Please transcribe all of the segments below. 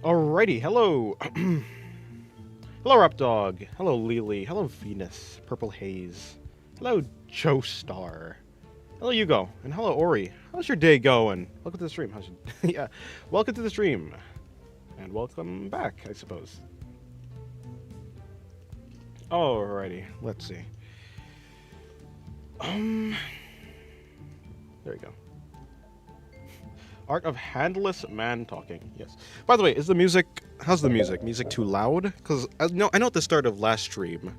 Alrighty, hello. Hello, Rapdog. Hello, Lily. Hello, Venus. Purple Haze. Hello, Joestar. Hello, Hugo. And hello, Ori. How's your day going? Welcome to the stream. How's your... yeah. Welcome to the stream. And welcome back, I suppose. Alrighty, let's see. There we go. Art of Handless Man Talking. Yes. By the way, is the music... How's the music? Music too loud? Because I know at the start of last stream,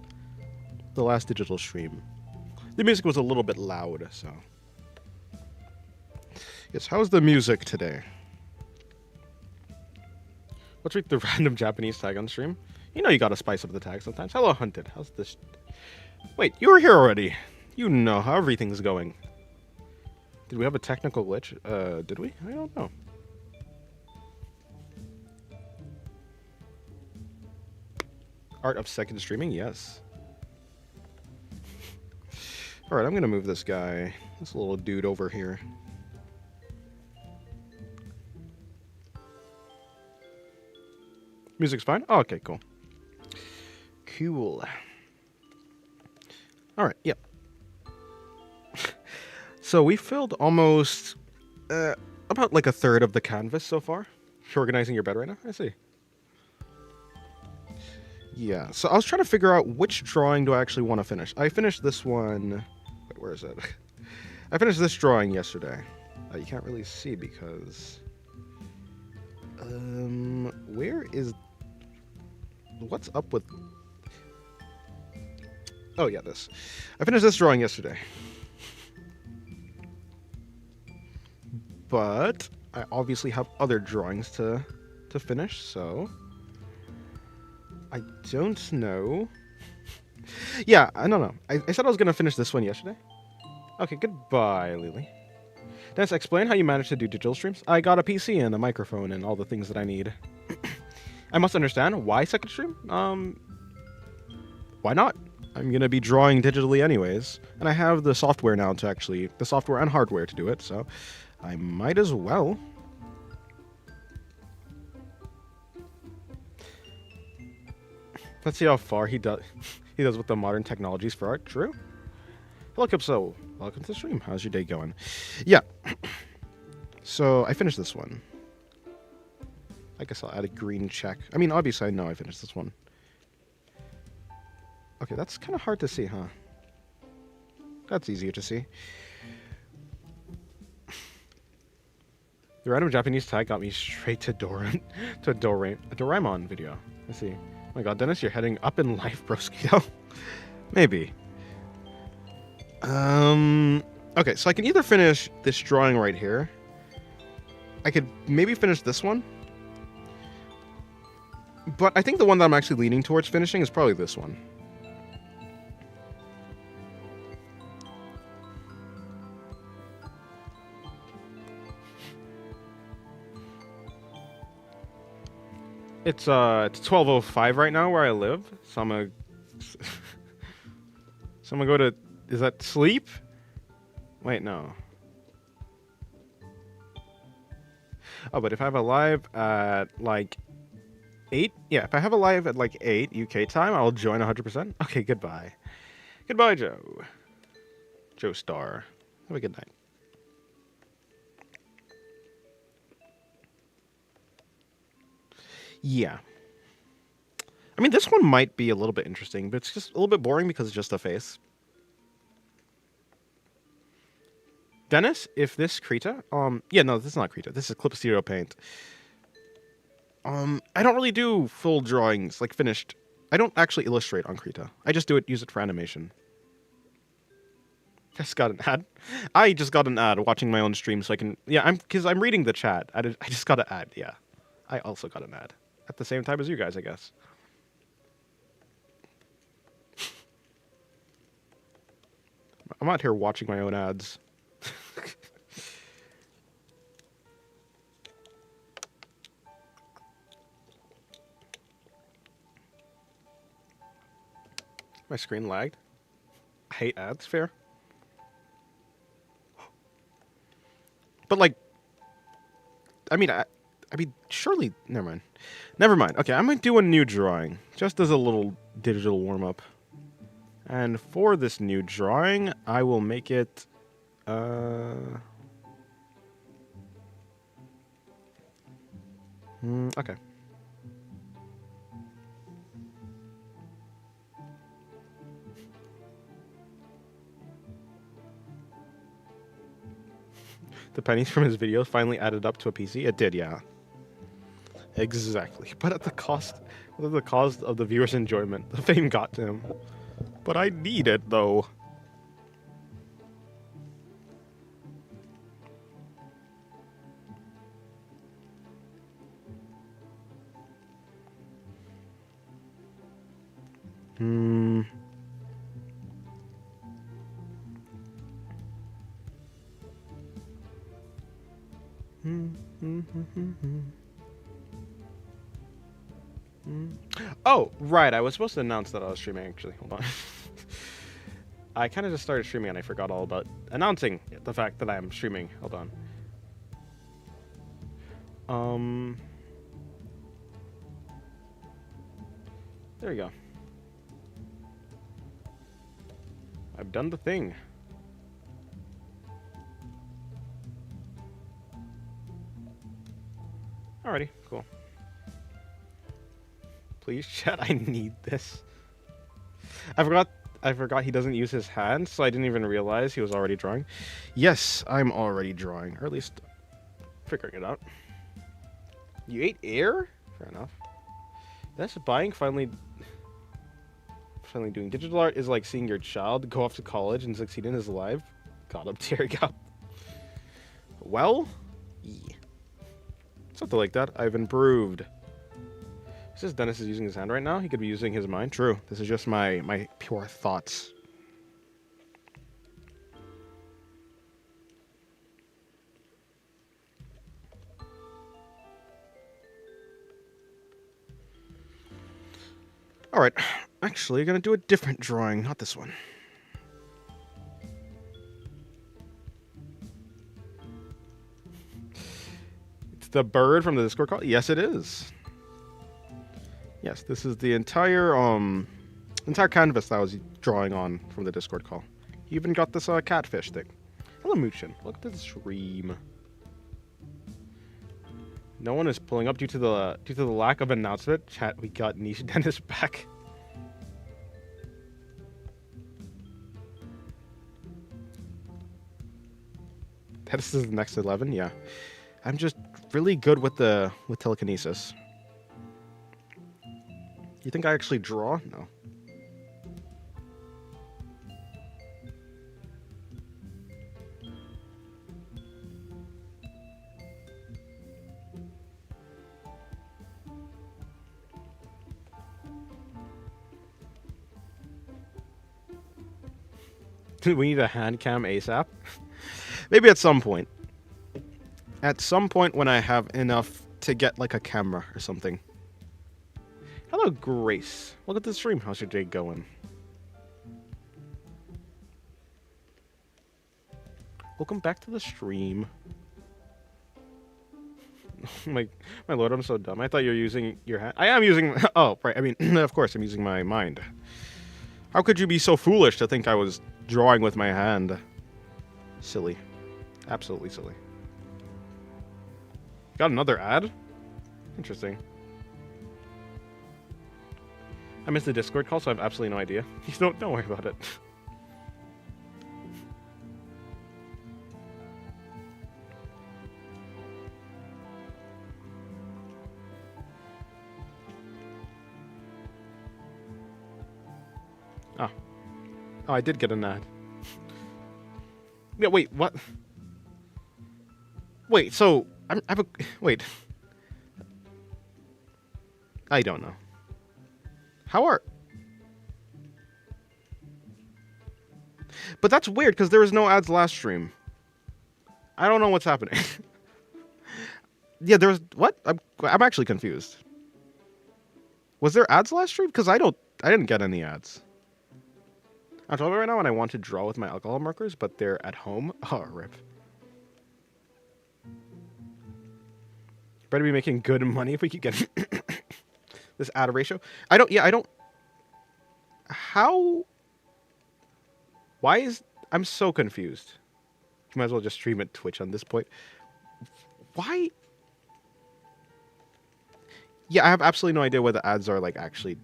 the last digital stream, the music was a little bit loud, so... Yes, how's the music today? Let's read the random Japanese tag on stream. You know you gotta spice up the tag sometimes. Hello, Hunted. How's this... Wait, you were here already. You know how everything's going. Did we have a technical glitch? Did we? I don't know. Art of second streaming? Yes. Alright, I'm gonna move this guy, this little dude over here. Music's fine? Oh, okay, cool. Cool. Alright, yep. So we filled almost about like a third of the canvas so far. You're organizing your bed right now? I see. Yeah, so I was trying to figure out which drawing do I actually want to finish. I finished this one... Wait, where is it? I finished this drawing yesterday. You can't really see because... where is... What's up with... Oh, yeah, this. I finished this drawing yesterday. But I obviously have other drawings to finish, so... I don't know. Yeah, I don't know. I said I was going to finish this one yesterday. Okay, goodbye, Lily. Dennis, explain how you managed to do digital streams. I got a PC and a microphone and all the things that I need. I must understand why second stream? Why not? I'm going to be drawing digitally anyways. And I have the software now to actually... The software and hardware to do it, so... I might as well. Let's see how far he does with the modern technologies for art. True. Hello, Kipso. Welcome to the stream. How's your day going? Yeah. So I finished this one. I guess I'll add a green check. I mean, obviously I know I finished this one. Okay, that's kind of hard to see, huh? That's easier to see. The random Japanese tag got me straight to a Doraemon video. Let's see. Oh my god, Dennis, you're heading up in life, broski. Maybe. Okay, so I can either finish this drawing right here. I could maybe finish this one. But I think the one that I'm actually leaning towards finishing is probably this one. It's 12:05 right now where I live, so I'm gonna go to... Is that sleep? Wait, no. Oh, but if I have a live at like 8, yeah, if I have a live at like 8 UK time, I'll join 100%. Okay, goodbye. Goodbye, Joe. Joestar. Have a good night. Yeah. I mean, this one might be a little bit interesting, but it's just a little bit boring because it's just a face. Dennis, if this Krita... yeah, no, this is not Krita. This is Clip Studio Paint. I don't really do full drawings, like finished. I don't actually illustrate on Krita. I just use it for animation. Just got an ad. I just got an ad watching my own stream, so I can... Yeah, because I'm reading the chat. I just got an ad, yeah. I also got an ad. At the same time as you guys, I guess. I'm out here watching my own ads. My screen lagged. I hate ads, fair. But like, I mean, surely, never mind. Never mind. Okay, I'm gonna do a new drawing, just as a little digital warm-up. And for this new drawing, I will make it, okay. The pennies from his videos finally added up to a PC? It did, yeah. Exactly. But at the cost of the viewer's enjoyment. The fame got to him. But I need it, though. Oh, right. I was supposed to announce that I was streaming, actually. Hold on. I kind of just started streaming and I forgot all about announcing the fact that I am streaming. Hold on. There we go. I've done the thing. Alrighty, cool. Please, chat, I need this. I forgot he doesn't use his hands, so I didn't even realize he was already drawing. Yes, I'm already drawing, or at least figuring it out. You ate air? Fair enough. That's buying finally doing digital art is like seeing your child go off to college and succeed in his life. God, I'm tearing up. Well, yeah. Something like that. I've improved. Since Dennis is using his hand right now, he could be using his mind. True. This is just my pure thoughts. Alright. Actually, I'm going to do a different drawing, not this one. It's the bird from the Discord call? Yes, it is. Yes, this is the entire canvas that I was drawing on from the Discord call. You even got this catfish thing. Hello, Moochin. Look at the stream. No one is pulling up due to the lack of announcement. Chat, we got Niche Dennis back. This is the next 11, yeah. I'm just really good with telekinesis. You think I actually draw? No. We need a hand cam ASAP. Maybe at some point. At some point when I have enough to get like a camera or something. Hello, Grace. Welcome to the stream. How's your day going? Welcome back to the stream. my lord, I'm so dumb. I thought you were using your hand. I am using... Oh, right. I mean, of course, I'm using my mind. How could you be so foolish to think I was drawing with my hand? Silly. Absolutely silly. Got another ad? Interesting. I missed the Discord call, so I have absolutely no idea. Don't worry about it. Oh, I did get an ad. Yeah, wait, what? Wait, so wait. I don't know. How are... But that's weird, because there was no ads last stream. I don't know what's happening. Yeah, there was... What? I'm actually confused. Was there ads last stream? Because I didn't get any ads. I'm talking right now and I want to draw with my alcohol markers, but they're at home. Oh, rip. Better be making good money if we keep getting this ad ratio. I don't. How? Why is... I'm so confused. You might as well just stream at Twitch on this point. Why? Yeah, I have absolutely no idea where the ads are, like, actually.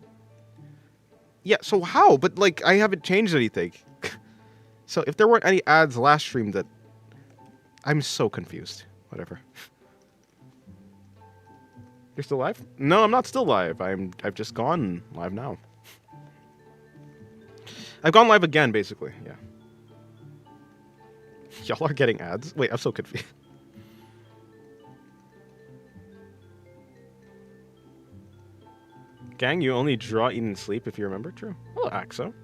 Yeah, so how? But, like, I haven't changed anything. So if there weren't any ads last stream, that... I'm so confused. Whatever. You're still live? No, I'm not still live. I've just gone live now. I've gone live again, basically. Yeah. Y'all are getting ads? Wait, I'm so confused. Gang, you only draw, eat, and sleep if you remember. True. Hello, Axo.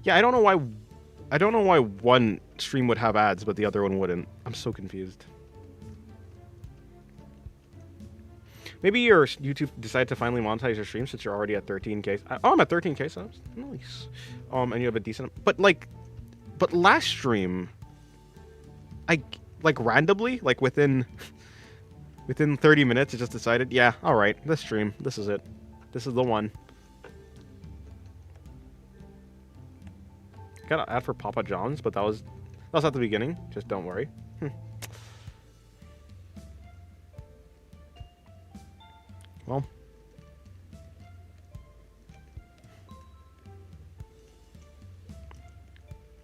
Yeah, I don't know why one stream would have ads, but the other one wouldn't. I'm so confused. Maybe your YouTube decided to finally monetize your stream since you're already at 13K. Oh, I'm at 13K subs. Nice. And you have a decent... But, like... But last stream... Like, randomly, like, within 30 minutes, it just decided, yeah, alright, this stream, this is it. This is the one. Got an ad for Papa John's, but that was at the beginning. Just don't worry. Well.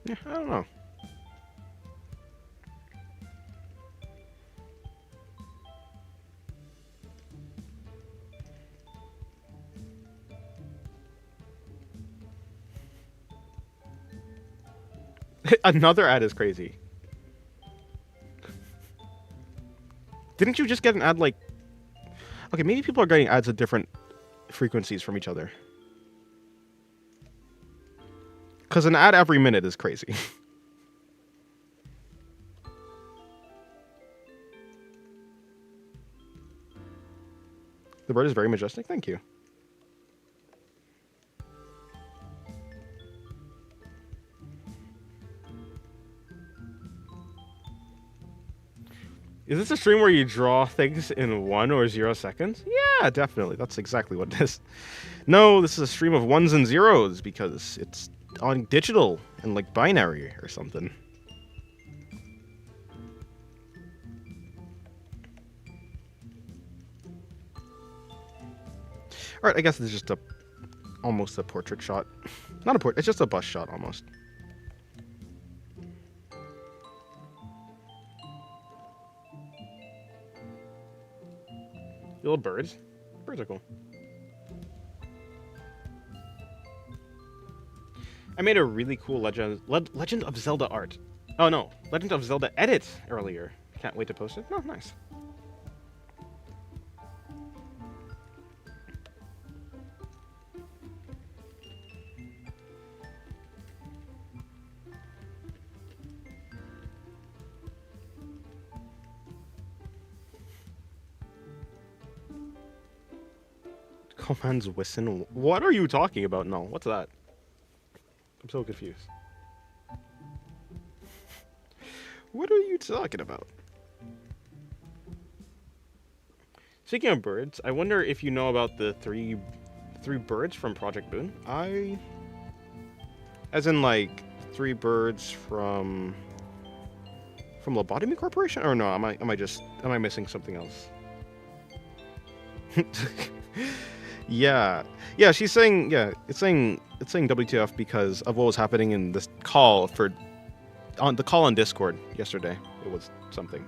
Yeah, I don't know. Another ad is crazy. Didn't you just get an ad like... Okay, maybe people are getting ads at different frequencies from each other. Because an ad every minute is crazy. The bird is very majestic. Thank you. Is this a stream where you draw things in 1 or 0 seconds? Yeah, definitely. That's exactly what it is. No, this is a stream of 1s and 0s because it's on digital and like binary or something. Alright, I guess it's just almost a portrait shot. Not a portrait, it's just a bust shot almost. Little birds. Birds are cool. I made a really cool Legend of Zelda art. Oh no, Legend of Zelda edit earlier. Can't wait to post it. Oh, nice. Commands Wissen. What are you talking about? No, what's that? I'm so confused. What are you talking about? Speaking of birds, I wonder if you know about the three birds from Project Boon. As in like 3 birds from Lobotomy Corporation? Or no, am I missing something else? Yeah, she's saying, yeah, it's saying WTF because of what was happening in this call on Discord yesterday. It was something.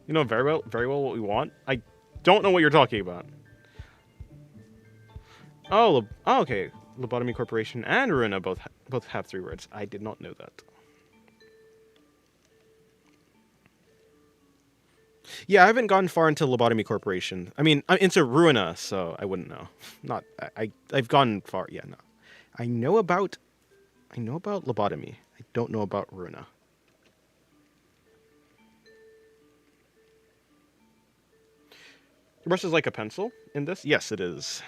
You know very well what we want. I don't know what you're talking about. Oh, okay. Lobotomy Corporation and Runa both have 3 words. I did not know that. Yeah, I haven't gone far into Lobotomy Corporation. I mean, I'm into Ruina, so I wouldn't know. Not I've gone far. Yeah, no. I know about Lobotomy. I don't know about Ruina. The brush is like a pencil in this? Yes, it is.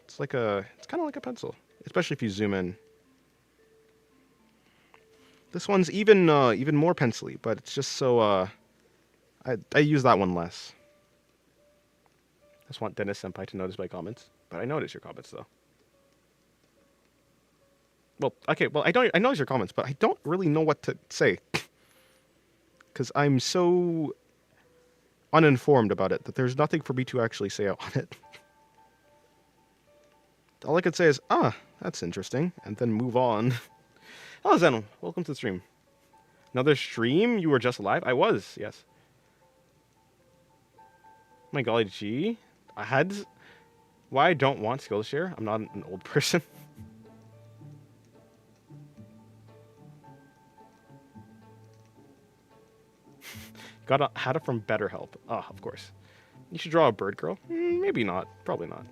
It's kind of like a pencil, especially if you zoom in. This one's even more pencily, but it's just so I use that one less. I just want Dennis Senpai to notice my comments, but I notice your comments though. Well, okay, well I notice your comments, but I don't really know what to say because I'm so uninformed about it that there's nothing for me to actually say on it. All I could say is, that's interesting, and then move on. Hello, Zen. Welcome to the stream. Another stream? You were just live? I was, yes. My golly gee. Why I don't want Skillshare? I'm not an old person. Had it from BetterHelp. Ah, of course. You should draw a bird girl? Maybe not. Probably not.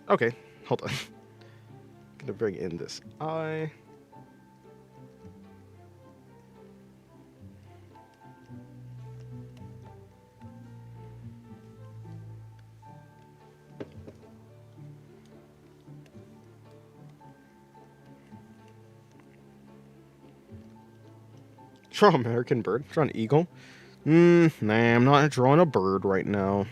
Okay, hold on. Gonna bring in this eye. Draw American bird. Draw an eagle. Nah, I'm not drawing a bird right now.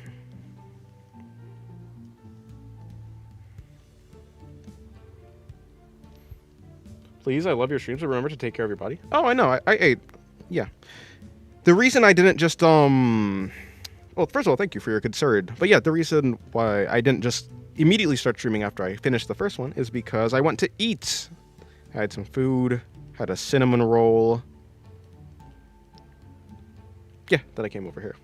Please, I love your streams, but remember to take care of your body. Oh, I know. I ate. Yeah. The reason I didn't just well, first of all, thank you for your concern. But yeah, the reason why I didn't just immediately start streaming after I finished the first one is because I went to eat. I had some food, had a cinnamon roll. Yeah, then I came over here.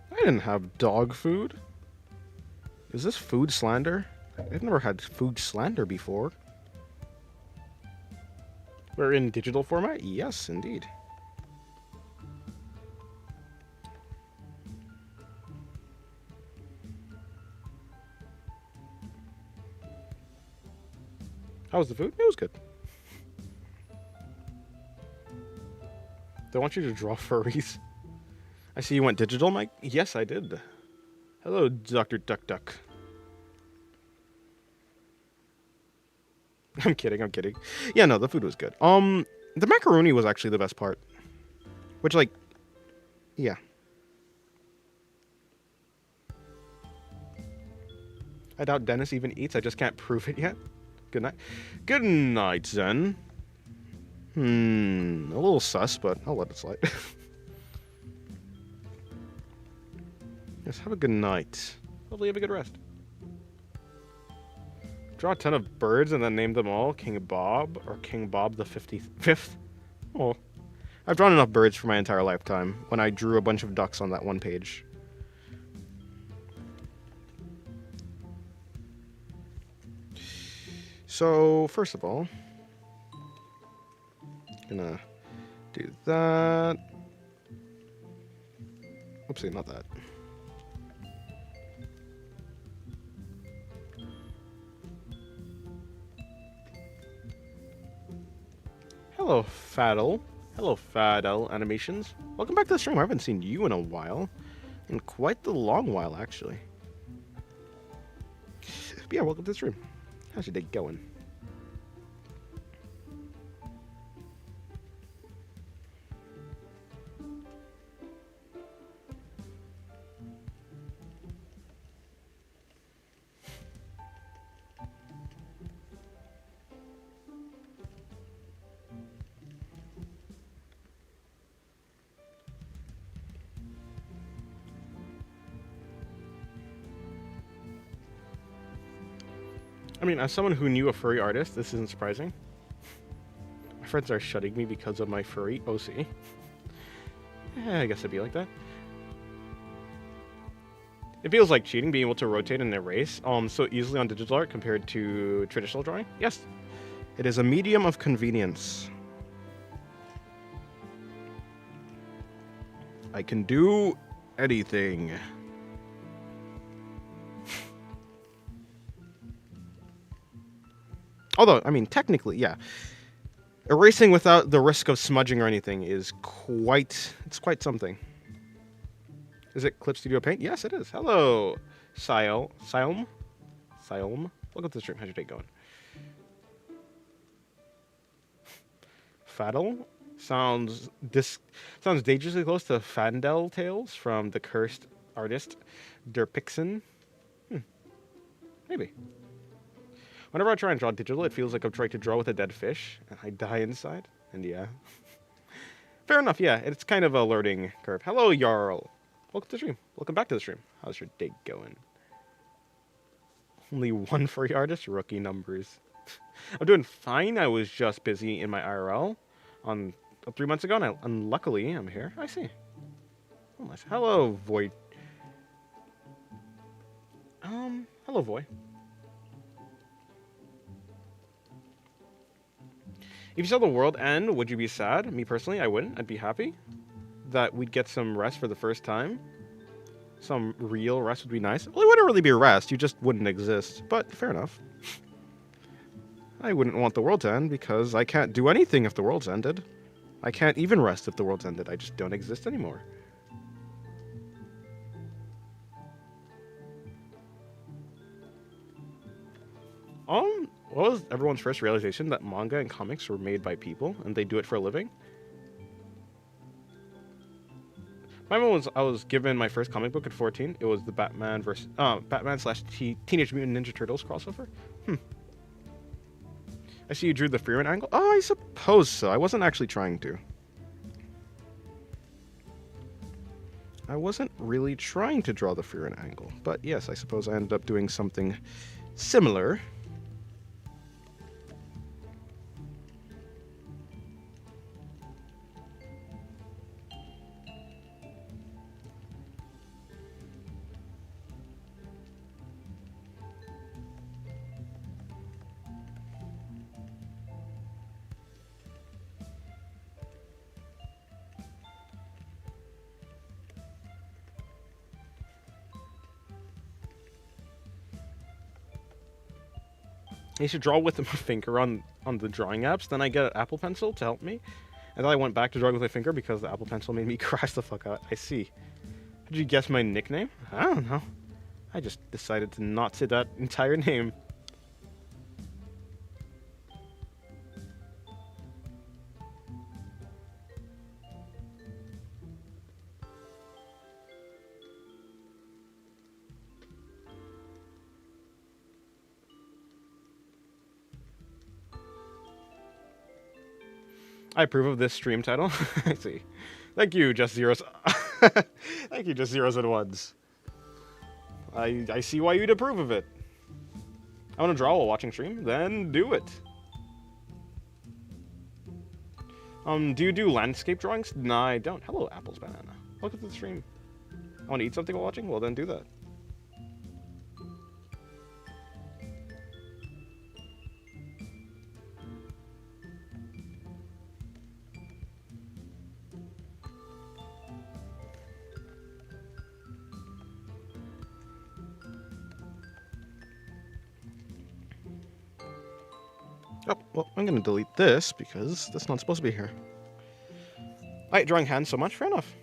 I didn't have dog food. Is this food slander? I've never had food slander before. We're in digital format? Yes, indeed. How was the food? It was good. They want you to draw furries. I see you went digital, Mike. Yes, I did. Hello, Dr. Duck Duck. I'm kidding. Yeah, no, the food was good. The macaroni was actually the best part. Which, like, yeah. I doubt Dennis even eats. I just can't prove it yet. Good night. Good night, Zen. A little sus, but I'll let it slide. Yes, have a good night. Hopefully you have a good rest. Draw a ton of birds and then name them all King Bob or King Bob the 55th. Oh, I've drawn enough birds for my entire lifetime when I drew a bunch of ducks on that one page. So, first of all, gonna do that. Oopsie, not that. Hello, Faddle. Hello, Faddle Animations. Welcome back to the stream. I haven't seen you in a while. In quite the long while, actually. But yeah, welcome to the stream. How's your day going? I mean, as someone who knew a furry artist, this isn't surprising. My friends are shutting me because of my furry OC. I guess it'd be like that. It feels like cheating being able to rotate and erase so easily on digital art compared to traditional drawing. Yes, it is a medium of convenience. I can do anything. Although, I mean, technically, yeah. Erasing without the risk of smudging or anything is it's quite something. Is it Clip Studio Paint? Yes, it is. Hello, Silm. Welcome to the stream. How's your day going? Faddle sounds dangerously close to Fandel Tales from the cursed artist Der Pixen. Maybe. Whenever I try and draw digital, it feels like I'm trying to draw with a dead fish, and I die inside. And yeah. Fair enough, yeah. It's kind of a learning curve. Hello, Jarl. Welcome to the stream. Welcome back to the stream. How's your day going? Only one furry artist? Rookie numbers. I'm doing fine. I was just busy in my IRL on 3 months ago, and luckily I'm here. I see. Oh, nice. Hello, Void. Hello, Void. If you saw the world end, would you be sad? Me personally, I wouldn't. I'd be happy that we'd get some rest for the first time. Some real rest would be nice. Well, it wouldn't really be rest. You just wouldn't exist. But fair enough. I wouldn't want the world to end because I can't do anything if the world's ended. I can't even rest if the world's ended. I just don't exist anymore. What was everyone's first realization that manga and comics were made by people and they do it for a living? My mom was, I was given my first comic book at 14. It was the Batman / Teenage Mutant Ninja Turtles crossover. I see you drew the Freeman angle. Oh, I suppose so. I wasn't actually trying to. I wasn't really trying to draw the Freeman angle. But yes, I suppose I ended up doing something similar. I used to draw with my finger on the drawing apps. Then I get an Apple Pencil to help me. And then I went back to drawing with my finger because the Apple Pencil made me crash the fuck out. I see. Did you guess my nickname? I don't know. I just decided to not say that entire name. I approve of this stream title. I see. Thank you, Just Zeros. Thank you, Just Zeros and Ones. I see why you'd approve of it. I want to draw while watching stream? Then do it. Do you do landscape drawings? No, I don't. Hello, Apples Banana. Welcome to the stream. I want to eat something while watching? Well, then do that. Oh, well, I'm going to delete this because that's not supposed to be here. I like drawing hands so much. Fair enough.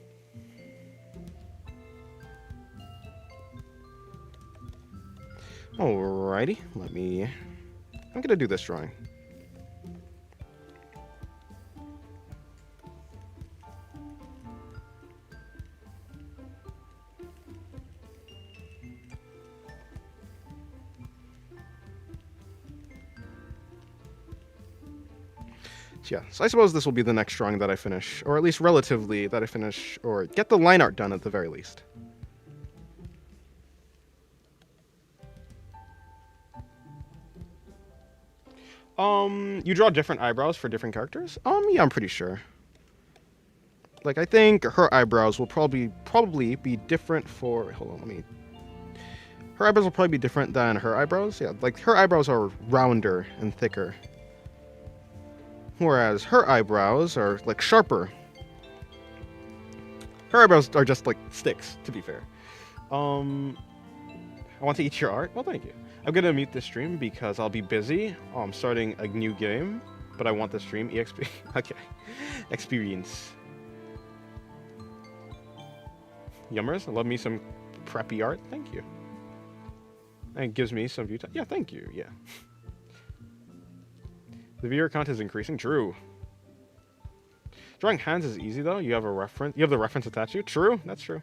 Alrighty, I'm going to do this drawing. Yeah, so I suppose this will be the next drawing that I finish, or at least relatively that I finish, or get the line art done at the very least. You draw different eyebrows for different characters? Yeah, I'm pretty sure. Like, I think her eyebrows will probably be different for... Hold on, let me... Her eyebrows will probably be different than her eyebrows. Yeah, like, her eyebrows are rounder and thicker. Whereas her eyebrows are, like, sharper. Her eyebrows are just, like, sticks, to be fair. I want to eat your art? Well, thank you. I'm gonna mute this stream because I'll be busy. I'm starting a new game, but I want the stream EXP. Okay. Experience. Yummers, I love me some preppy art. Thank you. And it gives me some view time. Yeah, thank you. Yeah. The viewer count is increasing. True. Drawing hands is easy though. You have a reference. You have the reference attached to you. True. That's true.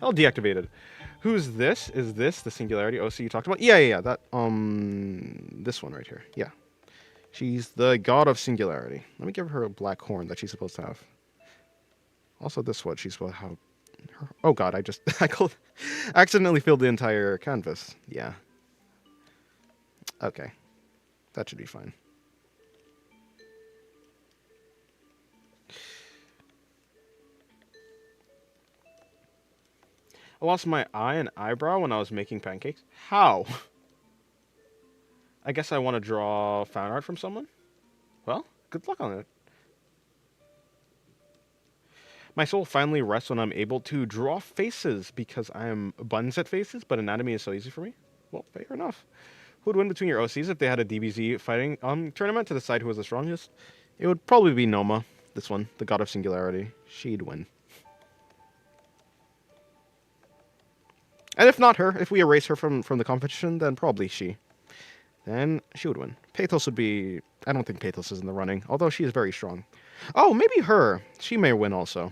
Hell, deactivated. Who's this? Is this the Singularity OC you talked about? Yeah. That this one right here. Yeah. She's the god of Singularity. Let me give her a black horn that she's supposed to have. Also, this one she's supposed to have. Oh god, I accidentally filled the entire canvas. Yeah. Okay. That should be fine. I lost my eye and eyebrow when I was making pancakes. How? I guess I want to draw fan art from someone. Well, good luck on it. My soul finally rests when I'm able to draw faces because I am buns at faces, but anatomy is so easy for me. Well, fair enough. Who would win between your OCs if they had a DBZ fighting tournament to decide who was the strongest? It would probably be Noma, this one, the god of Singularity. She'd win. And if not her, if we erase her from the competition, then probably she. Then she would win. Pathos would be... I don't think Pathos is in the running, although she is very strong. Oh, maybe her. She may win also.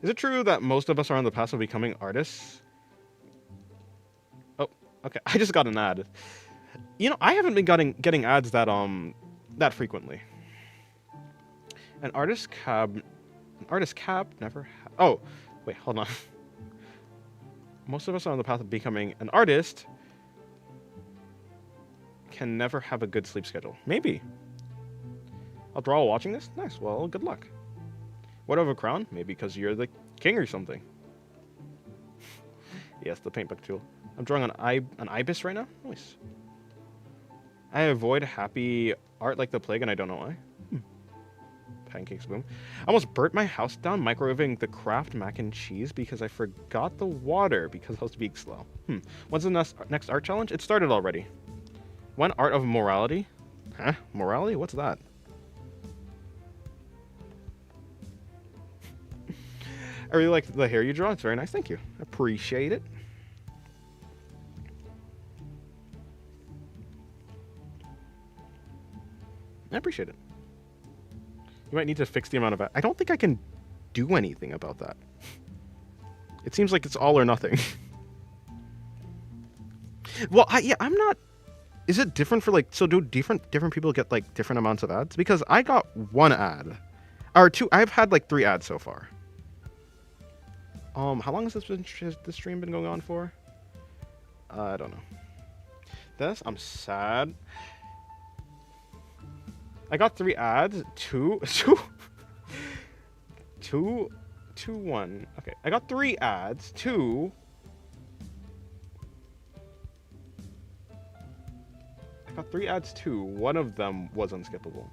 Is it true that most of us are on the path of becoming artists? Oh, okay. I just got an ad. You know, I haven't been getting ads that frequently. An artist cab never. Oh, wait, hold on. Most of us are on the path of becoming an artist. Can never have a good sleep schedule. Maybe. I'll draw while watching this. Nice. Well, good luck. What of a crown? Maybe because you're the king or something. Yes, the paintbook tool. I'm drawing an ibis right now. Nice. I avoid happy art like the plague, and I don't know why. Pancakes boom. I almost burnt my house down microwaving the Kraft mac and cheese because I forgot the water because I was being slow. When's the next art challenge? It started already. One art of morality? Huh? Morality? What's that? I really like the hair you draw. It's very nice. Thank you. Appreciate it. I appreciate it. You might need to fix the amount of... I don't think I can do anything about that. It seems like it's all or nothing. Well, I'm not... Is it different for, like... So do different people get, like, different amounts of ads? Because I got one ad. Or two... I've had, like, 3 ads so far. How long has this stream been going on for? I don't know. I'm sad. I got 3 ads. Two, 1. Okay, I got 3 ads. 2. I got 3 ads. 2. One of them was unskippable.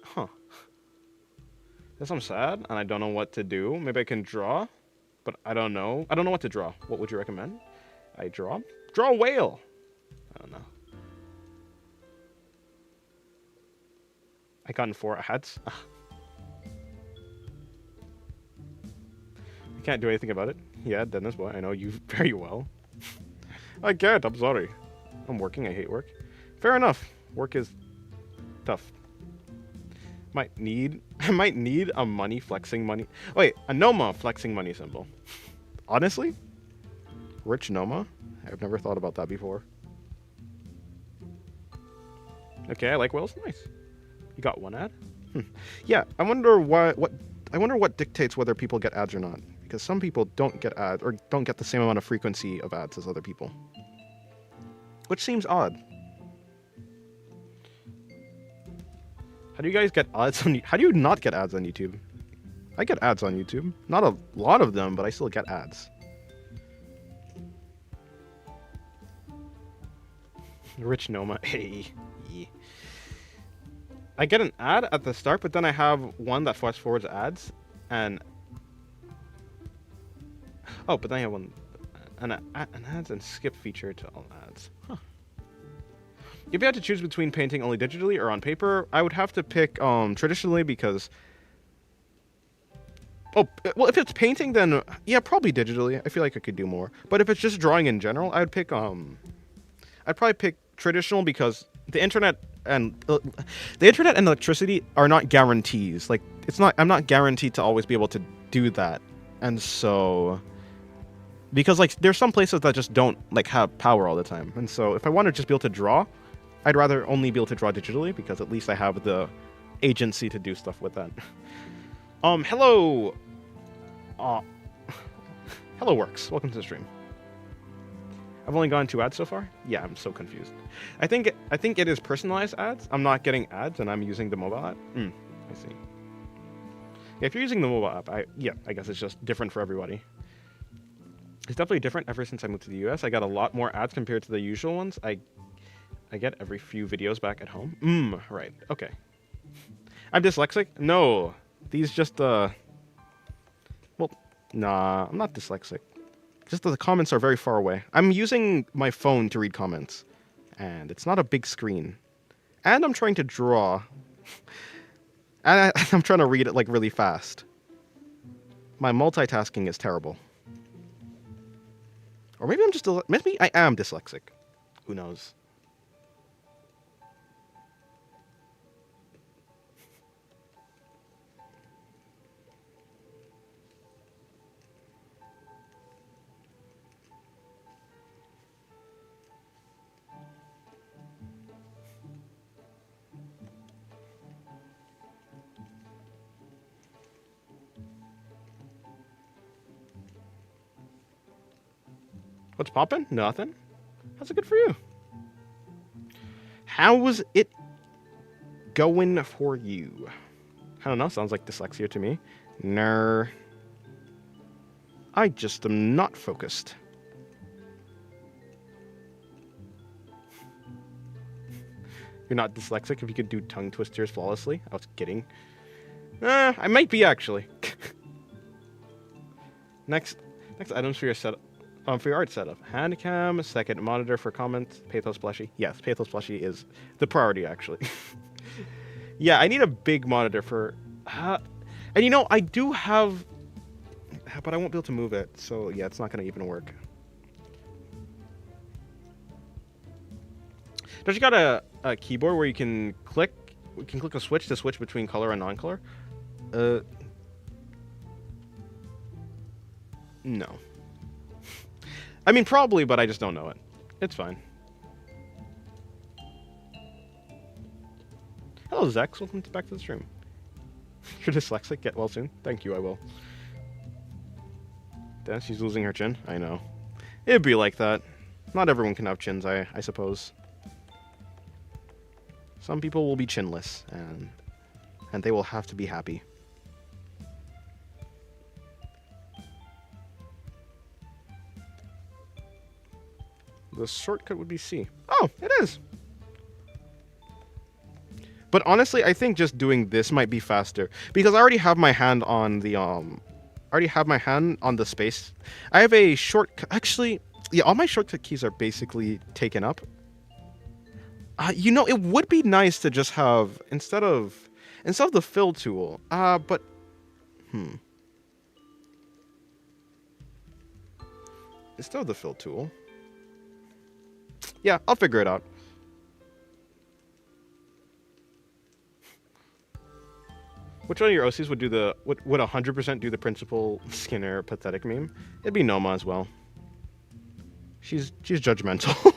Huh. Guess I'm sad, and I don't know what to do. Maybe I can draw, but I don't know. I don't know what to draw. What would you recommend? I draw? Draw a whale! I don't know. I got in 4 ads. I can't do anything about it. Yeah, Dennis boy, I know you very well. I can't, I'm sorry. I'm working, I hate work. Fair enough. Work is tough. I might need a money flexing money. Wait, a Noma flexing money symbol. Honestly? Rich Noma? I've never thought about that before. Okay, I like whales. Nice. You got 1 ad? Yeah, I wonder what dictates whether people get ads or not. Because some people don't get ads or don't get the same amount of frequency of ads as other people. Which seems odd. How do you guys get ads on how do you not get ads on YouTube? I get ads on YouTube. Not a lot of them, but I still get ads. Rich Noma. Hey. I get an ad at the start, but then I have one that fast forwards ads, and but then I have an ads and skip feature to all ads. Huh. If you had to choose between painting only digitally or on paper, I would have to pick traditionally because. Oh, well, if it's painting, then yeah, probably digitally. I feel like I could do more. But if it's just drawing in general, I'd probably pick traditional because the internet and electricity are not guarantees. Like I'm not guaranteed to always be able to do that. And so because like there's some places that just don't like have power all the time. And so if I want to just be able to draw, I'd rather only be able to draw digitally because at least I have the agency to do stuff with that. Hello. Hello Works. Welcome to the stream. I've only gone 2 ads so far? Yeah, I'm so confused. I think it is personalized ads. I'm not getting ads and I'm using the mobile app. I see. Yeah, if you're using the mobile app, I guess it's just different for everybody. It's definitely different ever since I moved to the US. I got a lot more ads compared to the usual ones. I get every few videos back at home. Right. Okay. I'm dyslexic? No. These just well, nah, I'm not dyslexic. Just that the comments are very far away. I'm using my phone to read comments, and it's not a big screen. And I'm trying to draw. And I'm trying to read it like really fast. My multitasking is terrible. Or maybe maybe I am dyslexic. Who knows? What's poppin'? Nothing. How's it good for you? How was it going for you? I don't know. Sounds like dyslexia to me. Ner. I just am not focused. You're not dyslexic if you could do tongue twisters flawlessly? I was kidding. I might be actually. Next items for your setup. For your art setup, handcam, second monitor for comments, Pathos plushie. Yes, Pathos plushie is the priority, actually. Yeah, I need a big monitor for... and you know, I do have... But I won't be able to move it, so yeah, it's not going to even work. Don't you got a keyboard where you can click a switch to switch between color and non-color? No. I mean, probably, but I just don't know it. It's fine. Hello, Zex. Welcome back to the stream. You're dyslexic. Get well soon. Thank you, I will. Damn, she's losing her chin. I know. It'd be like that. Not everyone can have chins, I suppose. Some people will be chinless, and they will have to be happy. The shortcut would be C. Oh, it is. But honestly, I think just doing this might be faster because I already have my hand on the space. I have a shortcut. Actually, yeah, all my shortcut keys are basically taken up. You know, it would be nice to just have instead of the fill tool. But instead of the fill tool. Yeah, I'll figure it out. Which one of your OCs would 100% do the Principal Skinner pathetic meme? It'd be Noma as well. She's judgmental.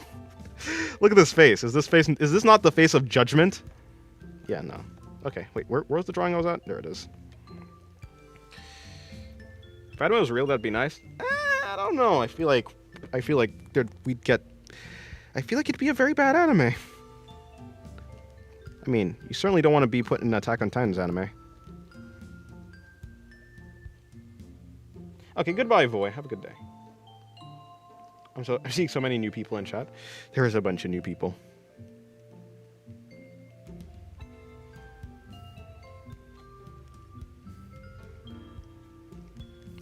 Look at this face. Is this not the face of judgment? Yeah, no. Okay, wait, where's the drawing I was at? There it is. If anime was real, that'd be nice. I don't know. I feel like we'd get. I feel like it'd be a very bad anime. I mean, you certainly don't want to be put in Attack on Titan's anime. Okay, goodbye, Voy. Have a good day. I'm seeing so many new people in chat. There is a bunch of new people.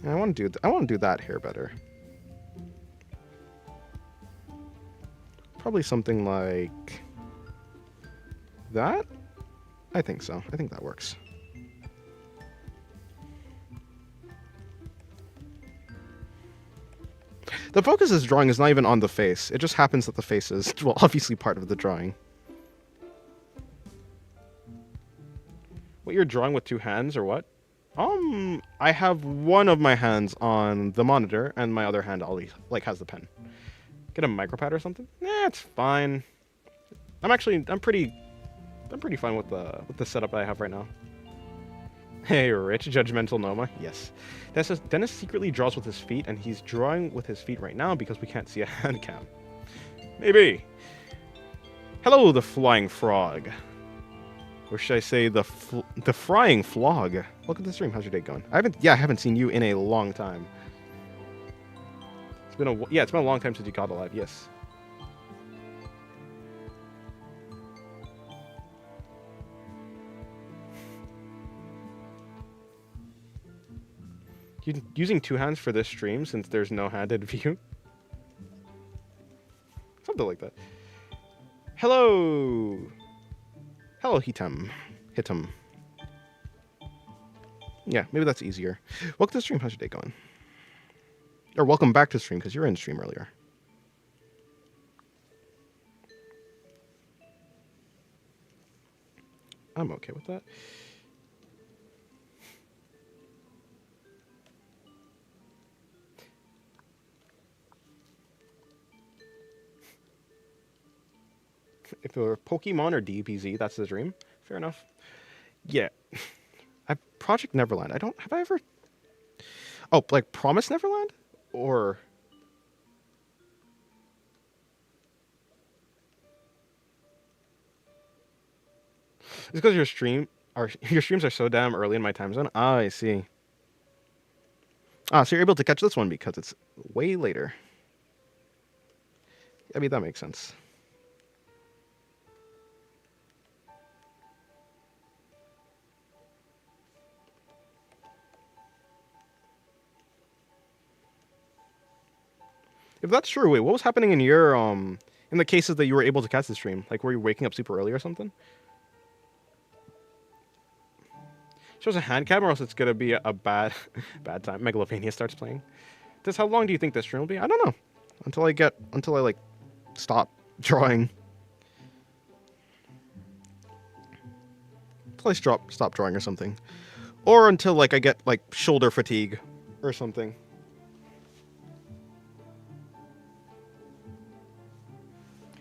And I want to do that here better. Probably something like that. I think so. I think that works. The focus of this drawing is not even on the face. It just happens that the face is, well, obviously part of the drawing. What, you're drawing with two hands or what? I have one of my hands on the monitor and my other hand always has the pen. Get a micropad or something? Nah, it's fine. I'm pretty fine with the setup I have right now. Hey, rich judgmental Noma. Yes. Dennis secretly draws with his feet, and he's drawing with his feet right now because we can't see a hand cam. Maybe. Hello, the flying frog. Or should I say the frying flog? Welcome to the stream. How's your day going? I haven't seen you in a long time. It's been a long time since you got alive. Yes. Using two hands for this stream since there's no handed view. Something like that. Hello. Hello, Hitam. Yeah, maybe that's easier. Welcome to the stream. How's your day going? Or welcome back to the stream because you were in stream earlier. I'm okay with that. If it were Pokemon or DBZ, that's the dream. Fair enough. Yeah. Project Neverland. Have I ever... Oh, like Promise Neverland? Or... It's because your streams are so damn early in my time zone. Ah, I see. So you're able to catch this one because it's way later. I mean, that makes sense. If that's true, wait, what was happening in your in the cases that you were able to catch the stream? Like, were you waking up super early or something? Shows a hand cam, or else it's gonna be a bad time. Megalovania starts playing. How long do you think this stream will be? I don't know. Until I like stop drawing. Until I stop drawing or something, or until like I get like shoulder fatigue or something.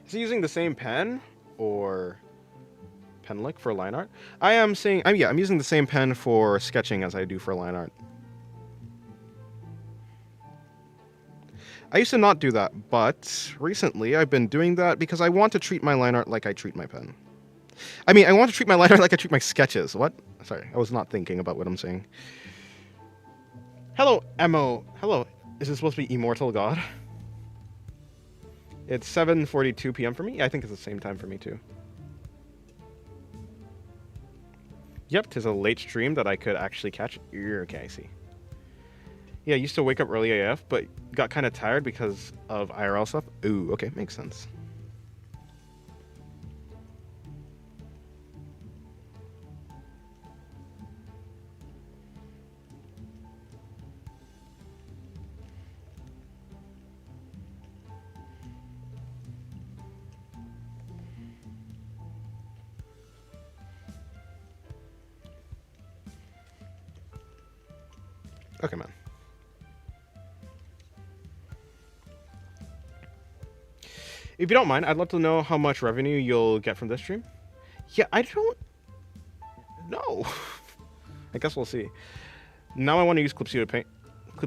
Is he using the same pen or Penlick for line art? I'm using the same pen for sketching as I do for line art. I used to not do that, but recently I've been doing that because I want to treat my line art like I treat my pen. I mean, I want to treat my line art like I treat my sketches. What? Sorry, I was not thinking about what I'm saying. Hello, Emo. Hello. Is this supposed to be Immortal God? It's 7:42 p.m. for me. I think it's the same time for me too. Yep, 'tis a late stream that I could actually catch. Okay, I see. Yeah, I used to wake up early AF, but got kind of tired because of IRL stuff. Ooh, okay, makes sense. Okay, man. If you don't mind, I'd love to know how much revenue you'll get from this stream. Yeah, I don't... No. I guess we'll see. Now I want to use Clip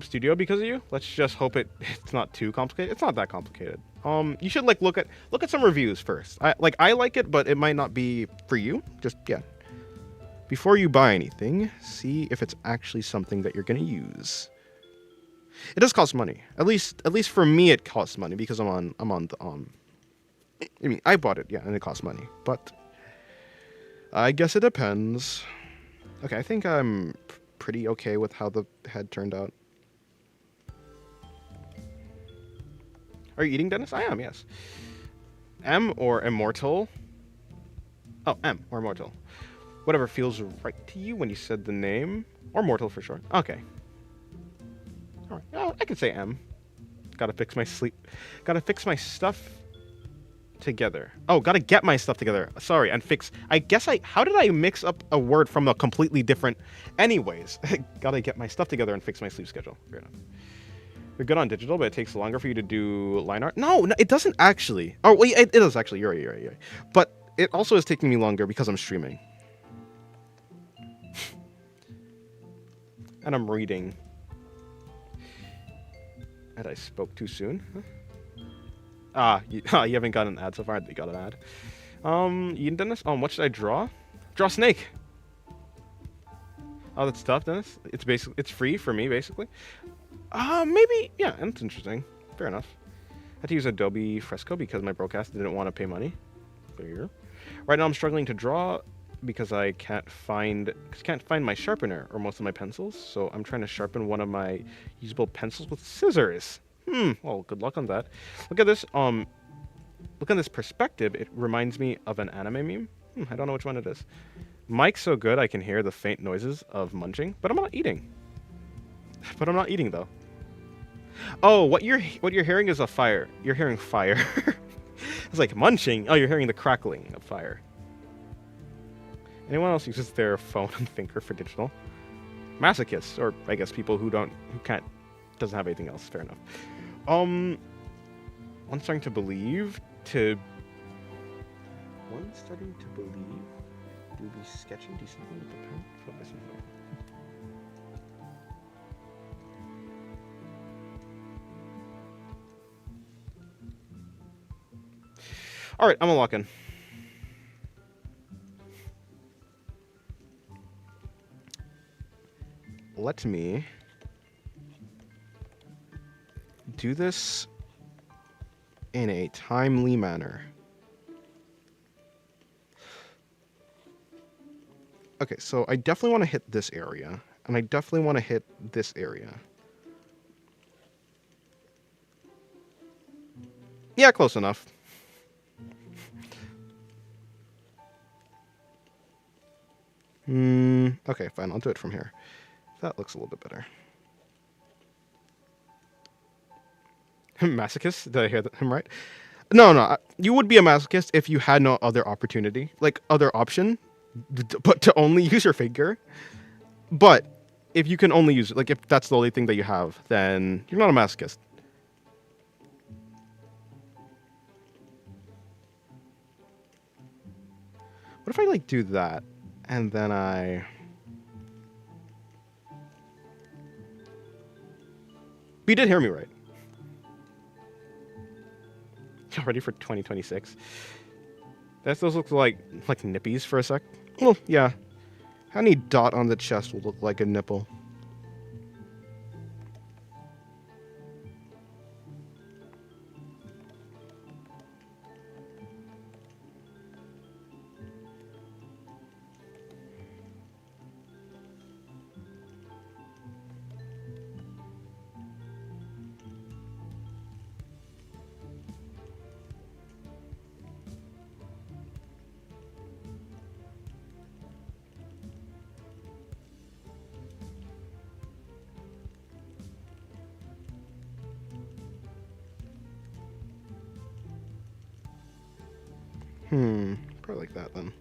Studio because of you. Let's just hope it's not too complicated. It's not that complicated. You should like look at some reviews first. I like it, but it might not be for you. Just yeah. Before you buy anything, see if it's actually something that you're gonna use. It does cost money. At least for me, it costs money because I'm on the I mean, I bought it, yeah, and it costs money. But I guess it depends. Okay, I think I'm pretty okay with how the head turned out. Are you eating, Dennis? I am, yes. M or immortal? Oh, M or immortal. Whatever feels right to you when you said the name. Or mortal for sure. Okay. Alright. Oh, I could say M. Gotta fix my stuff together. Oh, gotta get my stuff together. Sorry, and fix. How did I mix up a word from a completely different. Anyways, gotta get my stuff together and fix my sleep schedule. Fair enough. You're good on digital, but it takes longer for you to do line art. No, it doesn't actually. Oh, wait, it does actually. You're right. But it also is taking me longer because I'm streaming. And I'm reading. And I spoke too soon? Huh? You haven't got an ad so far. You got an ad. You Dennis? What should I draw? Draw snake. Oh, that's tough, Dennis. It's free for me, basically. Maybe, yeah, that's interesting. Fair enough. I had to use Adobe Fresco because my broadcast didn't want to pay money. Fair. Right now I'm struggling to draw because I can't find my sharpener or most of my pencils, so I'm trying to sharpen one of my usable pencils with scissors. Well, good luck on that. Look at this, look at this perspective. It reminds me of an anime meme. I don't know which one it is. Mike's so good I can hear the faint noises of munching, but I'm not eating. But I'm not eating though. Oh, what you're hearing is a fire. You're hearing fire. It's like munching. Oh, you're hearing the crackling of fire. Anyone else uses their phone and thinker for digital? Masochists, or I guess people who doesn't have anything else. Fair enough. One starting to believe to be sketching decently with the pen. All right, I'm gonna lock in. Let me do this in a timely manner. Okay, so I definitely want to hit this area, and I definitely want to hit this area. Yeah, close enough. Okay, fine, I'll do it from here. That looks a little bit better. Masochist? Did I hear him right? No. You would be a masochist if you had no other opportunity, like other option, but to only use your figure. But if you can only use it, like if that's the only thing that you have, then you're not a masochist. What if I like do that, and then I... But you did hear me right. Ready for 2026? Those look like nippies for a sec. Well, yeah. Any dot on the chest will look like a nipple. Probably like that then.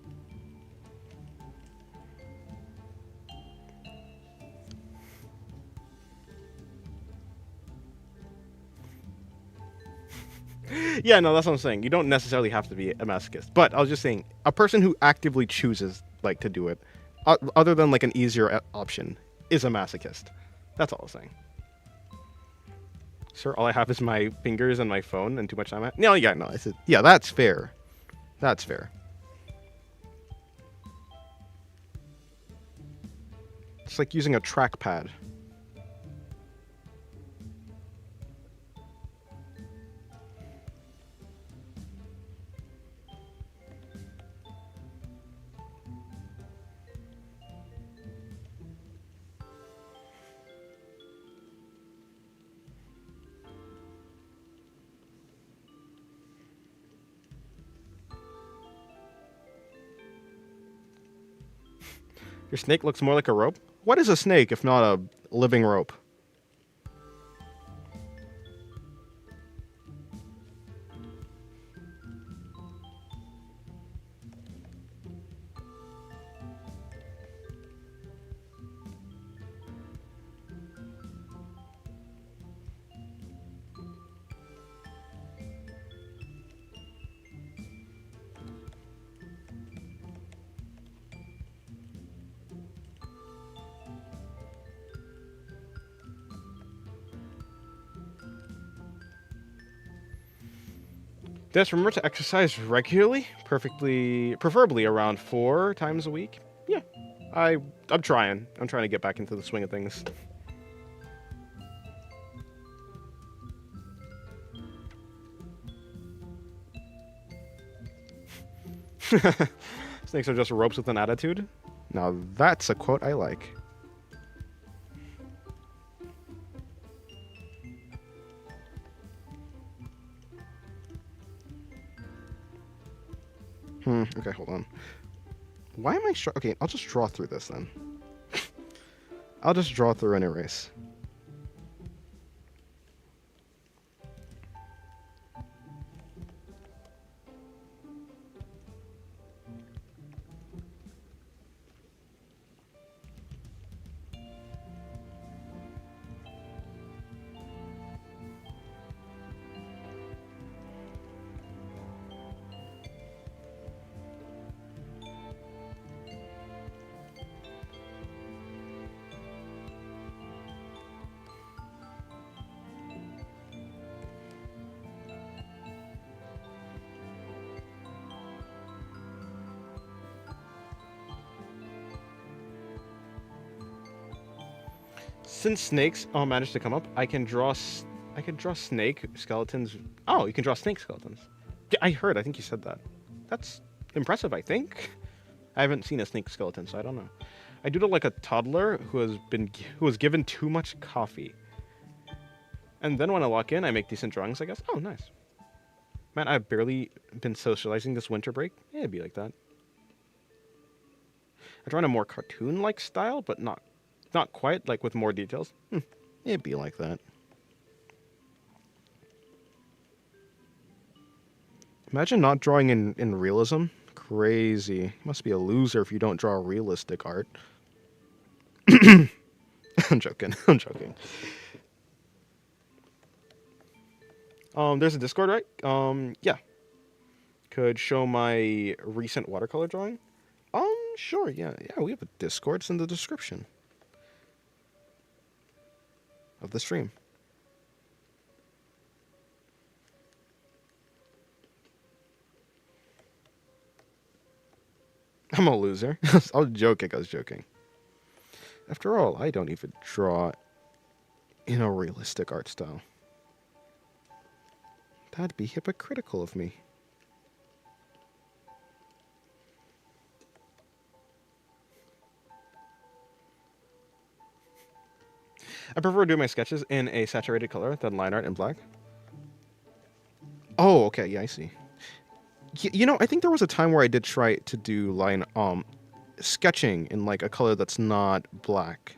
Yeah, no, that's what I'm saying. You don't necessarily have to be a masochist. But I was just saying, a person who actively chooses, to do it, other than like an easier option, is a masochist. That's all I'm saying. Sir, all I have is my fingers and my phone and too much time. No, yeah, no. I said, yeah, that's fair. That's fair. It's like using a trackpad. Your snake looks more like a rope? What is a snake if not a living rope? Just remember to exercise regularly, preferably around 4 times a week. Yeah, I'm trying. I'm trying to get back into the swing of things. Snakes are just ropes with an attitude. Now that's a quote I like. Okay, hold on. Why am I okay, I'll just draw through this then. I'll just draw through and erase. Since snakes all managed to come up, I can draw snake skeletons. Oh, you can draw snake skeletons. Yeah, I think you said that. That's impressive, I think. I haven't seen a snake skeleton, so I don't know. I doodle like a toddler who was given too much coffee. And then when I walk in, I make decent drawings, I guess. Oh, nice. Man, I've barely been socializing this winter break. Yeah, it'd be like that. I draw in a more cartoon-like style, but not quite, like with more details. It'd be like that. Imagine not drawing in realism. Crazy. You must be a loser if you don't draw realistic art. I'm joking. I'm joking. There's a Discord, right? Yeah. Could show my recent watercolor drawing. Sure. Yeah. We have a Discord. It's in the description of the stream. I'm a loser. I was joking. After all, I don't even draw in a realistic art style. That'd be hypocritical of me. I prefer doing my sketches in a saturated color than line art in black. Oh, okay, yeah, I see. You know, I think there was a time where I did try to do sketching in like a color that's not black.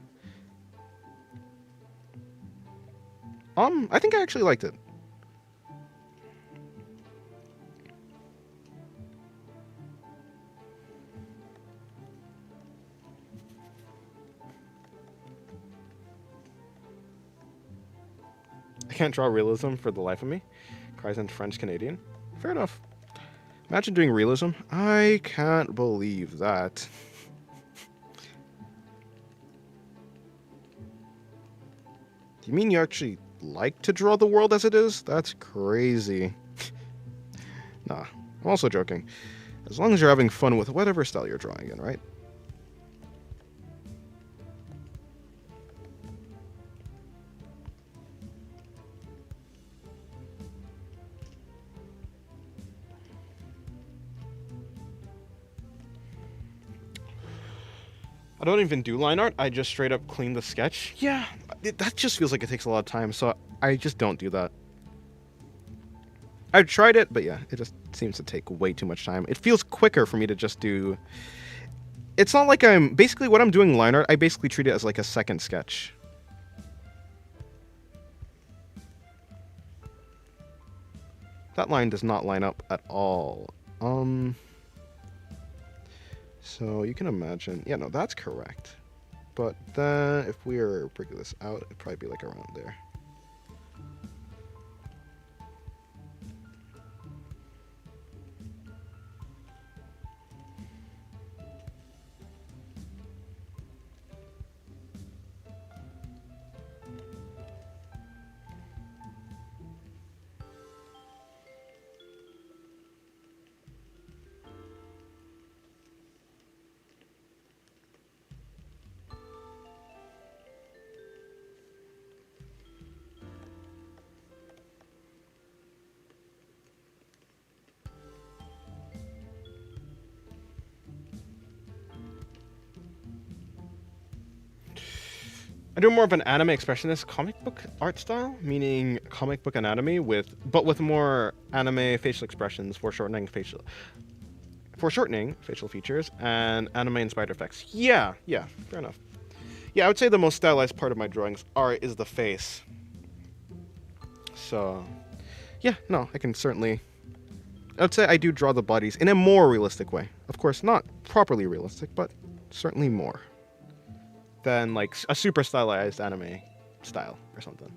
I think I actually liked it. I can't draw realism for the life of me. Cries in French Canadian. Fair enough. Imagine doing realism. I can't believe that. You mean you actually like to draw the world as it is? That's crazy. Nah, I'm also joking. As long as you're having fun with whatever style you're drawing in, right? I don't even do line art. I just straight up clean the sketch. Yeah, that just feels like it takes a lot of time, so I just don't do that. I've tried it, but yeah, it just seems to take way too much time. It feels quicker for me to just do... It's not like I'm... Basically, what I'm doing line art, I basically treat it as like a second sketch. That line does not line up at all. So you can imagine... Yeah, no, that's correct. But then if we were breaking this out, it'd probably be like around there. I do more of an anime expressionist comic book art style, meaning comic book anatomy but with more anime facial expressions, foreshortening facial features, and anime inspired effects. Yeah, fair enough. Yeah, I would say the most stylized part of my drawings is the face. So, yeah, no, I would say I do draw the bodies in a more realistic way. Of course, not properly realistic, but certainly more than like a super stylized anime style or something.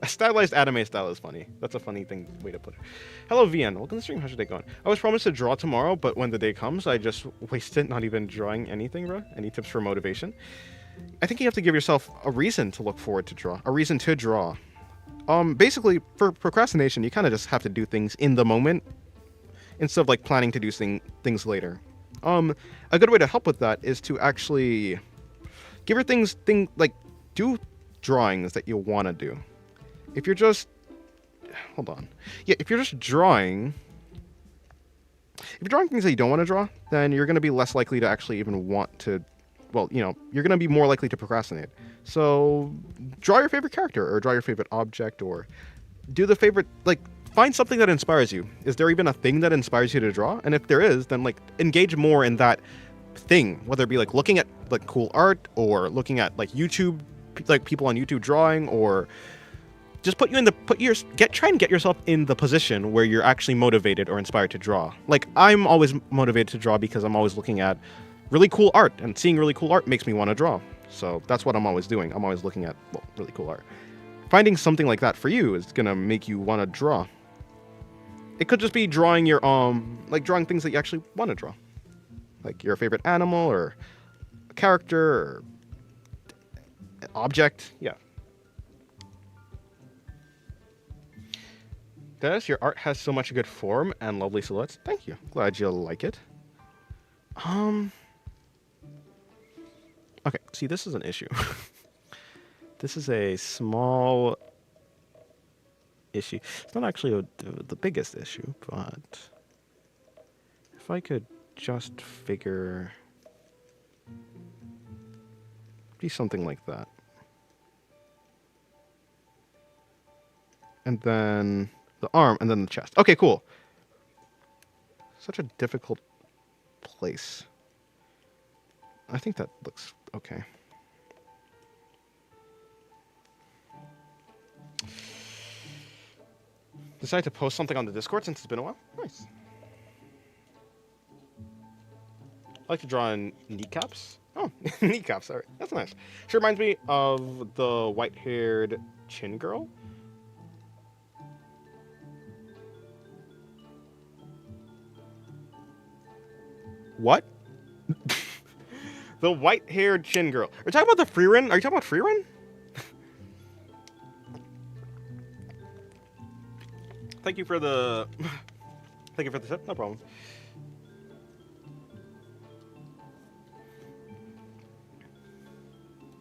A stylized anime style is funny. That's a funny way to put it. Hello, VN. Welcome to the stream. How's your day going? I was promised to draw tomorrow, but when the day comes, I just waste it not even drawing anything, bro. Any tips for motivation? I think you have to give yourself a reason to look forward to draw. A reason to draw. Basically, for procrastination, you kind of just have to do things in the moment instead of like planning to do things later. A good way to help with that is to actually give your do drawings that you want to do. If you're just if you're drawing things that you don't want to draw, then you're going to be less likely to actually even want to, you're going to be more likely to procrastinate. So draw your favorite character or draw your favorite object or do the favorite, find something that inspires you. Is there even a thing that inspires you to draw? And if there is, then engage more in that thing, whether it be looking at cool art or looking at YouTube, people on YouTube drawing, or just try and get yourself in the position where you're actually motivated or inspired to draw. I'm always motivated to draw because I'm always looking at really cool art, and seeing really cool art makes me want to draw. So that's what I'm always doing. I'm always looking at really cool art. Finding something like that for you is gonna make you want to draw. It could just be drawing your drawing things that you actually want to draw, like your favorite animal or a character or object. Yeah. Dennis, your art has so much good form and lovely silhouettes. Thank you. Glad you like it. Okay, see, this is an issue. This is a small issue. It's not actually the biggest issue, but if I could just figure... be something like that. And then the arm, and then the chest. Okay, cool. Such a difficult place. I think that looks okay. Decided to post something on the Discord since it's been a while. Nice. I like to draw in kneecaps. Oh, kneecaps. All right, that's nice. Sure reminds me of the white-haired chin girl. What? The white-haired chin girl. Are you talking about the Frieren? Are you talking about Frieren? thank you for the thank you for the tip. No problem.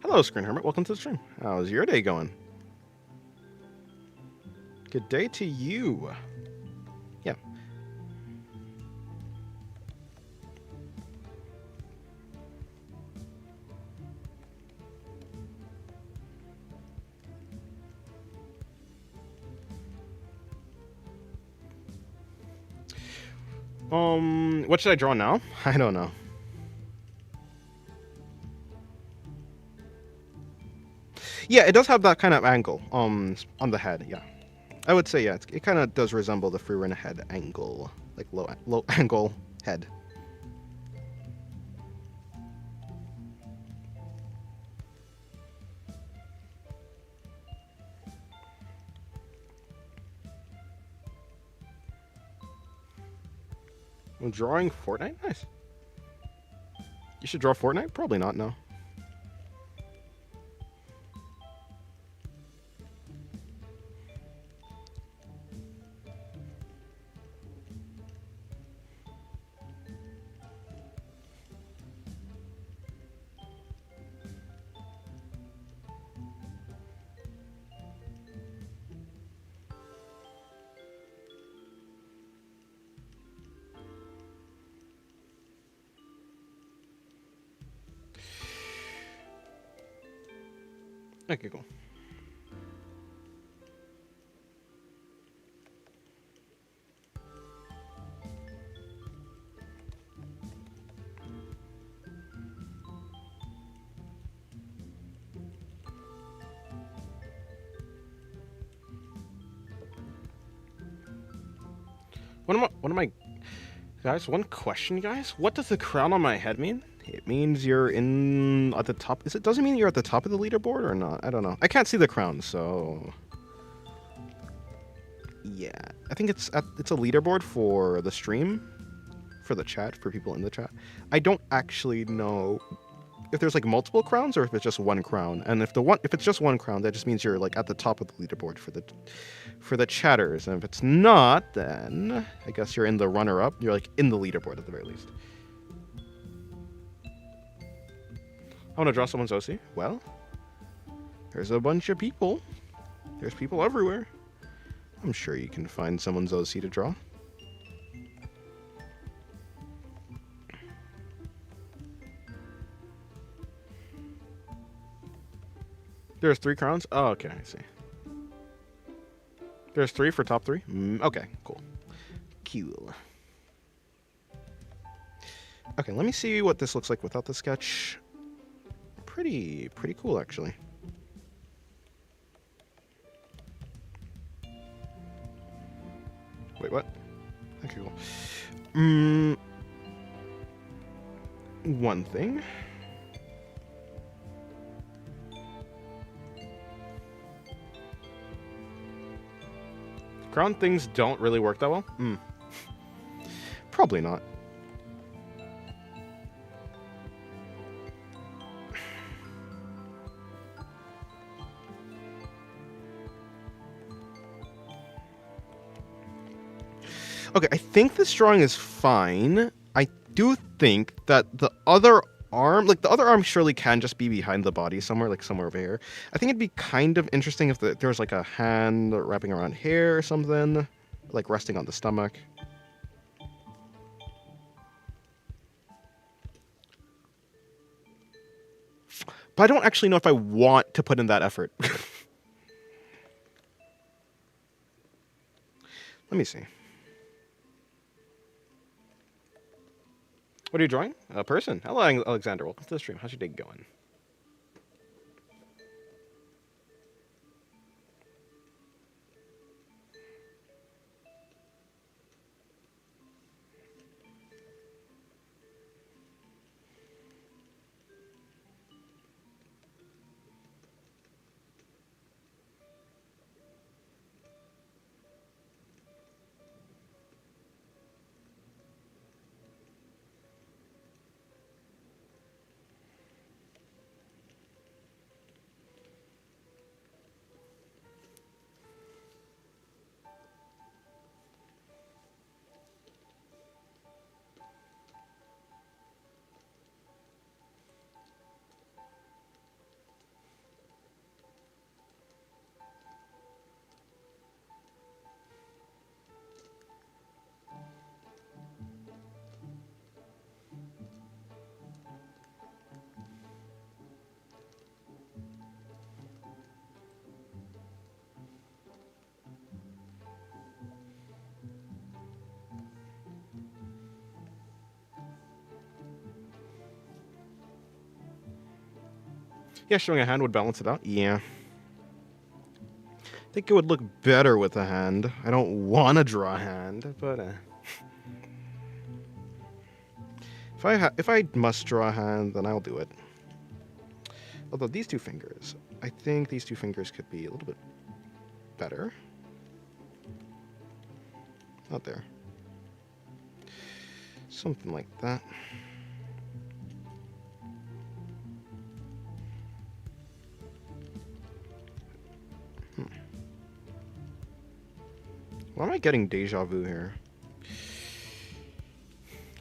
Hello, Screen Hermit. Welcome to the stream. How's your day going? Good day to you. Yeah. What should I draw now? I don't know. Yeah, it does have that kind of angle on the head. Yeah, I would say yeah. It kind of does resemble the Freerun head angle, like low angle head. I'm drawing Fortnite. Nice. You should draw Fortnite. Probably not. No. Okay, cool. What am I, guys? One question, guys. What does the crown on my head mean? It means you're in at the top. Does it mean you're at the top of the leaderboard or not? I don't know. I can't see the crown, so yeah. I think it's a leaderboard for the stream, for the chat, for people in the chat. I don't actually know if there's like multiple crowns or if it's just one crown. And if it's just one crown, that just means you're like at the top of the leaderboard for the chatters. And if it's not, then I guess you're in the runner-up. You're like in the leaderboard at the very least. I want to draw someone's OC. Well, there's a bunch of people. There's people everywhere. I'm sure you can find someone's OC to draw. There's 3 crowns? Oh, okay, I see. There's 3 for top 3? Okay, cool. Cool. Okay, let me see what this looks like without the sketch. Pretty cool, actually. Wait, what? Okay, cool. One thing. Crown things don't really work that well? Probably not. Okay, I think this drawing is fine. I do think that the other arm, like the other arm surely can just be behind the body somewhere, like somewhere over here. I think it'd be kind of interesting if there was like a hand wrapping around here or something, like resting on the stomach. But I don't actually know if I want to put in that effort. Let me see. What are you drawing? A person. Hello, Alexander. Welcome to the stream. How's your day going? Yeah, showing a hand would balance it out. Yeah. I think it would look better with a hand. I don't want to draw a hand, but if I must draw a hand, then I'll do it. Although these two fingers, I think these two fingers could be a little bit better. Not there. Something like that. Why am I getting deja vu here?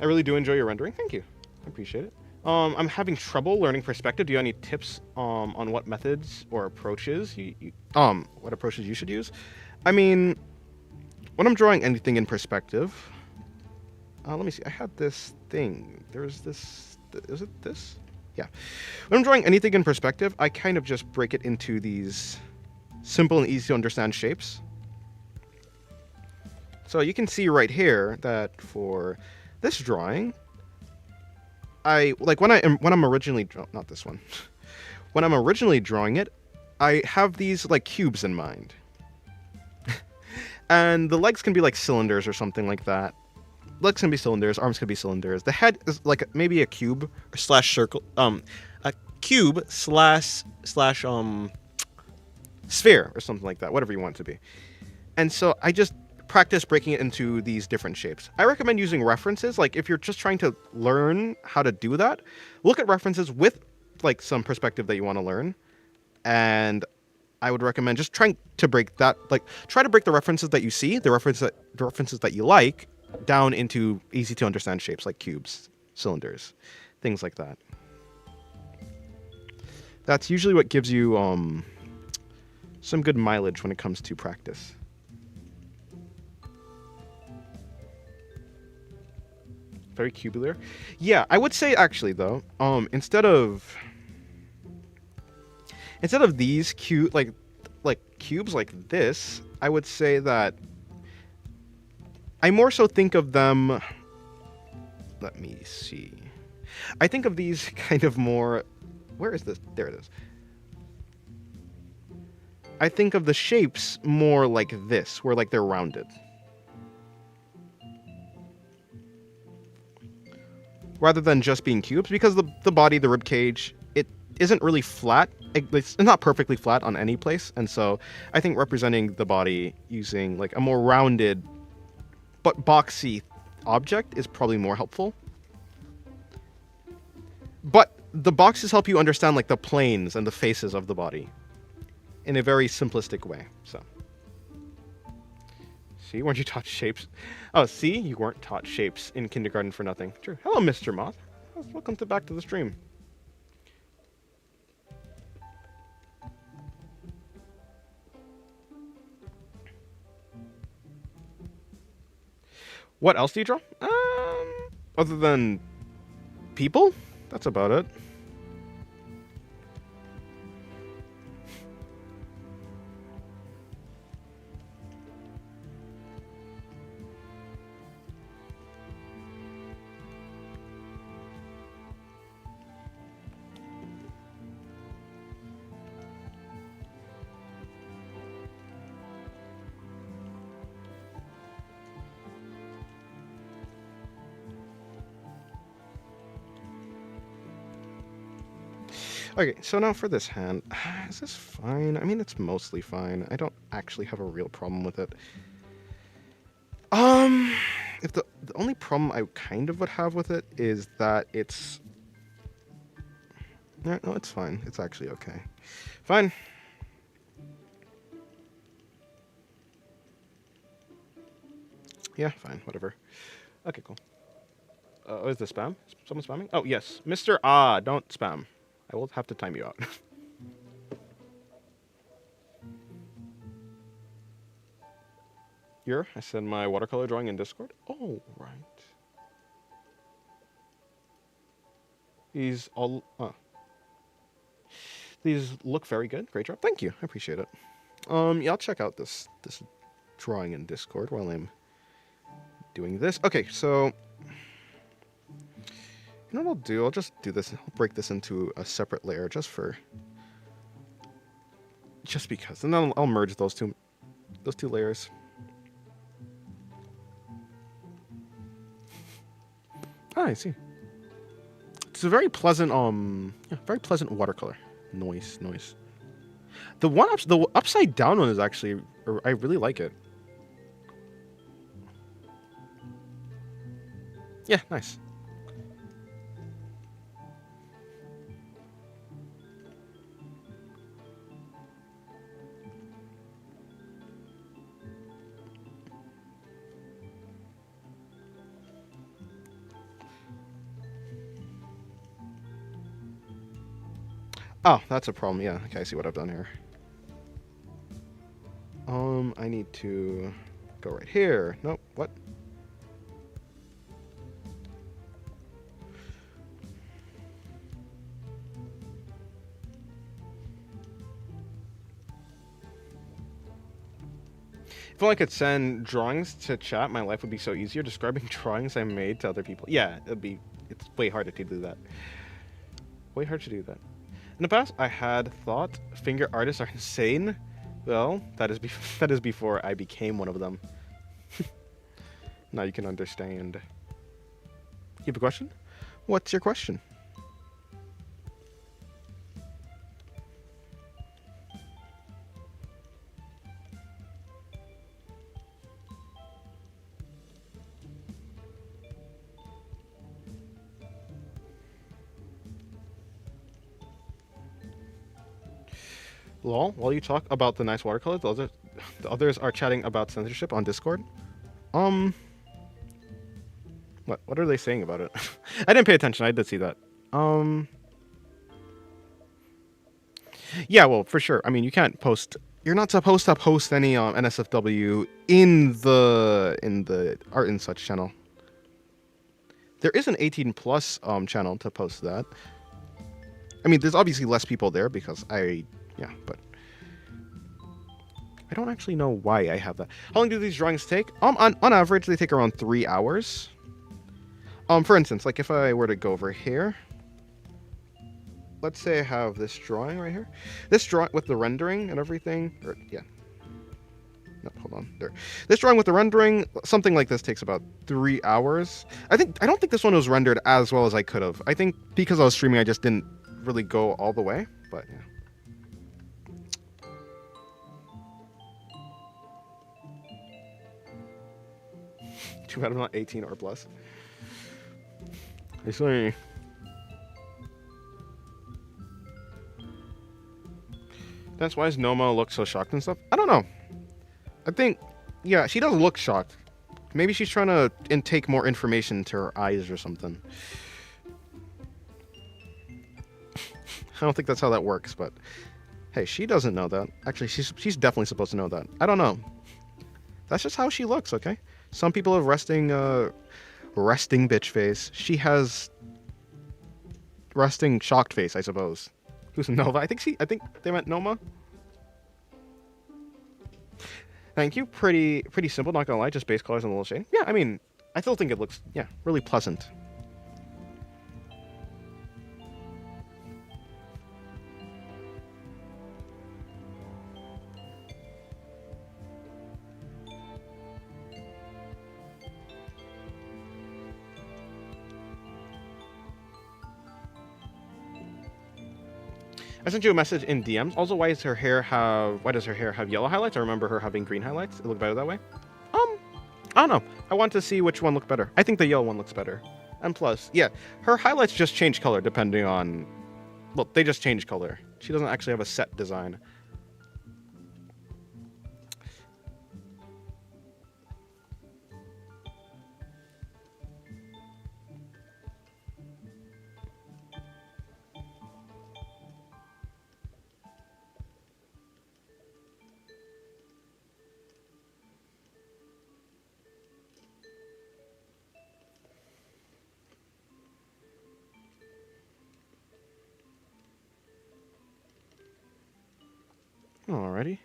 I really do enjoy your rendering. Thank you. I appreciate it. I'm having trouble learning perspective. Do you have any tips on what methods or approaches what approaches you should use? I mean, when I'm drawing anything in perspective, let me see. I had this thing. There's this. Is it this? Yeah. When I'm drawing anything in perspective, I kind of just break it into these simple and easy to understand shapes. So you can see right here that for this drawing, when I'm originally not this one. When I'm originally drawing it, I have these like cubes in mind. And the legs can be like cylinders or something like that. Legs can be cylinders, arms can be cylinders. The head is like maybe a cube slash circle, a cube slash sphere or something like that, whatever you want it to be. And so I just practice breaking it into these different shapes. I recommend using references. Like if you're just trying to learn how to do that, look at references with like some perspective that you want to learn. And I would recommend just trying to break that, like try to break the references that you see, the references that you like, down into easy to understand shapes like cubes, cylinders, things like that. That's usually what gives you some good mileage when it comes to practice. Very cubular. Yeah, I would say actually though, instead of these cubes like this, I would say that I more so think of them. Let me see. I think of these kind of more. Where is this? There it is. I think of the shapes more like this, where like they're rounded. Rather than just being cubes, because the body, the rib cage, it isn't really flat. It's not perfectly flat on any place, and so I think representing the body using like a more rounded but boxy object is probably more helpful. But the boxes help you understand like the planes and the faces of the body in a very simplistic way. So, see, weren't you taught shapes? Oh, see, you weren't taught shapes in kindergarten for nothing. True. Hello, Mr. Moth. Welcome back to the stream. What else do you draw? Other than people? That's about it. Okay, so now for this hand, is this fine? I mean, it's mostly fine. I don't actually have a real problem with it. If the only problem I kind of would have with it is that it's... No, it's fine. It's actually okay. Fine. Yeah, fine, whatever. Okay, cool. Is this spam? Someone spamming? Oh, yes. Mr. Ah, don't spam. I will have to time you out. Here, I send my watercolor drawing in Discord. Oh, right. These all... These look very good. Great job. Thank you. I appreciate it. Yeah, I'll check out this drawing in Discord while I'm doing this. Okay, so... You know what I'll do? I'll just do this. I'll break this into a separate layer just for just because. And then I'll merge those two layers. Ah, I see. It's a very pleasant very pleasant watercolor. Noise. The upside down one is actually, I really like it. Yeah, nice. Oh, that's a problem. Yeah, okay, I see what I've done here. I need to go right here. Nope, what? If only I could send drawings to chat, my life would be so easier describing drawings I made to other people. Yeah, it's way harder to do that. Way harder to do that. In the past, I had thought finger artists are insane. Well, that is that is before I became one of them. Now you can understand. You have a question? What's your question? Lol, while you talk about the nice watercolors, the others are chatting about censorship on Discord. Um, what are they saying about it? I didn't pay attention. I did see that. Um, yeah, well, for sure. I mean, you can't post. You're not supposed to post any NSFW in the Art and Such channel. There is an 18 plus channel to post that. I mean, there's obviously less people there because but I don't actually know why I have that. How long do these drawings take? On average, they take around 3 hours. For instance, like if I were to go over here, let's say I have this drawing right here. This drawing with the rendering and everything, no, hold on, there. This drawing with the rendering, something like this takes about 3 hours. I don't think this one was rendered as well as I could have. I think because I was streaming, I just didn't really go all the way, but yeah. Too bad I'm not 18 or plus. I see. That's why Noma looks so shocked and stuff. I don't know. I think, yeah, she does look shocked. Maybe she's trying to intake more information to her eyes or something. I don't think that's how that works, but hey, she doesn't know that. Actually, she's definitely supposed to know that. I don't know. That's just how she looks, okay? Some people have resting bitch face. She has resting shocked face, I suppose. Who's Nova? I think they meant Noma. Thank you. Pretty simple, not gonna lie. Just base colors and a little shading. Yeah, I mean, I still think it looks, yeah, really pleasant. I sent you a message in DMs. Also, why does her hair have yellow highlights? I remember her having green highlights. It looked better that way. I don't know. I want to see which one looked better. I think the yellow one looks better. And plus, yeah, her highlights just change color depending on... Well, they just change color. She doesn't actually have a set design. Alrighty.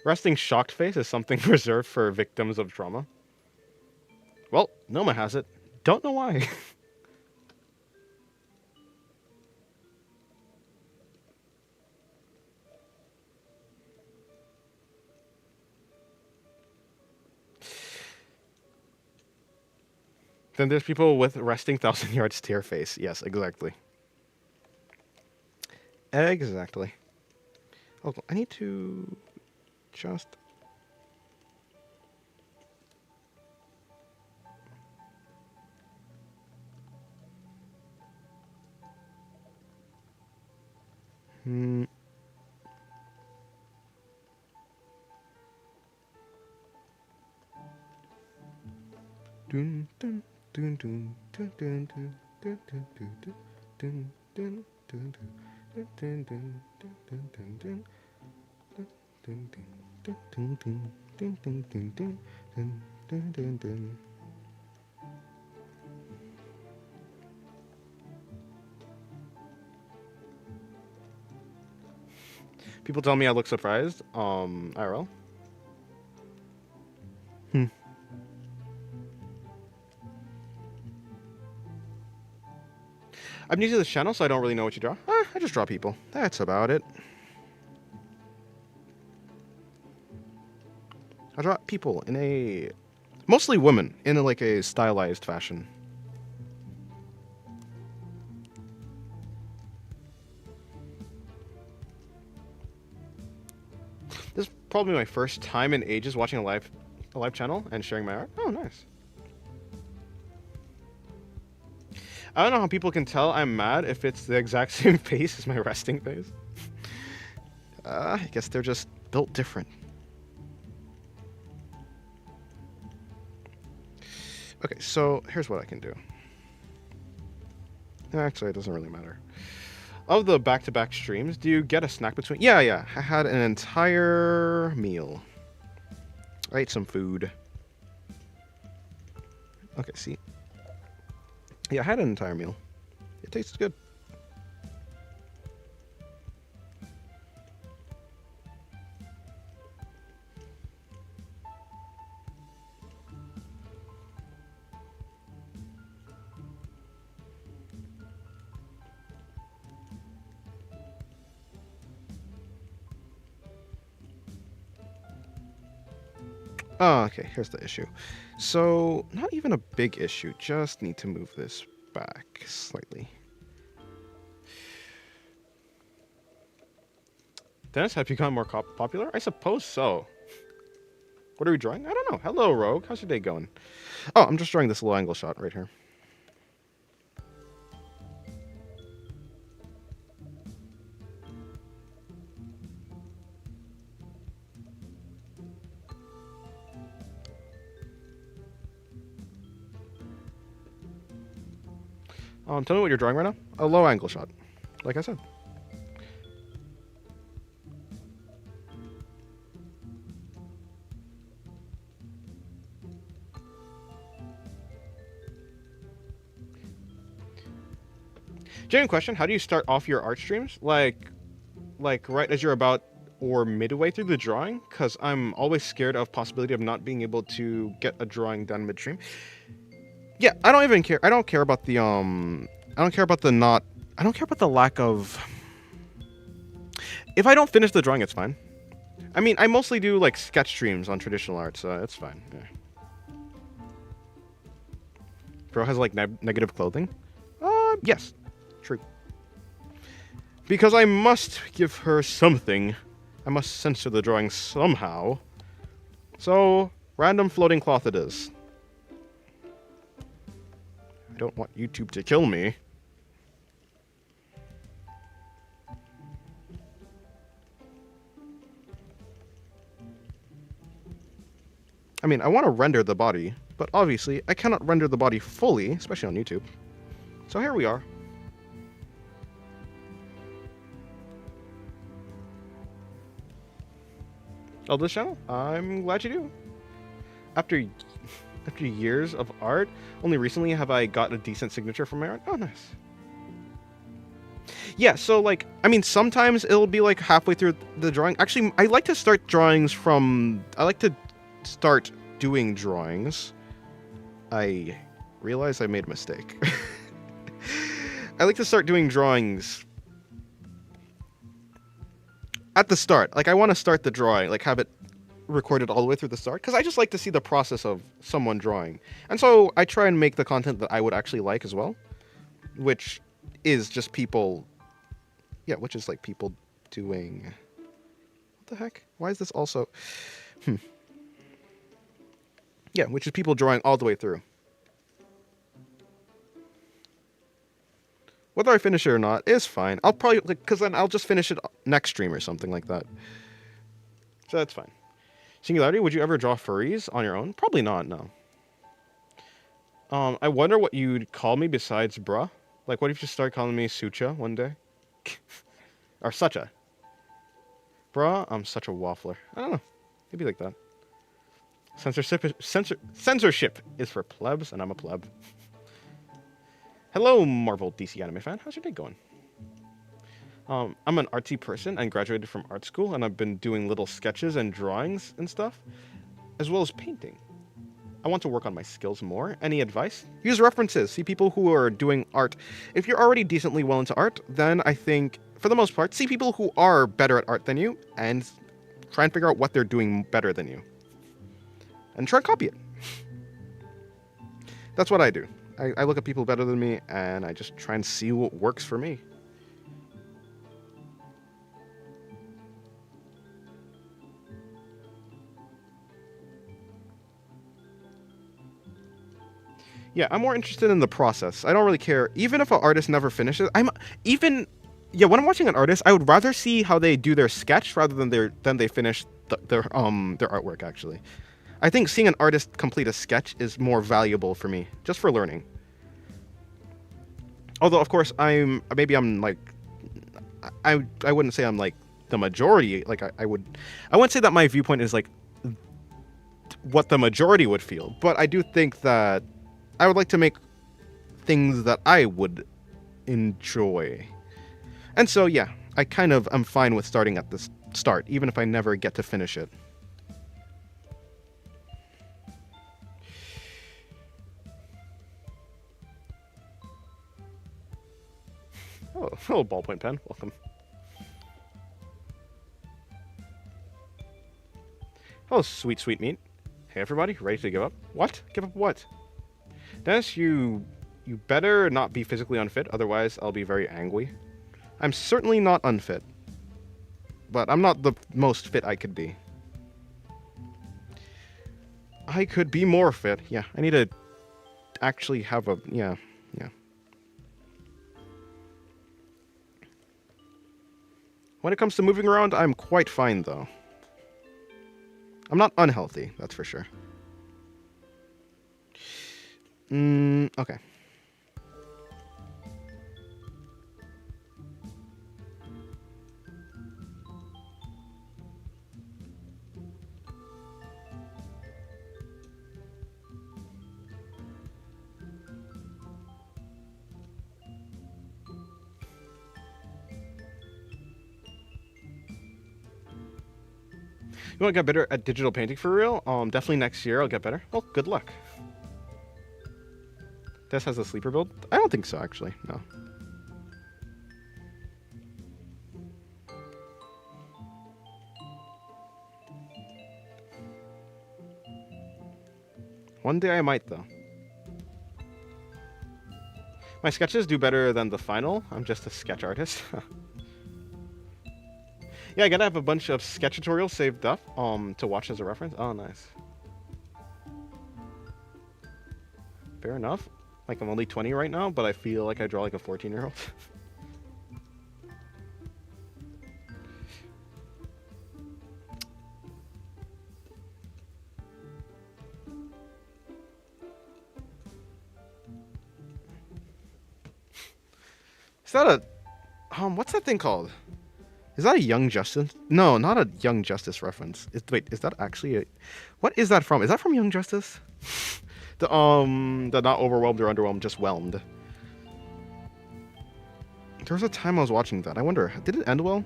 Resting shocked face is something reserved for victims of trauma. Well, Noma has it. Don't know why. Then there's people with resting 1,000 yard stare face. Yes, exactly. Exactly. Oh, I need to just... Hmm. Dun, dun, dun, dun, dun, dun, dun, dun, dun, dun, dun, dun, dun, dun, dun, dun, dun, dun, dun, dun. Dun, dun, dun, dun, dun, dun, dun, dun, dun, dun, dun, dun. People tell me I look surprised. IRL. Hmm. I'm new to this channel, so I don't really know what you draw. I just draw people. That's about it. I draw people in a... mostly women, in like a stylized fashion. This is probably my first time in ages watching a live channel and sharing my art. Oh, nice. I don't know how people can tell I'm mad if it's the exact same face as my resting face. I guess they're just built different. Okay, so here's what I can do. Actually, it doesn't really matter. Of the back-to-back streams, do you get a snack between? Yeah. I had an entire meal. I ate some food. Okay, see. Yeah, I had an entire meal. It tastes good. Oh, okay, here's the issue. So, not even a big issue, just need to move this back slightly. Dennis, have you gotten more popular? I suppose so. What are we drawing? I don't know. Hello, Rogue. How's your day going? Oh, I'm just drawing this low angle shot right here. Tell me what you're drawing right now. A low angle shot, like I said. Genuine question: how do you start off your art streams? Like right as you're about or midway through the drawing? Because I'm always scared of possibility of not being able to get a drawing done midstream. Yeah, I don't even care. I don't care about the I don't care about the not. I don't care about the lack of. If I don't finish the drawing, it's fine. I mean, I mostly do like sketch streams on traditional art, so it's fine. Yeah. Bro has like negative clothing. Yes, true. Because I must give her something. I must censor the drawing somehow. So, random floating cloth it is. I don't want YouTube to kill me. I mean, I want to render the body, but obviously I cannot render the body fully, especially on YouTube. So here we are. Oh, this channel? I'm glad you do. After years of art, only recently have I got a decent signature from my art. Oh, nice. Yeah, so like, I mean, sometimes it'll be like halfway through the drawing. Actually, I like to start drawings from... I like to start doing drawings. I realize I made a mistake. I like to start doing drawings at the start. Like, I want to start the drawing, like have it record it all the way through the start because I just like to see the process of someone drawing. And so I try and make the content that I would actually like as well, which is just people, yeah, which is like people doing, what the heck? Why is this also, yeah, which is people drawing all the way through. Whether I finish it or not is fine. I'll probably, like, because then I'll just finish it next stream or something like that. So that's fine. Singularity, would you ever draw furries on your own? Probably not, no. I wonder what you'd call me besides bruh. Like, what if you start calling me Sucha one day? Or Sucha. Bruh, I'm such a waffler. I don't know. Maybe like that. Censorship is for plebs, and I'm a pleb. Hello, Marvel DC anime fan. How's your day going? I'm an artsy person and graduated from art school, and I've been doing little sketches and drawings and stuff, as well as painting. I want to work on my skills more. Any advice? Use references. See people who are doing art. If you're already decently well into art, then I think, for the most part, see people who are better at art than you and try and figure out what they're doing better than you. And try and copy it. That's what I do. I look at people better than me, and I just try and see what works for me. Yeah, I'm more interested in the process. I don't really care. Even if an artist never finishes, when I'm watching an artist, I would rather see how they do their sketch rather than they finish their artwork, actually. I think seeing an artist complete a sketch is more valuable for me, just for learning. Although, of course, I wouldn't say I'm like the majority. Like I wouldn't say that my viewpoint is like what the majority would feel. But I do think that I would like to make things that I would enjoy. And so, yeah, I kind of am fine with starting at the start, even if I never get to finish it. Oh, hello, ballpoint pen. Welcome. Hello, sweet, sweet meat. Hey, everybody. Ready to give up? What? Give up what? Dennis, you better not be physically unfit, otherwise I'll be very angry. I'm certainly not unfit. But I'm not the most fit I could be. I could be more fit. Yeah, I need to actually have a... Yeah. When it comes to moving around, I'm quite fine, though. I'm not unhealthy, that's for sure. Okay. You want to get better at digital painting for real? Definitely next year I'll get better. Well, good luck. Des has a sleeper build? I don't think so, actually. No. One day I might, though. My sketches do better than the final. I'm just a sketch artist. Yeah, I gotta have a bunch of sketch tutorials saved up to watch as a reference. Oh, nice. Fair enough. Like, I'm only 20 right now, but I feel like I draw like a 14-year-old. Is that a... what's that thing called? Is that a Young Justice? No, not a Young Justice reference. Wait, is that actually a... What is that from? Is that from Young Justice? The not overwhelmed or underwhelmed, just whelmed. There was a time I was watching that. I wonder, did it end well?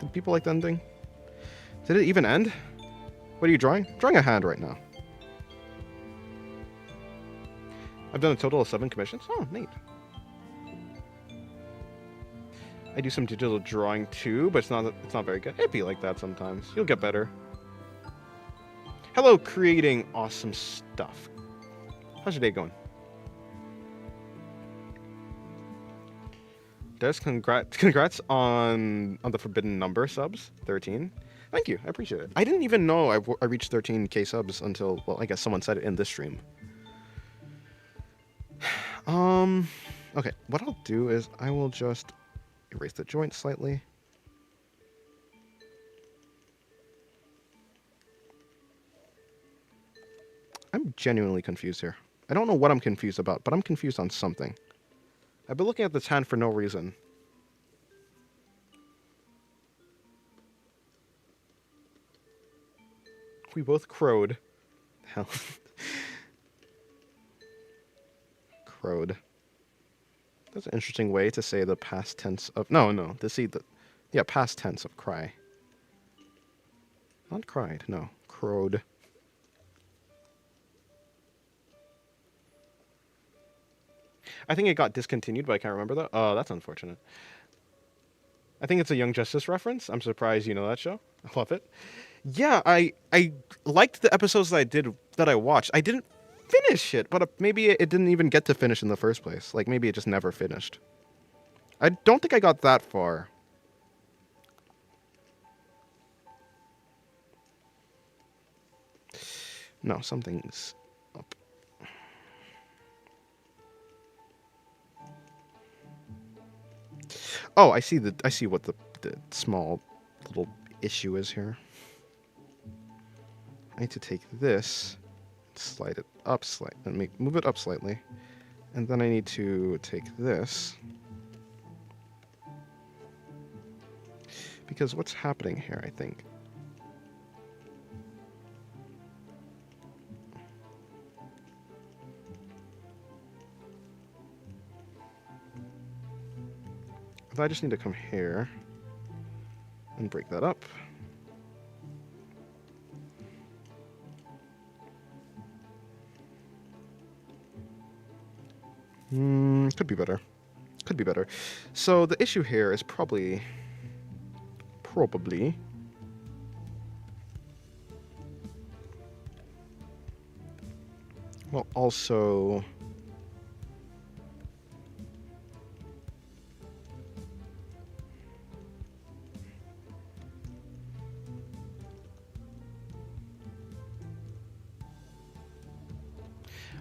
Did people like the ending? Did it even end? What are you drawing? Drawing a hand right now. I've done a total of 7 commissions. Oh, neat. I do some digital drawing too, but it's not very good. It'd be like that sometimes. You'll get better. Hello, creating awesome stuff. How's your day going? Des, congrats on the Forbidden Number subs, 13. Thank you, I appreciate it. I didn't even know I reached 13k subs until, well, I guess someone said it in this stream. Okay, what I'll do is I will just erase the joint slightly. I'm genuinely confused here. I don't know what I'm confused about, but I'm confused on something. I've been looking at this hand for no reason. We both crowed. Hell. Crowed. That's an interesting way to say the past tense of... No, to see the... Yeah, past tense of cry. Not cried, no. Crowed. I think it got discontinued, but I can't remember that. Oh, that's unfortunate. I think it's a Young Justice reference. I'm surprised you know that show. I love it. Yeah, I liked the episodes that I watched. I didn't finish it, but maybe it didn't even get to finish in the first place. Like, maybe it just never finished. I don't think I got that far. No, something's up. Oh, I see what the small little issue is here. I need to take this, slide it up slightly, and move it up slightly. And then I need to take this. Because what's happening here, I think? I just need to come here and break that up. Could be better. Could be better. So the issue here is probably... Well, also...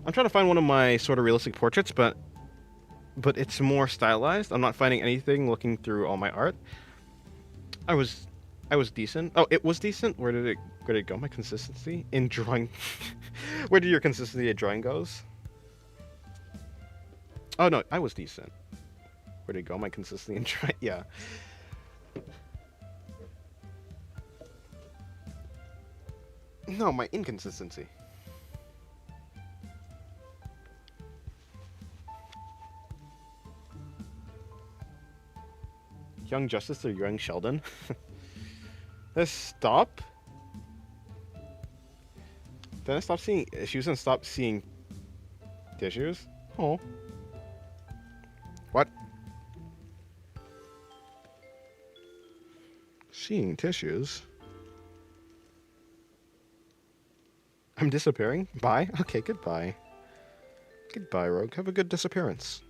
I'm trying to find one of my sort of realistic portraits, but it's more stylized. I'm not finding anything looking through all my art. I was decent. Oh, it was decent. Where did it go? My consistency in drawing. Where did your consistency in drawing goes? Oh no, I was decent. Where did it go? My consistency in drawing. Yeah. No, my inconsistency. Young Justice or Young Sheldon? Let's stop. Then I stop seeing issues and stop seeing tissues. Oh. What? Seeing tissues? I'm disappearing? Bye? Okay, goodbye. Goodbye, Rogue. Have a good disappearance.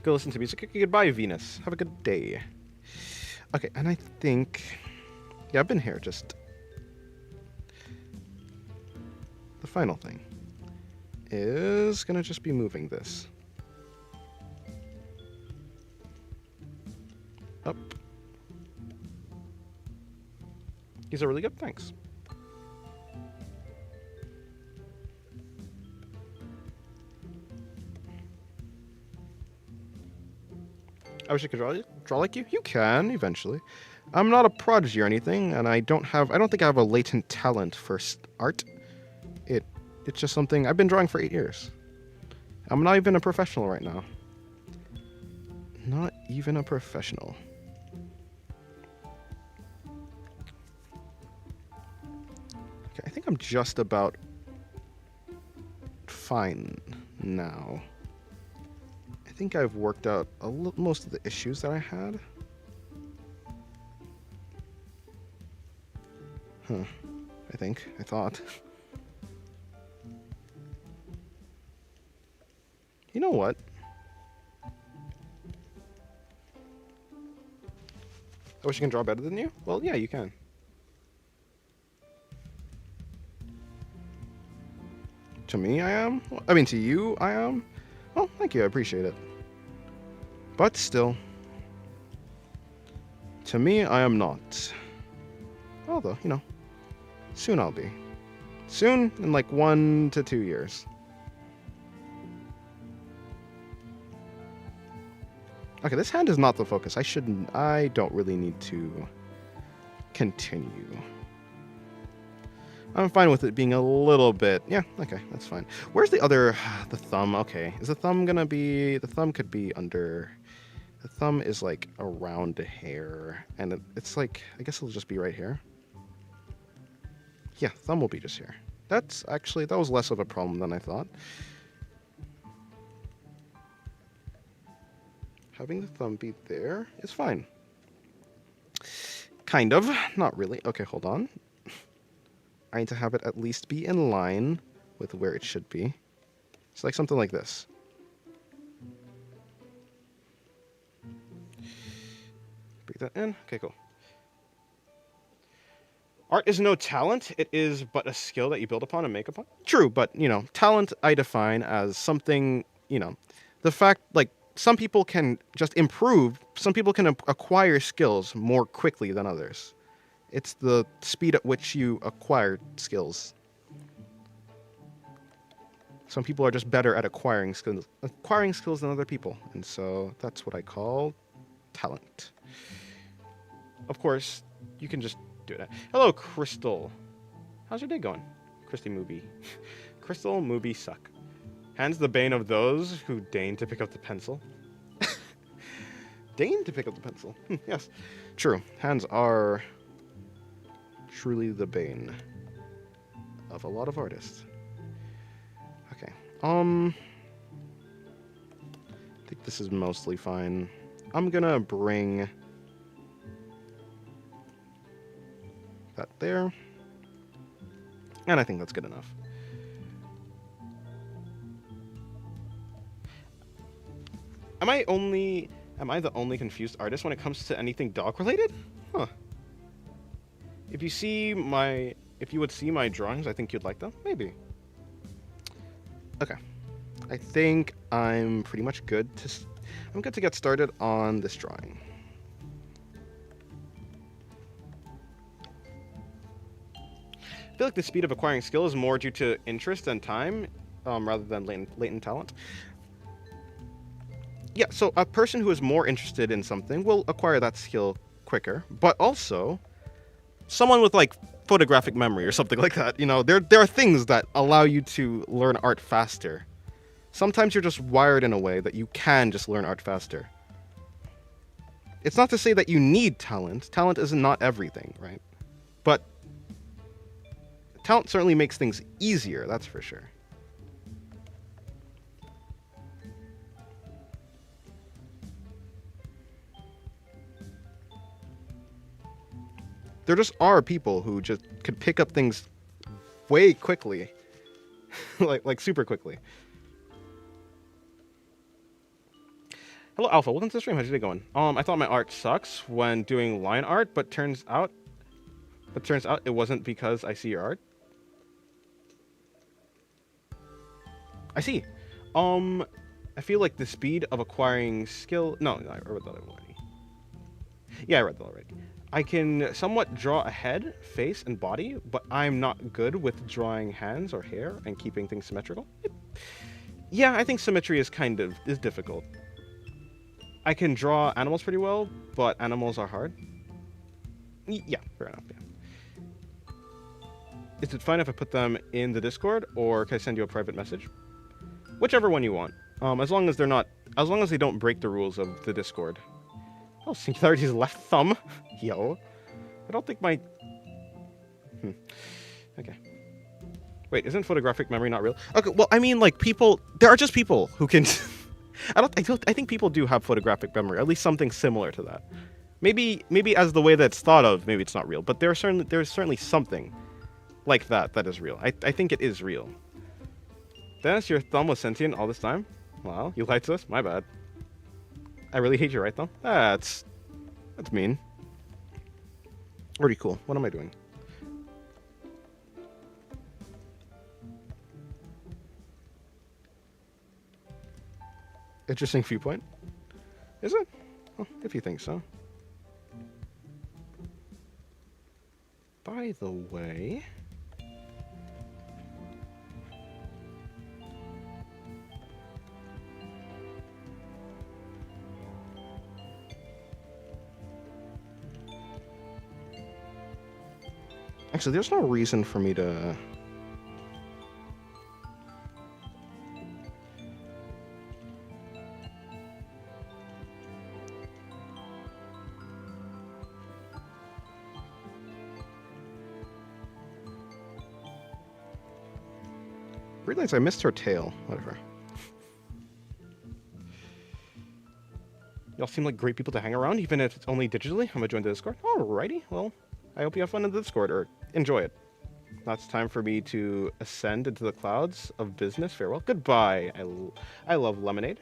Go listen to music. Okay, goodbye, Venus. Have a good day. Okay, and I think... Yeah, I've been here, just... The final thing is gonna just be moving this. Up. These are really good, thanks. I wish I could draw like you. You can, eventually. I'm not a prodigy or anything, and I don't think I have a latent talent for art. It's just something I've been drawing for 8 years. I'm not even a professional right now. Not even a professional. Okay, I think I'm just about fine now. I think I've worked out most of the issues that I had. Huh. I thought. You know what? I wish you can draw better than you? Well, yeah, you can. To me, I am? I mean, to you, I am? Well, thank you, I appreciate it. But still. To me, I am not. Although, you know, soon I'll be. Soon, in like 1 to 2 years. Okay, this hand is not the focus. I don't really need to continue. I'm fine with it being a little bit, yeah, okay, that's fine. Where's the thumb? Okay, is the thumb gonna be, the thumb could be under, the thumb is like around the hair, and it's like, I guess it'll just be right here. Yeah, thumb will be just here. That was less of a problem than I thought. Having the thumb be there is fine. Kind of. Not really. Okay, hold on. I need to have it at least be in line with where it should be. It's like something like this. Break that in. Okay, cool. Art is no talent. It is but a skill that you build upon and make upon. True, but, you know, talent I define as something, you know, the fact, like, some people can just improve, some people can acquire skills more quickly than others. It's the speed at which you acquire skills. Some people are just better at acquiring skills than other people, and so that's what I call talent. Of course, you can just do that. Hello, Crystal. How's your day going? Christy Mooby. Crystal Mooby suck. Hands the bane of those who deign to pick up the pencil. Deign to pick up the pencil. Yes, true. Hands are truly the bane of a lot of artists. Okay. I think this is mostly fine. I'm gonna bring that there. And I think that's good enough. Am I the only confused artist when it comes to anything dog related? Huh. If you would see my drawings, I think you'd like them. Maybe. Okay. I think I'm pretty much good to get started on this drawing. I feel like the speed of acquiring skill is more due to interest and time, rather than latent talent. Yeah, so a person who is more interested in something will acquire that skill quicker, but also someone with like photographic memory or something like that, you know, there are things that allow you to learn art faster. Sometimes you're just wired in a way that you can just learn art faster. It's not to say that you need talent. Talent is not everything, right? But talent certainly makes things easier, that's for sure. There just are people who just could pick up things way quickly. like super quickly. Hello, Alpha. Welcome to the stream. How's your day going? I thought my art sucks when doing line art, but turns out it wasn't because I see your art. I see. I feel like the speed of acquiring skill... No, I read that already. Yeah, I read that already. I can somewhat draw a head, face, and body, but I'm not good with drawing hands or hair and keeping things symmetrical. Yeah, I think symmetry is difficult. I can draw animals pretty well, but animals are hard. Yeah, fair enough, yeah. Is it fine if I put them in the Discord, or can I send you a private message? Whichever one you want. As long as they don't break the rules of the Discord. Oh, Singularity's left thumb. Yo. I don't think my... Okay. Wait, isn't photographic memory not real? Okay, well, I mean, like, there are just people who can... I think people do have photographic memory, at least something similar to that. Maybe as the way that's thought of, maybe it's not real, but there's certainly something like that is real. I think it is real. Dennis, your thumb was sentient all this time? Wow, you lied to us? My bad. I really hate your right thumb? That's mean. Pretty cool. What am I doing? Interesting viewpoint. Is it? Well, if you think so. By the way... Actually, there's no reason for me to... Realize I missed her tail. Whatever. Y'all seem like great people to hang around, even if it's only digitally. I'm gonna join the Discord. Alrighty, well, I hope you have fun in the Discord, or enjoy it. Now it's time for me to ascend into the clouds of business. Farewell. Goodbye. I love lemonade.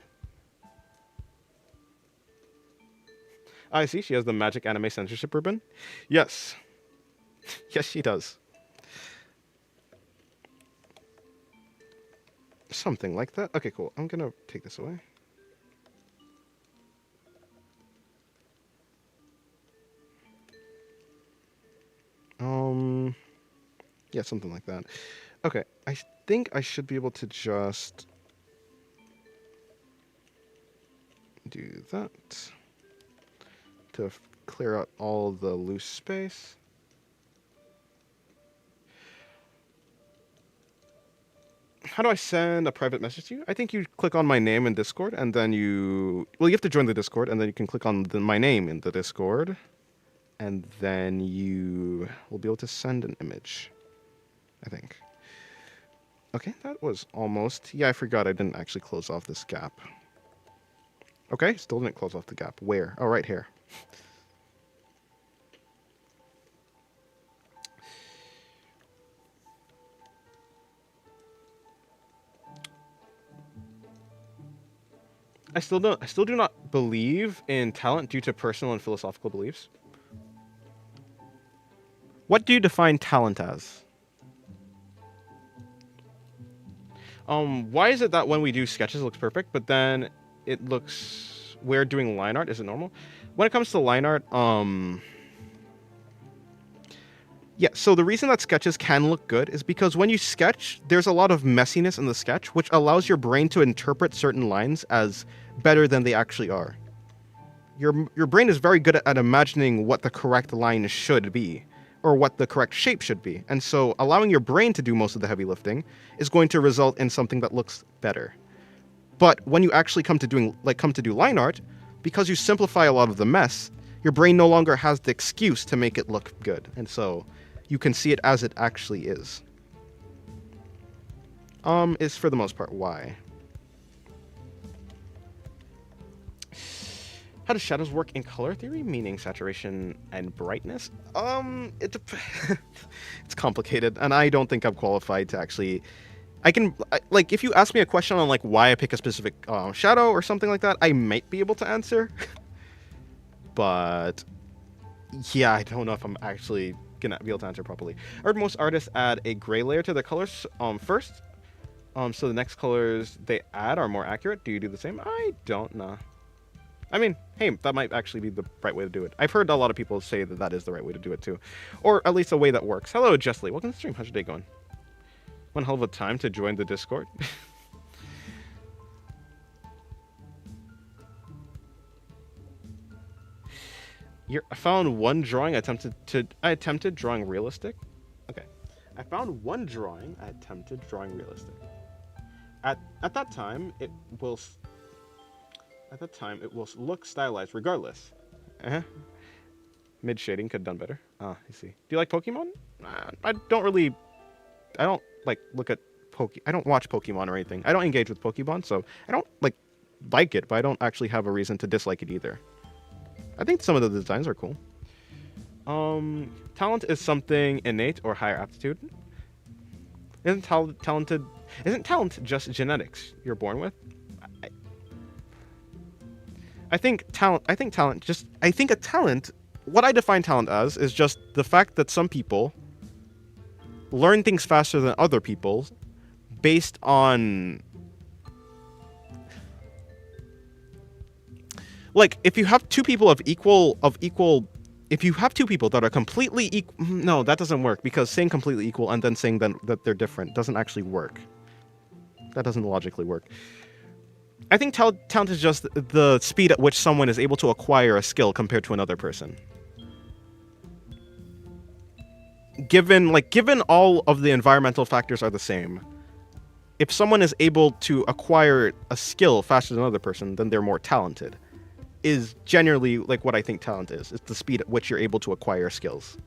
I see, she has the magic anime censorship ribbon. Yes. Yes, she does. Something like that. Okay, cool. I'm gonna take this away. Yeah, something like that. Okay, I think I should be able to just do that to clear out all the loose space. How do I send a private message to you? I think you click on my name in Discord, and then you have to join the Discord, and then you can click on my name in the Discord, and then you will be able to send an image, I think. Okay, that was almost... Yeah, I forgot I didn't actually close off this gap. Okay, still didn't close off the gap. Where? Oh, right here. I still do not believe in talent due to personal and philosophical beliefs. What do you define talent as? Why is it that when we do sketches it looks perfect, but then it looks weird doing line art? Is it normal? When it comes to line art, yeah, so the reason that sketches can look good is because when you sketch, there's a lot of messiness in the sketch, which allows your brain to interpret certain lines as better than they actually are. Your brain is very good at imagining what the correct line should be, or what the correct shape should be. And so allowing your brain to do most of the heavy lifting is going to result in something that looks better. But when you actually come to do line art, because you simplify a lot of the mess, your brain no longer has the excuse to make it look good. And so you can see it as it actually is. Is for the most part why. How do shadows work in color theory, meaning saturation and brightness? It's complicated, and I don't think I'm qualified to actually... if you ask me a question on, why I pick a specific shadow or something like that, I might be able to answer. But, yeah, I don't know if I'm actually gonna be able to answer properly. I heard most artists add a gray layer to their colors first, so the next colors they add are more accurate. Do you do the same? I don't know. I mean, hey, that might actually be the right way to do it. I've heard a lot of people say that that is the right way to do it too. Or at least a way that works. Hello, Jessley. Welcome to the stream. How's your day going? One hell of a time to join the Discord. I found one drawing I attempted drawing realistic. Okay. I found one drawing I attempted drawing realistic. At that time, it will look stylized regardless. Mid shading could have done better. Ah, I see. Do you like Pokemon? I don't look at I don't watch Pokemon or anything. I don't engage with Pokemon, so I don't like it, but I don't actually have a reason to dislike it either. I think some of the designs are cool. Talent is something innate or higher aptitude. Isn't talent just genetics you're born with? I, I think a talent, what I define talent as is just the fact that some people learn things faster than other people based on, like, if you have two people if you have two people that are completely equal, no, that doesn't work, because saying completely equal and then saying that they're different doesn't actually work. That doesn't logically work. I think talent is just the speed at which someone is able to acquire a skill compared to another person. Given all of the environmental factors are the same, if someone is able to acquire a skill faster than another person, then they're more talented. Is generally like what I think talent is. It's the speed at which you're able to acquire skills.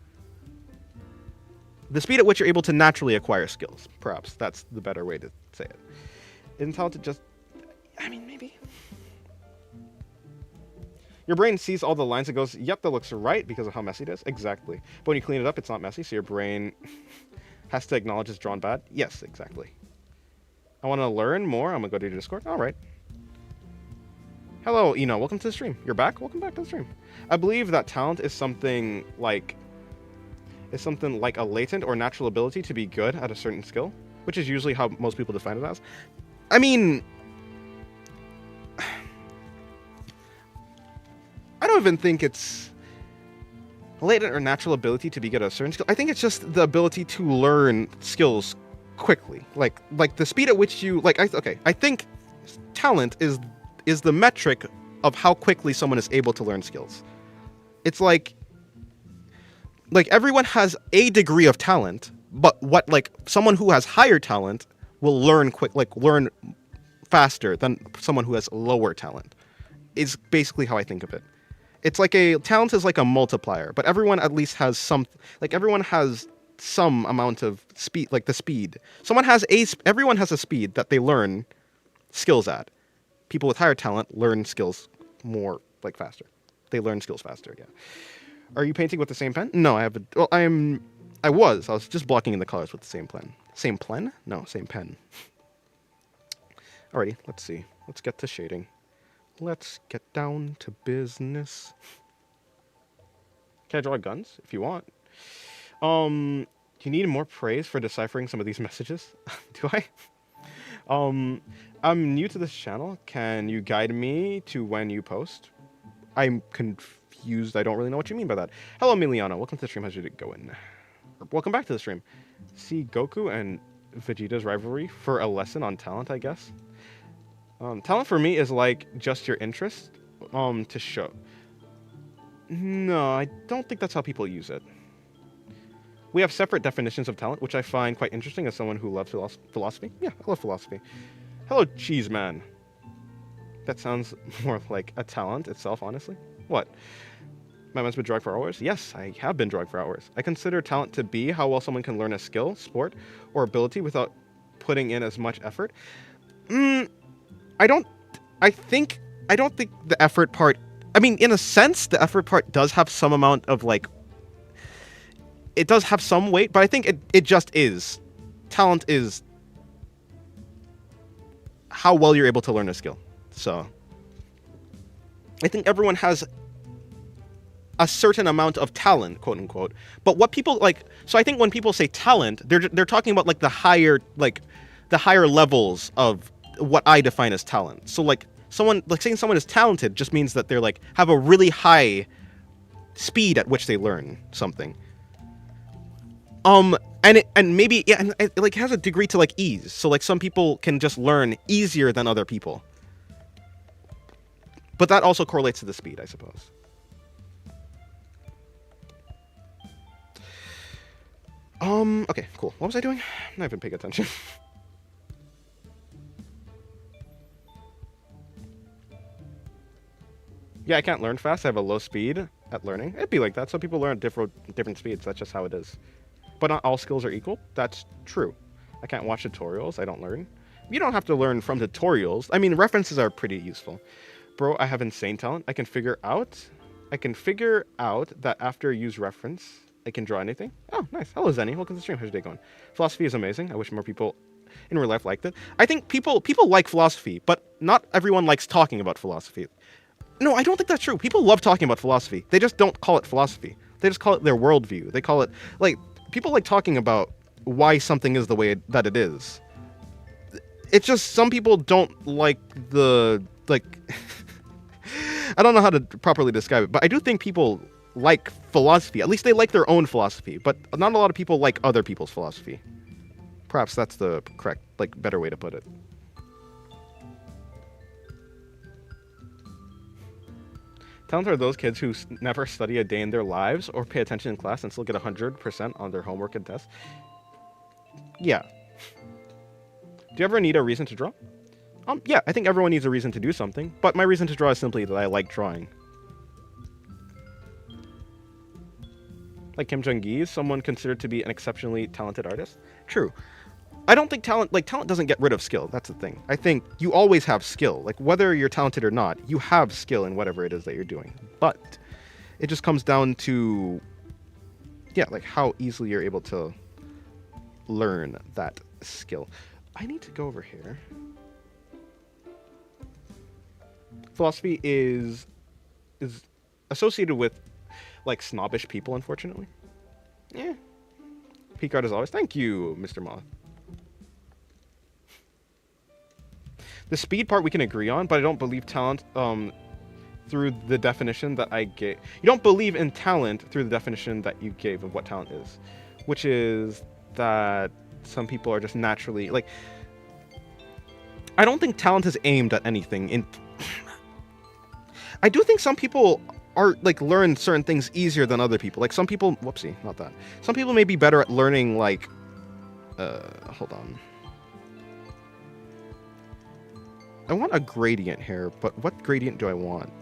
The speed at which you're able to naturally acquire skills. Perhaps that's the better way to say it. Isn't talent just... I mean, maybe. Your brain sees all the lines and goes, yep, that looks right because of how messy it is. Exactly. But when you clean it up, it's not messy, so your brain has to acknowledge it's drawn bad. Yes, exactly. I want to learn more. I'm going to go to your Discord. All right. Hello, Eno. Welcome to the stream. You're back? Welcome back to the stream. I believe that talent is something like a latent or natural ability to be good at a certain skill, which is usually how most people define it as. I mean, I don't even think it's latent or natural ability to be good at a certain skill. I think it's just the ability to learn skills quickly. Like the speed at which you I think talent is the metric of how quickly someone is able to learn skills. It's like everyone has a degree of talent, but someone who has higher talent will learn learn faster than someone who has lower talent. Is basically how I think of it. It's like talent is like a multiplier, but everyone at least has everyone has some amount of speed, like the speed. Everyone has a speed that they learn skills at. People with higher talent learn skills more, faster. They learn skills faster, yeah. Are you painting with the same pen? No, I haven't. Well, I was just blocking in the colors with the same pen. Same pen? No, same pen. Alrighty, let's see. Let's get to shading. Let's get down to business. Can I draw guns? If you want. Do you need more praise for deciphering some of these messages? Do I? I'm new to this channel. Can you guide me to when you post? I'm confused. I don't really know what you mean by that. Hello, Emiliano. Welcome to the stream. How's it going? Welcome back to the stream. See Goku and Vegeta's rivalry for a lesson on talent, I guess. Talent for me is just your interest to show. No, I don't think that's how people use it. We have separate definitions of talent, which I find quite interesting as someone who loves philosophy. Yeah, I love philosophy. Hello, Cheese Man. That sounds more like a talent itself, honestly. What? My man's been drawing for hours? Yes, I have been drawing for hours. I consider talent to be how well someone can learn a skill, sport, or ability without putting in as much effort. I don't think the effort part... I mean, in a sense, the effort part does have some amount of, it does have some weight, but I think it just is. Talent is how well you're able to learn a skill. So, I think everyone has a certain amount of talent, quote unquote. But what people so I think when people say talent, they're talking about the higher levels of what I define as talent. So saying someone is talented just means that they're have a really high speed at which they learn something. And maybe and it has a degree to ease. So some people can just learn easier than other people. But that also correlates to the speed, I suppose. Okay, cool. What was I doing? I'm not even paying attention. Yeah, I can't learn fast. I have a low speed at learning. It'd be like that. Some people learn at different speeds. That's just how it is. But not all skills are equal. That's true. I can't watch tutorials. I don't learn. You don't have to learn from tutorials. I mean, references are pretty useful. Bro, I have insane talent. I can figure out that after use reference, I can draw anything. Oh, nice. Hello, Zenny. Welcome to the stream. How's your day going? Philosophy is amazing. I wish more people in real life liked it. I think people like philosophy, but not everyone likes talking about philosophy. No, I don't think that's true. People love talking about philosophy. They just don't call it philosophy. They just call it their worldview. They call it, like, people like talking about why something is the way that it is. It's just some people don't like the, like, I don't know how to properly describe it, but I do think people like philosophy. At least they like their own philosophy, but not a lot of people like other people's philosophy. Perhaps that's the correct, like, better way to put it. Talented are those kids who never study a day in their lives or pay attention in class and still get 100% on their homework and tests. Yeah. Do you ever need a reason to draw? Yeah, I think everyone needs a reason to do something, but my reason to draw is simply that I like drawing. Like Kim Jong-gi is someone considered to be an exceptionally talented artist? True. I don't think talent doesn't get rid of skill. That's the thing. I think you always have skill. Like, whether you're talented or not, you have skill in whatever it is that you're doing. But it just comes down to, yeah, like how easily you're able to learn that skill. I need to go over here. Philosophy is associated with, like, snobbish people, unfortunately. Yeah. Peak art as always. Thank you, Mr. Moth. The speed part we can agree on, but I don't believe talent through the definition that I gave. You don't believe in talent through the definition that you gave of what talent is, which is that some people are just naturally, like, I don't think talent is aimed at anything. I do think some people are, like, learn certain things easier than other people. Like, some people, whoopsie, not that. Some people may be better at learning, like, hold on. I want a gradient here, but what gradient do I want?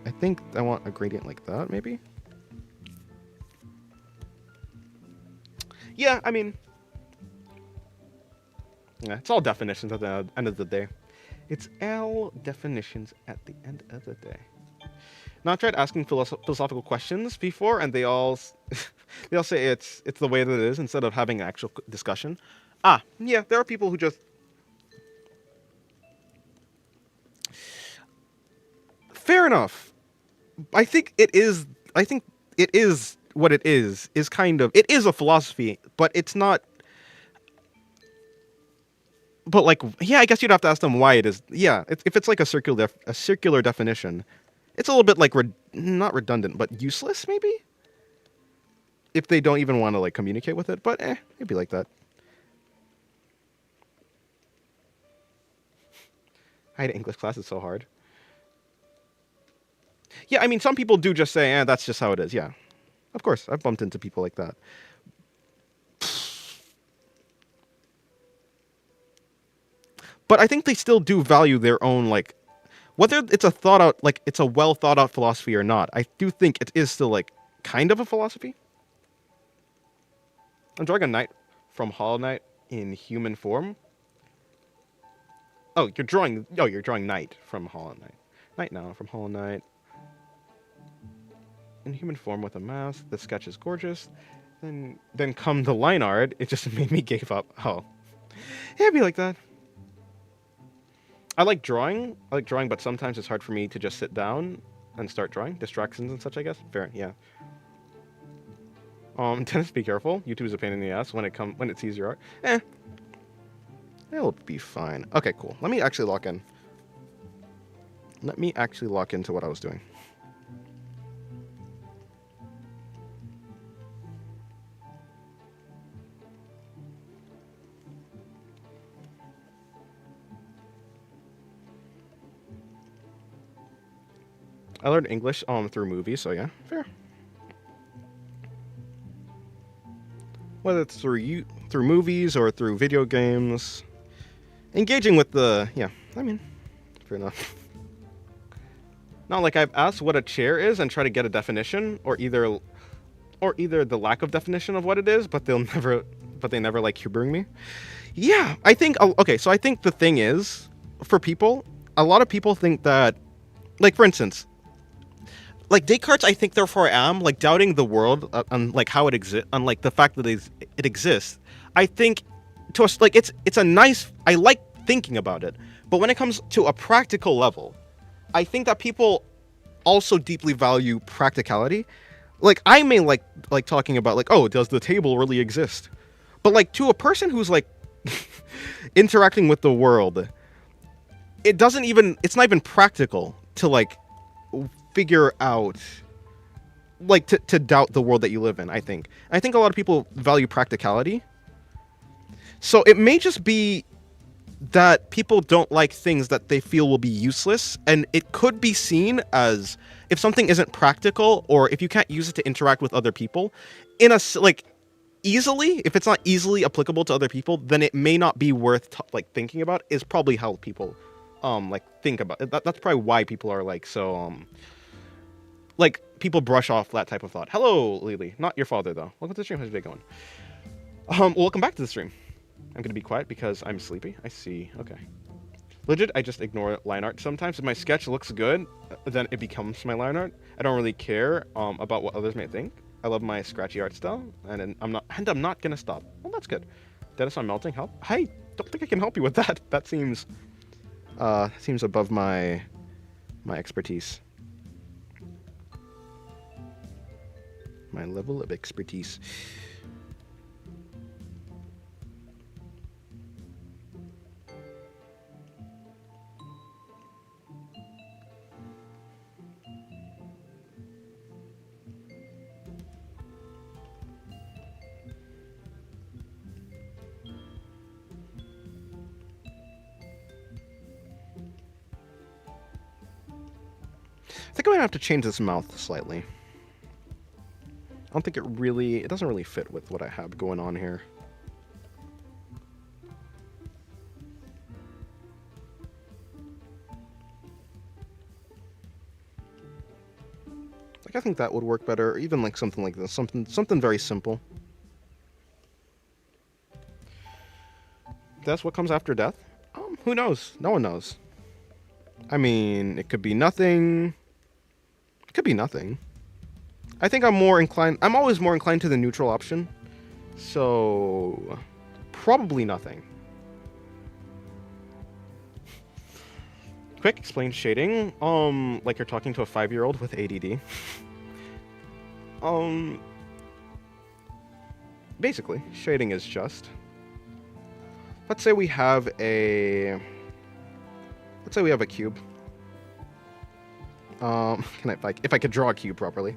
I think I want a gradient like that, maybe? Yeah, I mean, yeah, it's all definitions at the end of the day. It's all definitions at the end of the day. Now, I've tried asking philosophical questions before, and they all say it's the way that it is instead of having an actual discussion. Yeah, there are people who just... Fair enough. I think it is what it is kind of... It is a philosophy, but it's not... But, like, yeah, I guess you'd have to ask them why it is. Yeah, if it's like a circular definition, it's a little bit, like, not redundant, but useless, maybe? If they don't even want to, like, communicate with it, but it'd be like that. I had English class, it's so hard. Yeah, I mean, some people do just say, that's just how it is, yeah. Of course, I've bumped into people like that. But I think they still do value their own, like, whether it's it's a well thought out philosophy or not, I do think it is still, like, kind of a philosophy. I'm drawing a knight from Hollow Knight in human form. Oh, you're drawing knight from Hollow Knight. Knight now from Hollow Knight. In human form with a mask. The sketch is gorgeous. Then come the line art, it just made me give up. Oh. Yeah, it'd be like that. I like drawing, but sometimes it's hard for me to just sit down and start drawing. Distractions and such, I guess. Fair, yeah. Dennis, be careful. YouTube is a pain in the ass when it sees your art. It'll be fine. Okay, cool. Let me actually lock in. Let me actually lock into what I was doing. I learned English through movies, so yeah, fair. Whether it's through movies or through video games, engaging with yeah, I mean, fair enough. Not like I've asked what a chair is and try to get a definition, or either the lack of definition of what it is, but they never like humoring me. Yeah, I think okay, so I think the thing is for people, a lot of people think that, like, for instance, like Descartes, I think therefore I am like doubting the world on like how it exists, on like the fact that it exists. I think to us like it's a nice. I like thinking about it, but when it comes to a practical level, I think that people also deeply value practicality. Like I may like talking about like, oh, does the table really exist? But like to a person who's like interacting with the world, it doesn't even. It's not even practical to like figure out like to doubt the world that you live in. I think a lot of people value practicality, so it may just be that people don't like things that they feel will be useless, and it could be seen as if something isn't practical or if you can't use it to interact with other people in a like easily, if it's not easily applicable to other people, then it may not be worth like thinking about. Is probably how people like think about it. That's probably why people are like so like people brush off that type of thought. Hello, Lily. Not your father though. Welcome to the stream. How's your day going? Welcome back to the stream. I'm gonna be quiet because I'm sleepy. I see. Okay. Legit, I just ignore line art sometimes. If my sketch looks good, then it becomes my line art. I don't really care about what others may think. I love my scratchy art style, and I'm not gonna stop. Well, that's good. Dennis, I'm melting. Help? I don't think I can help you with that. That seems above my expertise. My level of expertise. I think I'm gonna have to change this mouth slightly. I don't think it doesn't really fit with what I have going on here. Like I think that would work better, or even like something like this, something very simple. That's what comes after death? Who knows? No one knows. I mean, it could be nothing. It could be nothing. I think I'm always more inclined to the neutral option. So, probably nothing. Quick, explain shading. Like you're talking to a 5-year-old with ADD. Basically, shading is just. Let's say we have a cube. If I could draw a cube properly.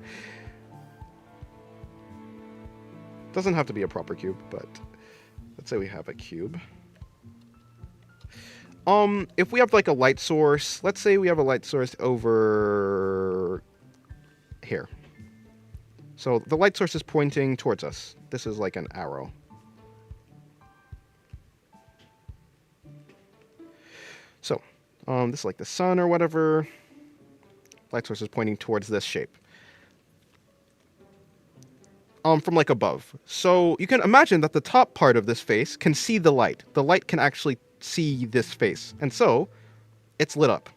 Doesn't have to be a proper cube, but let's say we have a cube. If we have like a light source, let's say we have a light source over here. So the light source is pointing towards us. This is like an arrow. So, this is like the sun or whatever. Light source is pointing towards this shape. From like above. So you can imagine that the top part of this face can see the light. The light can actually see this face. And so it's lit up.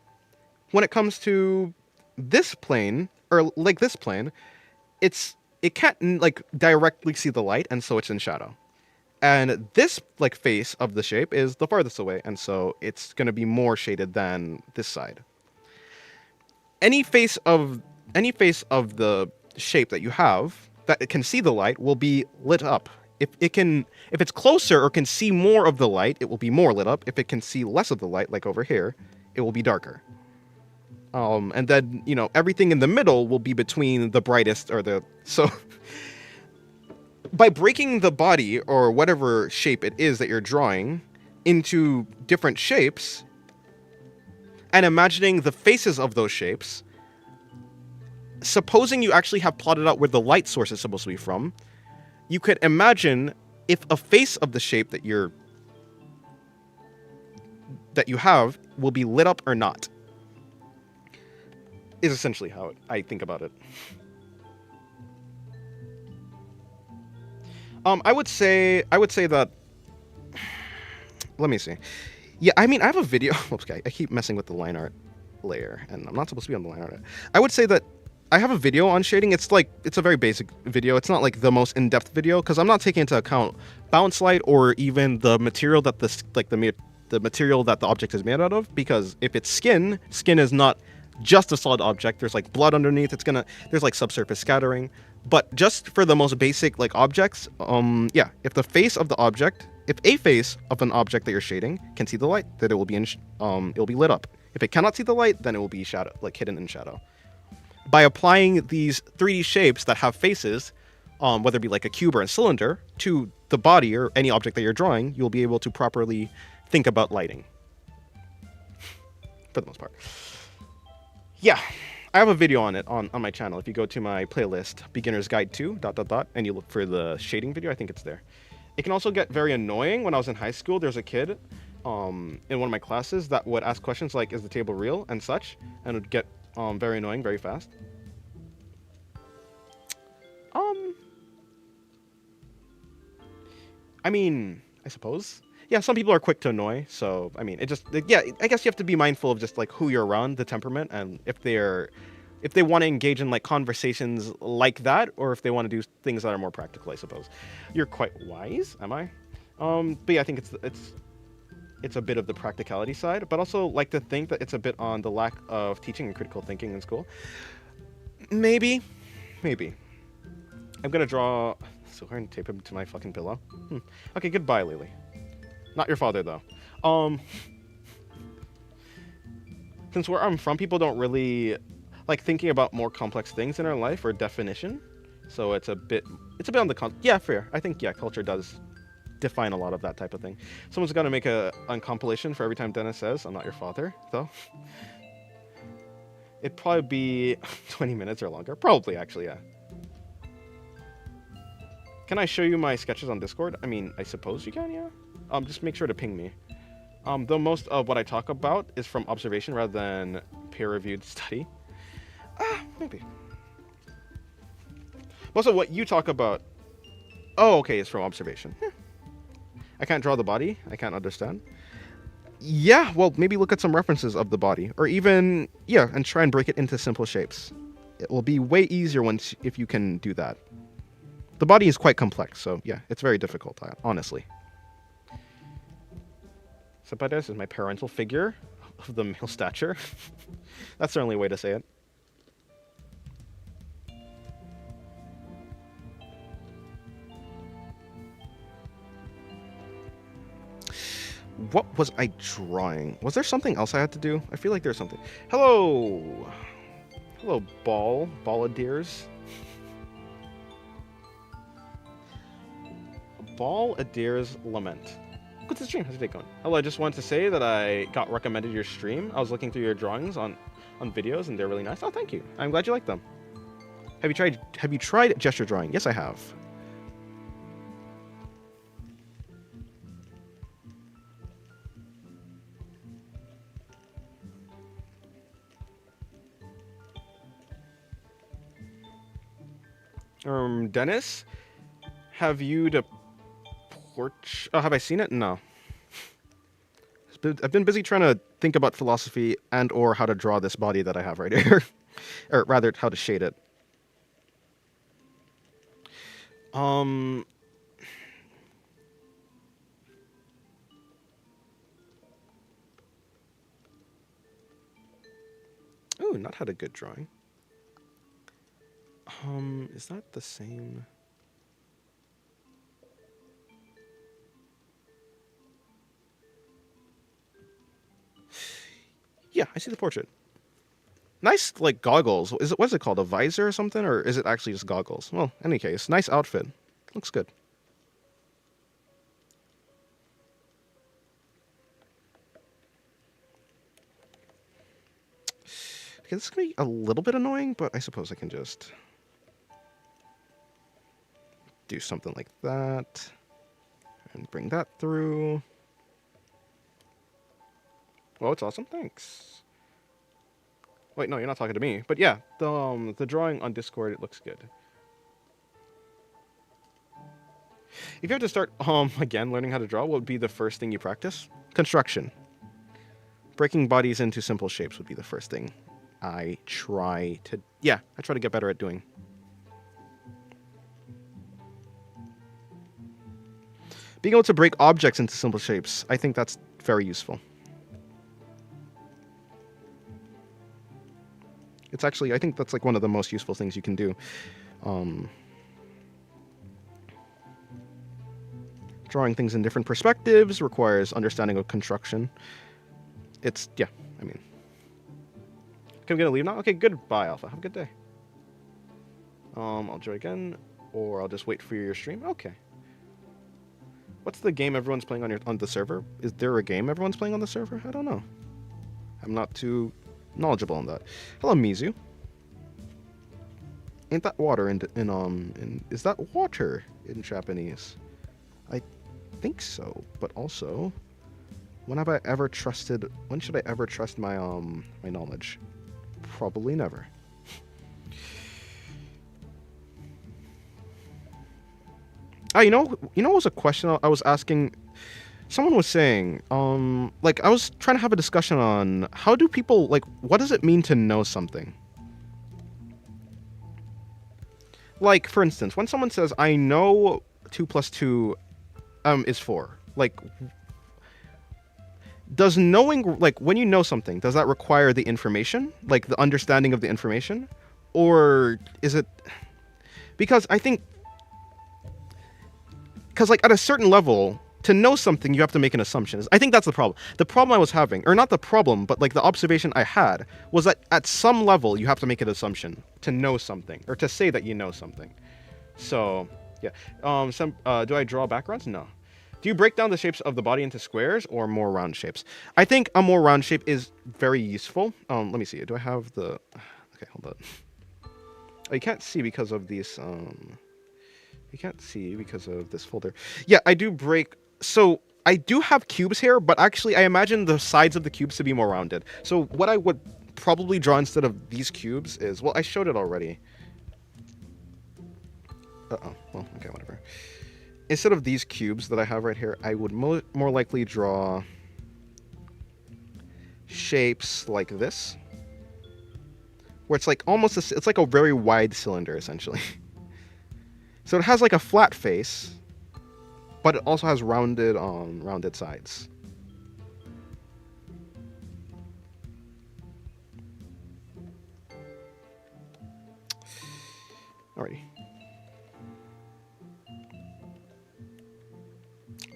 When it comes to this plane, or like this plane, it can't like directly see the light, and so it's in shadow. And this like face of the shape is the farthest away, and so it's gonna be more shaded than this side. Any face of the shape that you have that it can see the light will be lit up. If it's closer or can see more of the light, it will be more lit up. If it can see less of the light, like over here, it will be darker. And then, everything in the middle will be between the brightest so by breaking the body or whatever shape it is that you're drawing into different shapes and imagining the faces of those shapes, supposing you actually have plotted out where the light source is supposed to be from, you could imagine if a face of the shape that you have will be lit up or not. Is essentially how I think about it. I would say that let me see. Yeah, I mean, I have a video. Okay, I keep messing with the line art layer, and I'm not supposed to be on the line art. I would say that I have a video on shading. It's like, it's a very basic video. It's not like the most in-depth video because I'm not taking into account bounce light or even the material that the material that the object is made out of. Because if it's skin, skin is not just a solid object. There's like blood underneath. There's like subsurface scattering. But just for the most basic like objects, yeah, if a face of an object that you're shading can see the light, then it'll be lit up. If it cannot see the light, then it will be shadow, like hidden in shadow. By applying these 3D shapes that have faces, whether it be like a cube or a cylinder, to the body or any object that you're drawing, you'll be able to properly think about lighting. For the most part. Yeah, I have a video on it on my channel. If you go to my playlist, Beginner's Guide to ... and you look for the shading video, I think it's there. It can also get very annoying. When I was in high school, there's a kid in one of my classes that would ask questions like, is the table real, and such, and it would get very annoying very fast. I mean, I suppose. Yeah, some people are quick to annoy, so, I mean, yeah, I guess you have to be mindful of just, like, who you're around, the temperament, and if they want to engage in, like, conversations like that, or if they want to do things that are more practical, I suppose. You're quite wise, am I? But yeah, I think it's a bit of the practicality side, but also like to think that it's a bit on the lack of teaching and critical thinking in school. Maybe. I'm gonna draw... So I'm gonna tape him to my fucking pillow. Okay, goodbye, Lily. Not your father, though. Since where I'm from, people don't really like thinking about more complex things in our life or definition. So it's a bit on the yeah, fair. I think, yeah, culture does define a lot of that type of thing. Someone's gonna make a compilation for every time Dennis says, I'm not your father, though. It'd probably be 20 minutes or longer. Probably, actually, yeah. Can I show you my sketches on Discord? I mean, I suppose you can, yeah. Just make sure to ping me. Though most of what I talk about is from observation rather than peer-reviewed study. Maybe. Most of what you talk about... Oh, okay, is from observation. I can't draw the body. I can't understand. Yeah, well, maybe look at some references of the body. Or even, yeah, and try and break it into simple shapes. It will be way easier if you can do that. The body is quite complex, so yeah, it's very difficult, honestly. Senpai is my parental figure of the male stature. That's certainly a way to say it. What was I drawing? Was there something else I had to do? I feel like there's something. Hello! Hello, Ball-a-deers. Ball-a-deer's Lament. What's the stream? How's your day going? Hello, I just wanted to say that I got recommended your stream. I was looking through your drawings on videos, and they're really nice. Oh, thank you. I'm glad you like them. Have you tried gesture drawing? Yes, I have. Dennis, have you have I seen it? No. I've been busy trying to think about philosophy and or how to draw this body that I have right here. Or rather, how to shade it. Ooh, not had a good drawing. Is that the same? Yeah, I see the portrait. Nice, like, goggles. What's it called? A visor or something? Or is it actually just goggles? Well, any case, nice outfit. Looks good. Okay, this is going to be a little bit annoying, but I suppose I can just do something like that. And bring that through. Well, it's awesome. Thanks. Wait, no, you're not talking to me. But yeah, the drawing on Discord, it looks good. If you have to start again learning how to draw, what would be the first thing you practice? Construction. Breaking bodies into simple shapes would be the first thing I try to get better at doing. Being able to break objects into simple shapes, I think that's very useful. It's actually, I think that's like one of the most useful things you can do. Drawing things in different perspectives requires understanding of construction. Yeah, I mean. Can we get a leave now? Okay, goodbye, Alpha. Have a good day. I'll join again, or I'll just wait for your stream. Okay. What's the game everyone's playing on the server? Is there a game everyone's playing on the server? I don't know. I'm not too knowledgeable on that. Hello, Mizu. Ain't that water is that water in Japanese? I think so, but also, when should I ever trust my my knowledge? Probably never. You know what was a question I was asking? Someone was saying, like I was trying to have a discussion on how do people, like, what does it mean to know something? Like, for instance, when someone says, I know 2 plus 2 is 4, like, does knowing, like, when you know something, does that require the information? Like, the understanding of the information? Or is it... Because I think... Because, like, at a certain level, to know something, you have to make an assumption. I think that's the problem. The problem I was having, or not the problem, but, like, the observation I had, was that at some level, you have to make an assumption to know something, or to say that you know something. So, yeah. Do I draw backgrounds? No. Do you break down the shapes of the body into squares or more round shapes? I think a more round shape is very useful. Let me see. Do I have the... Okay, hold on. Oh, you can't see because of these... You can't see because of this folder. Yeah, I do break... So, I do have cubes here, but actually I imagine the sides of the cubes to be more rounded. So, what I would probably draw instead of these cubes is... Well, I showed it already. Uh-oh. Well, okay, whatever. Instead of these cubes that I have right here, I would more likely draw shapes like this, where it's like almost it's like a very wide cylinder essentially. So it has like a flat face, but it also has rounded sides. Alrighty.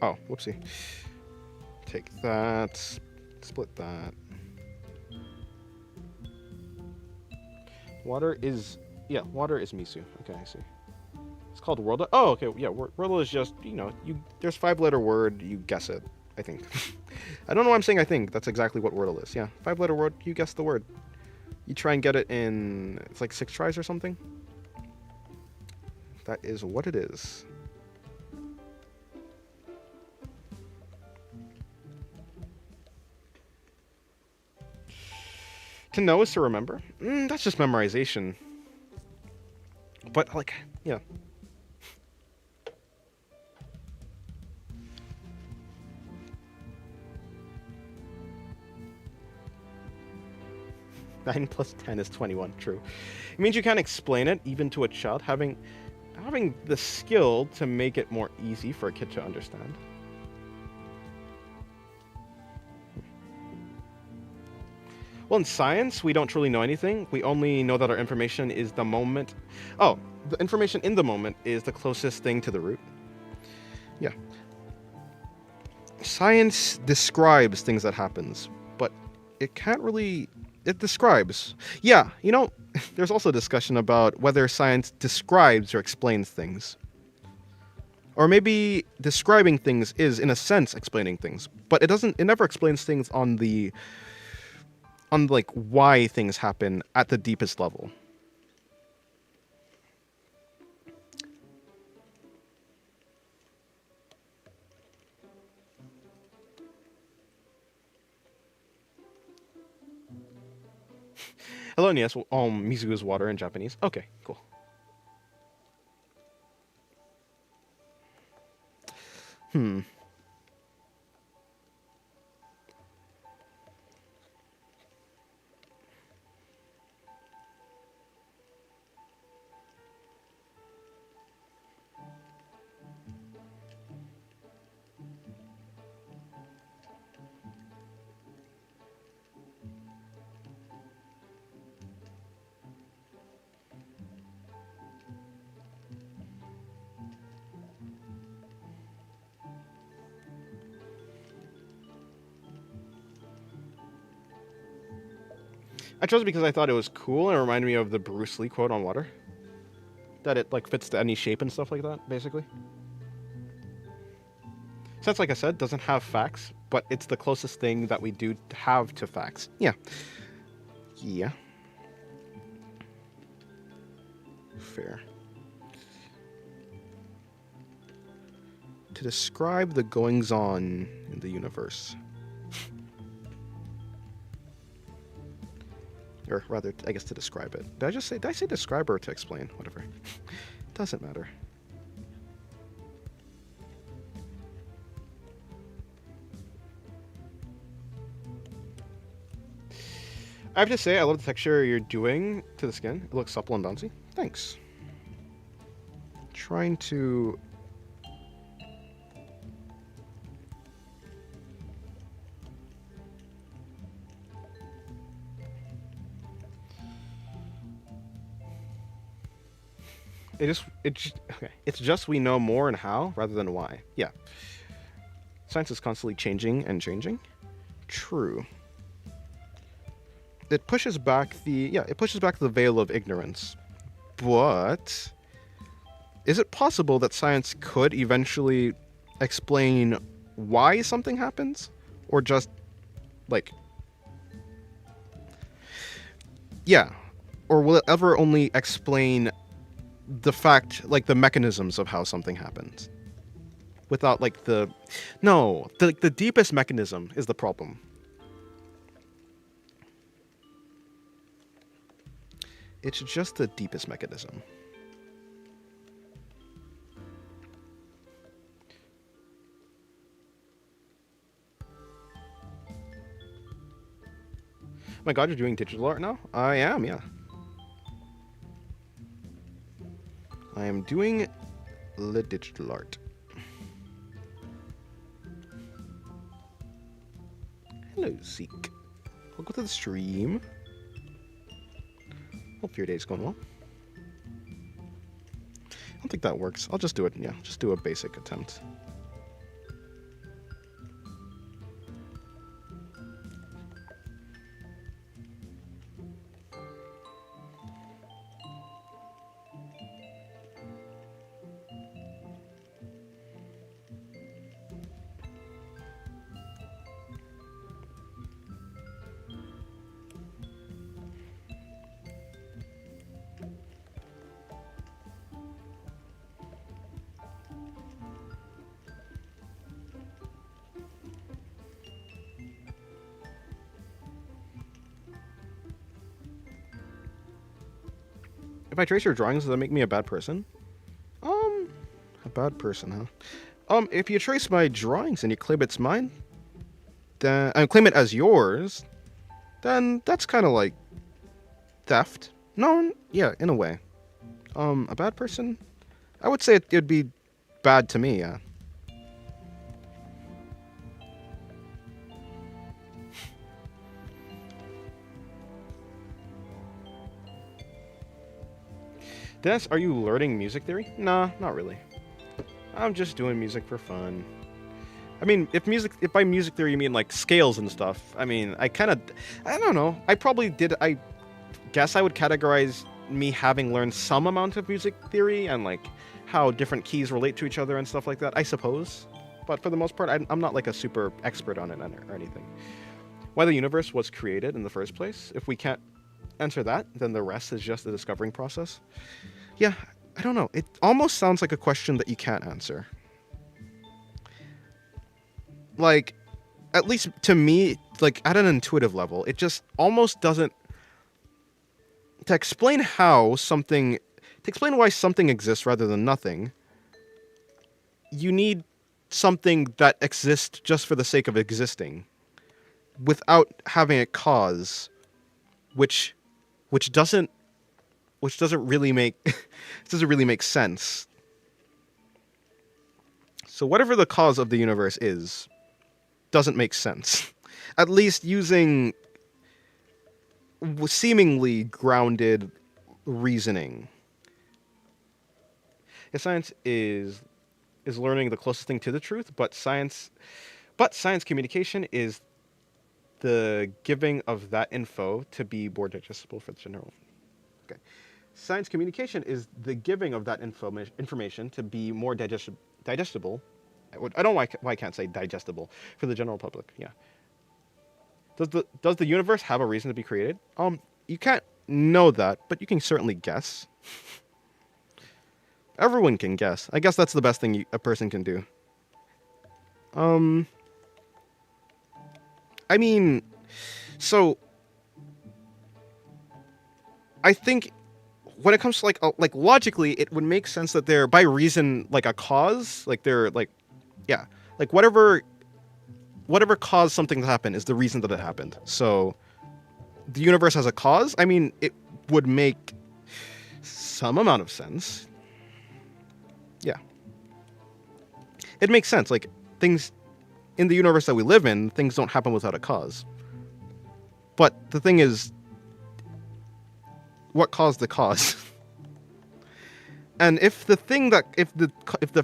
Oh, whoopsie. Take that, split that. Water is Misu. Okay, I see. It's called Wordle. Oh, okay, yeah, Wordle is just, there's 5-letter word, you guess it, I think. I don't know why I'm saying I think, that's exactly what Wordle is. Yeah, 5-letter word, you guess the word. You try and get it in, it's like 6 tries or something. That is what it is. To know is to remember. That's just memorization. But, like, yeah. Nine plus 10 is 21, true. It means you can't explain it, even to a child, having the skill to make it more easy for a kid to understand. Well, in science, we don't truly know anything. We only know that our information is the moment. Oh, the information in the moment is the closest thing to the root. Yeah. Science describes things that happens, but it can't really... It describes. Yeah, there's also discussion about whether science describes or explains things. Or maybe describing things is, in a sense, explaining things. But it never explains things on like why things happen at the deepest level. Hello, yes. Mizu is water in Japanese. Okay, cool. Hmm. I chose it because I thought it was cool and it reminded me of the Bruce Lee quote on water. That it like fits to any shape and stuff like that, basically. Since, like I said, doesn't have facts, but it's the closest thing that we do have to facts. Yeah. Yeah. Fair. To describe the goings on in the universe. Or rather, I guess to describe it. Did I say describe or to explain? Whatever. Doesn't matter. I have to say, I love the texture you're doing to the skin. It looks supple and bouncy. Thanks. Trying to... okay. It's just we know more and how rather than why. Yeah. Science is constantly changing and changing. True. It pushes back the veil of ignorance. But is it possible that science could eventually explain why something happens? Or just like yeah. Or will it ever only explain the fact, like the mechanisms of how something happens? Without like the deepest mechanism is the problem. It's just the deepest mechanism. My god, you're doing digital art now? I am, yeah. I am doing the digital art. Hello, Zeke. Welcome to the stream. Hope your day's going well. I don't think that works. I'll just do it, yeah. Just do a basic attempt. If I trace your drawings, does that make me a bad person? A bad person, huh? If you trace my drawings and you claim it's mine, then and claim it as yours, then that's kind of like theft. No, yeah, in a way. A bad person? I would say it'd be bad to me, yeah. Dennis, are you learning music theory? Nah, not really. I'm just doing music for fun. I mean, if by music theory you mean like scales and stuff, I mean, I don't know. I guess I would categorize me having learned some amount of music theory and like how different keys relate to each other and stuff like that, I suppose. But for the most part, I'm not like a super expert on it or anything. Why the universe was created in the first place, if we can't answer that, then the rest is just the discovering process. Yeah, I don't know. It almost sounds like a question that you can't answer. Like, at least to me, like at an intuitive level, it just almost doesn't. To explain why something exists rather than nothing, you need something that exists just for the sake of existing, without having a cause, which which doesn't really make doesn't really make sense. So whatever the cause of the universe is, doesn't make sense. At least using seemingly grounded reasoning. Yeah, science is learning the closest thing to the truth, but science communication is the giving of that info to be more digestible for the general. Okay. Science communication is the giving of that information to be more digestible. I don't know why I can't say digestible for the general public. Yeah. Does the universe have a reason to be created? You can't know that, but you can certainly guess. Everyone can guess. I guess that's the best thing a person can do. I mean, so I think when it comes to like logically, it would make sense that they're by reason like a cause, like they're like, yeah, like whatever caused something to happen is the reason that it happened. So the universe has a cause. I mean, it would make some amount of sense. Yeah. It makes sense. Like, things in the universe that we live in, things don't happen without a cause. But the thing is, what caused the cause? And if the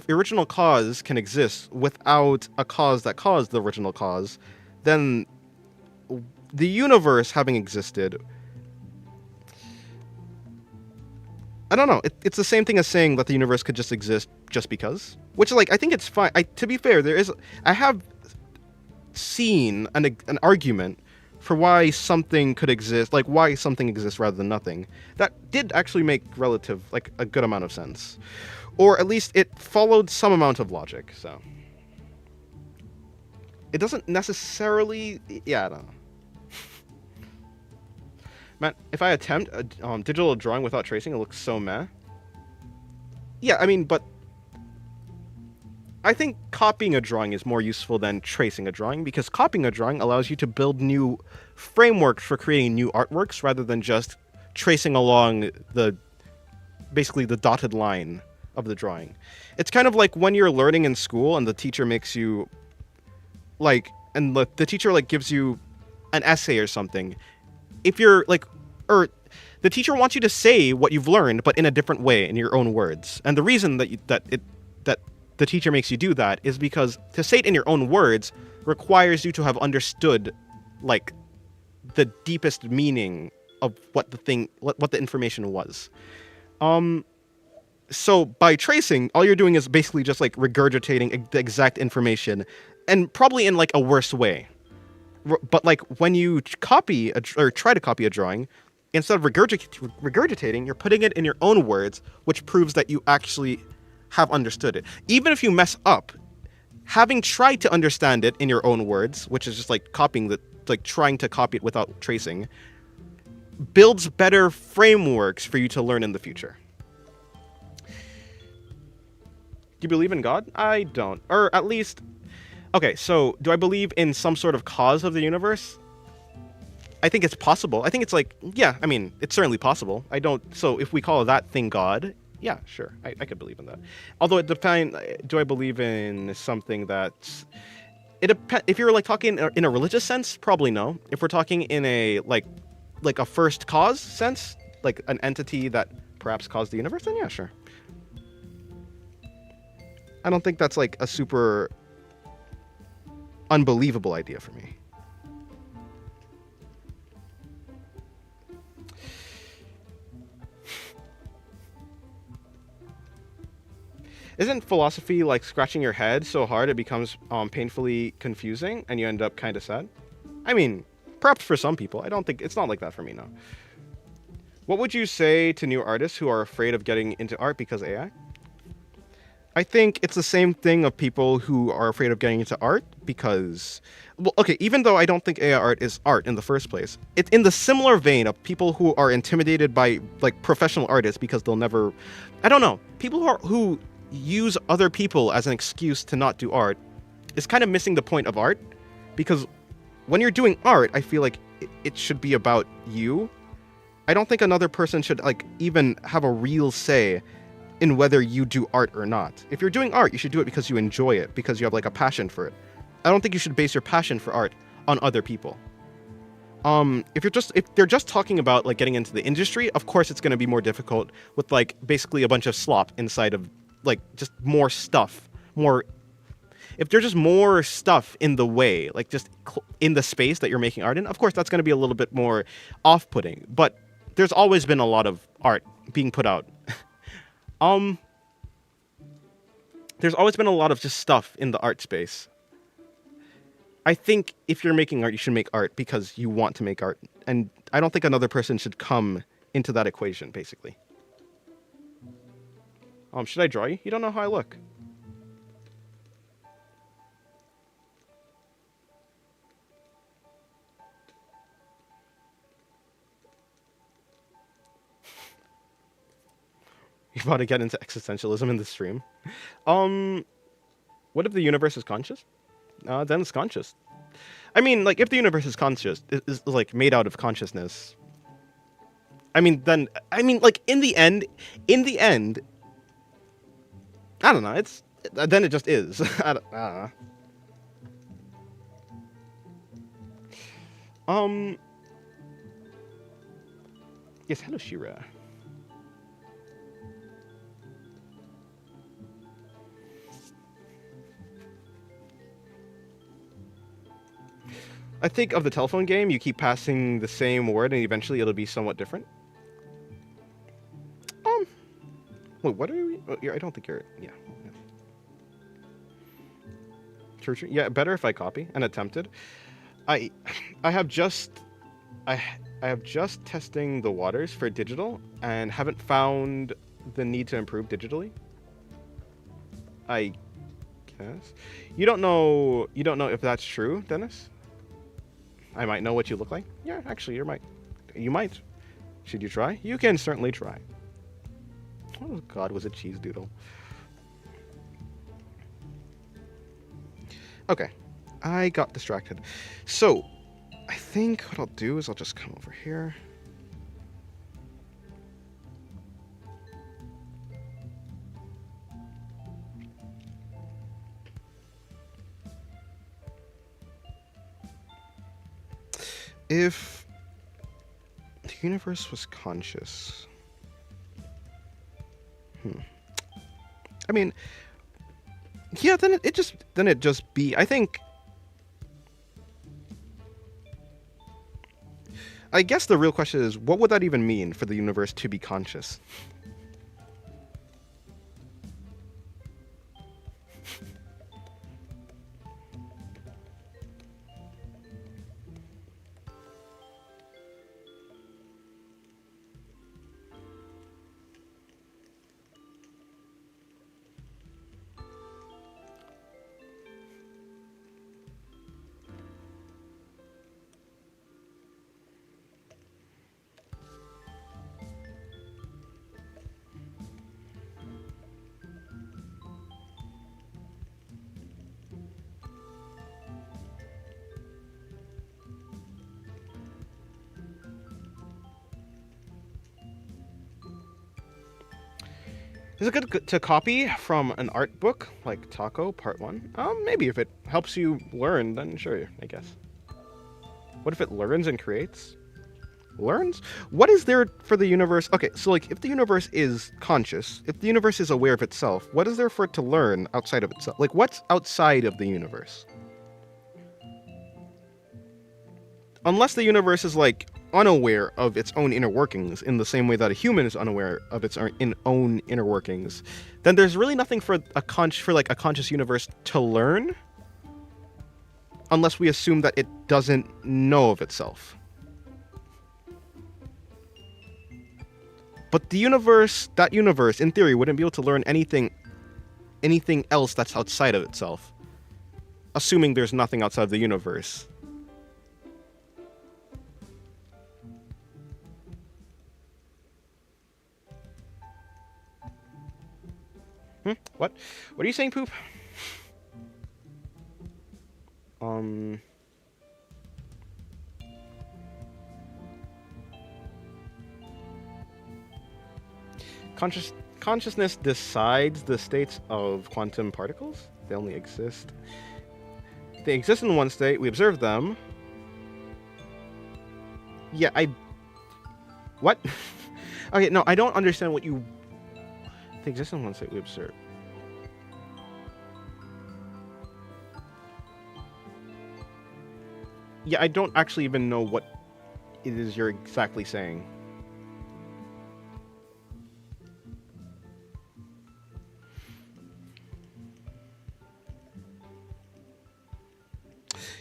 original cause can exist without a cause that caused the original cause, then the universe having existed, I don't know. It's the same thing as saying that the universe could just exist just because. Which, like, I think it's fine. To be fair, I have seen an argument for why something could exist, like why something exists rather than nothing. That did actually make a good amount of sense. Or at least it followed some amount of logic, so. It doesn't necessarily, yeah, I don't know. Man, if I attempt a digital drawing without tracing, it looks so meh. Yeah, I mean, but I think copying a drawing is more useful than tracing a drawing, because copying a drawing allows you to build new frameworks for creating new artworks rather than just tracing along basically the dotted line of the drawing. It's kind of like when you're learning in school and the teacher makes you the teacher gives you an essay or something. If you're or the teacher wants you to say what you've learned, but in a different way, in your own words. And the reason that the teacher makes you do that is because to say it in your own words requires you to have understood, the deepest meaning of what the information was. So by tracing, all you're doing is basically just regurgitating the exact information, and probably in a worse way. But when you copy or try to copy a drawing, instead of regurgitating, you're putting it in your own words, which proves that you actually have understood it. Even if you mess up, having tried to understand it in your own words, which is just trying to copy it without tracing, builds better frameworks for you to learn in the future. Do you believe in God? I don't. Or at least... Okay, so do I believe in some sort of cause of the universe? I think it's possible. I think it's yeah, I mean, it's certainly possible. So if we call that thing God, yeah, sure, I could believe in that. Although it depends, do I believe in something that's... If you're talking in a religious sense, probably no. If we're talking in a, a first cause sense, like an entity that perhaps caused the universe, then yeah, sure. I don't think that's a super unbelievable idea for me. Isn't philosophy like scratching your head so hard it becomes painfully confusing and you end up kind of sad? I mean, perhaps for some people. I don't think it's not like that for me, no. What would you say to new artists who are afraid of getting into art because AI? I think it's the same thing of people who are afraid of getting into art because, well, okay, even though I don't think AI art is art in the first place, it's in the similar vein of people who are intimidated by professional artists because they'll never, I don't know, people who use other people as an excuse to not do art is kind of missing the point of art, because when you're doing art, I feel like it should be about you. I don't think another person should like even have a real say in whether you do art or not. If you're doing art, you should do it because you enjoy it, because you have like a passion for it. I don't think you should base your passion for art on other people. If they're just talking about like getting into the industry, of course it's going to be more difficult with like basically a bunch of slop inside of like just more stuff, more. If there's just more stuff in the way, like just in the space that you're making art in, of course that's going to be a little bit more off-putting. But there's always been a lot of art being put out. There's always been a lot of just stuff in the art space. I think if you're making art, you should make art because you want to make art. And I don't think another person should come into that equation, basically. Should I draw you? You don't know how I look. You want to get into existentialism in the stream? What if the universe is conscious? Then it's conscious. I mean, like, if the universe is conscious, is like made out of consciousness. Like, in the end, I don't know. Then it just is. I don't know. Yes, hello, Shira. I think of the telephone game, you keep passing the same word and eventually it'll be somewhat different. Wait, what are we? Oh, I don't think you're. Yeah. True. Yeah, better if I copy and attempted. I have just testing the waters for digital and haven't found the need to improve digitally. I guess you don't know if that's true, Dennis. I might know what you look like. Yeah, actually, you might. Should you try? You can certainly try. Oh God, was it cheese doodle? Okay, I got distracted. So, I think what I'll do is I'll just come over here. If the universe was conscious, I mean, yeah, then it just be. I think. I guess the real question is, what would that even mean for the universe to be conscious? Is it good to copy from an art book like Taco Part 1? Maybe if it helps you learn, then sure, I guess. What if it learns and creates? Learns? What is there for the universe? Okay, so like if the universe is conscious, if the universe is aware of itself, what is there for it to learn outside of itself? Like what's outside of the universe? Unless the universe is like unaware of its own inner workings in the same way that a human is unaware of its own inner workings, then there's really nothing for a conscious universe to learn, unless we assume that it doesn't know of itself. But that universe, in theory, wouldn't be able to learn anything else that's outside of itself, assuming there's nothing outside of the universe. What? What are you saying, Poop? Um. Consciousness decides the states of quantum particles. They only exist. They exist in one state. We observe them. Yeah, I. What? Okay, no, I don't understand what you. They exist in one state. We observe. Yeah, I don't actually even know what it is you're exactly saying.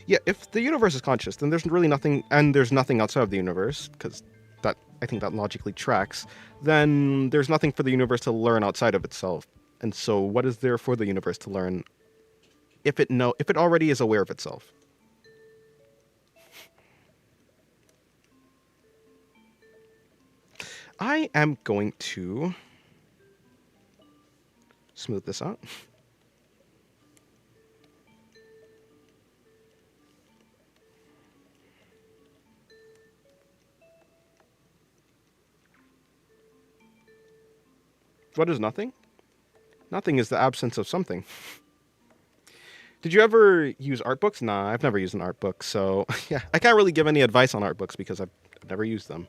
Yeah, if the universe is conscious, then there's really nothing, and there's nothing outside of the universe, because that I think that logically tracks. Then there's nothing for the universe to learn outside of itself. And so, what is there for the universe to learn if it already is aware of itself? I am going to smooth this out. What is nothing? Nothing is the absence of something. Did you ever use art books? Nah, I've never used an art book, so yeah, I can't really give any advice on art books because I've never used them.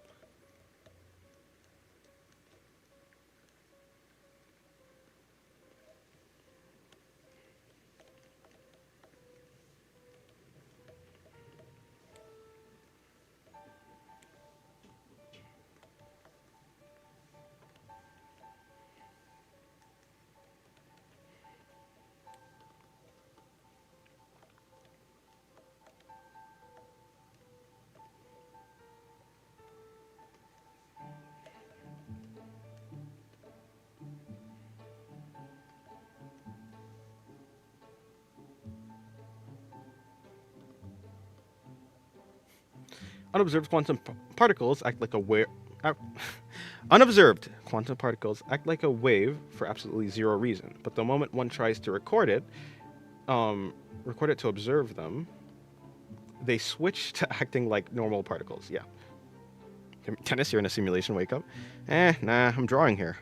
Unobserved quantum particles act like a wave. Unobserved quantum particles act like a wave for absolutely zero reason. But the moment one tries to record it to observe them, they switch to acting like normal particles. Yeah. Dennis, you're in a simulation. Wake up. Nah, I'm drawing here.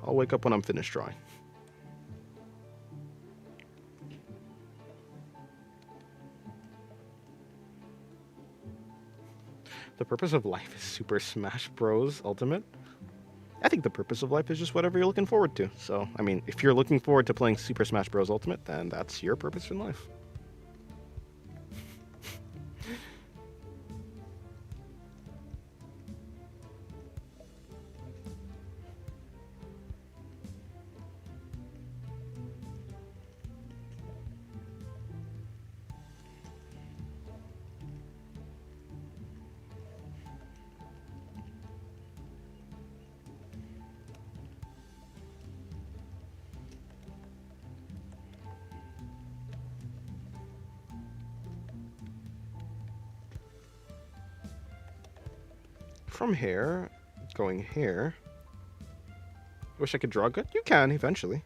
I'll wake up when I'm finished drawing. The purpose of life is Super Smash Bros. Ultimate. I think the purpose of life is just whatever you're looking forward to. So, I mean, if you're looking forward to playing Super Smash Bros. Ultimate, then that's your purpose in life. From here, going here. Wish I could draw good. You can eventually.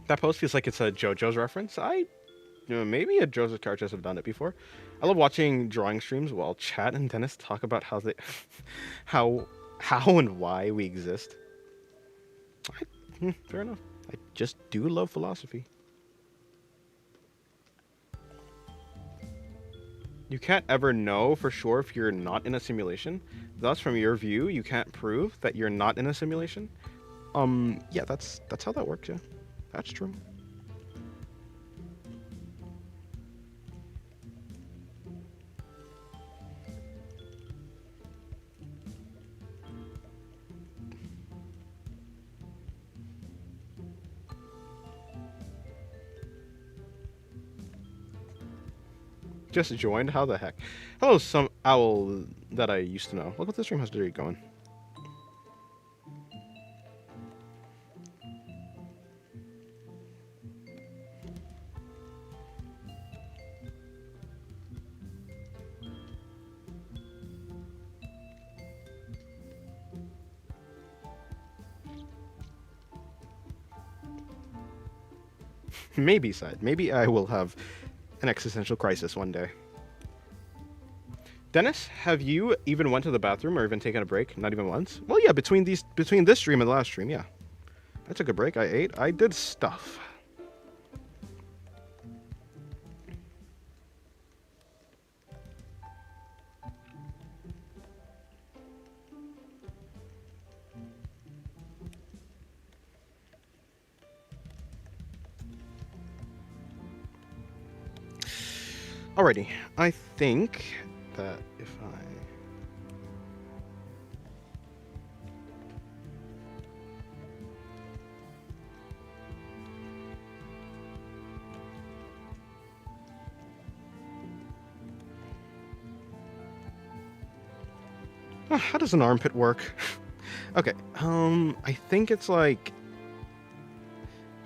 That post feels like it's a JoJo's reference. Maybe a JoJo's characters have done it before. I love watching drawing streams while Chat and Dennis talk about how they, how and why we exist. Fair enough. I just do love philosophy. You can't ever know for sure if you're not in a simulation. Thus, from your view, you can't prove that you're not in a simulation. Yeah, that's how that works. Yeah, that's true. Just joined? How the heck? Hello, some owl that I used to know. Look what this stream has to do going. Maybe, side. Maybe I will have an existential crisis one day. Dennis, have you even went to the bathroom or even taken a break? Not even once? Well, yeah, between this stream and the last stream, yeah. I took a break, I ate, I did stuff. Alrighty, I think that if how does an armpit work? Okay, I think it's like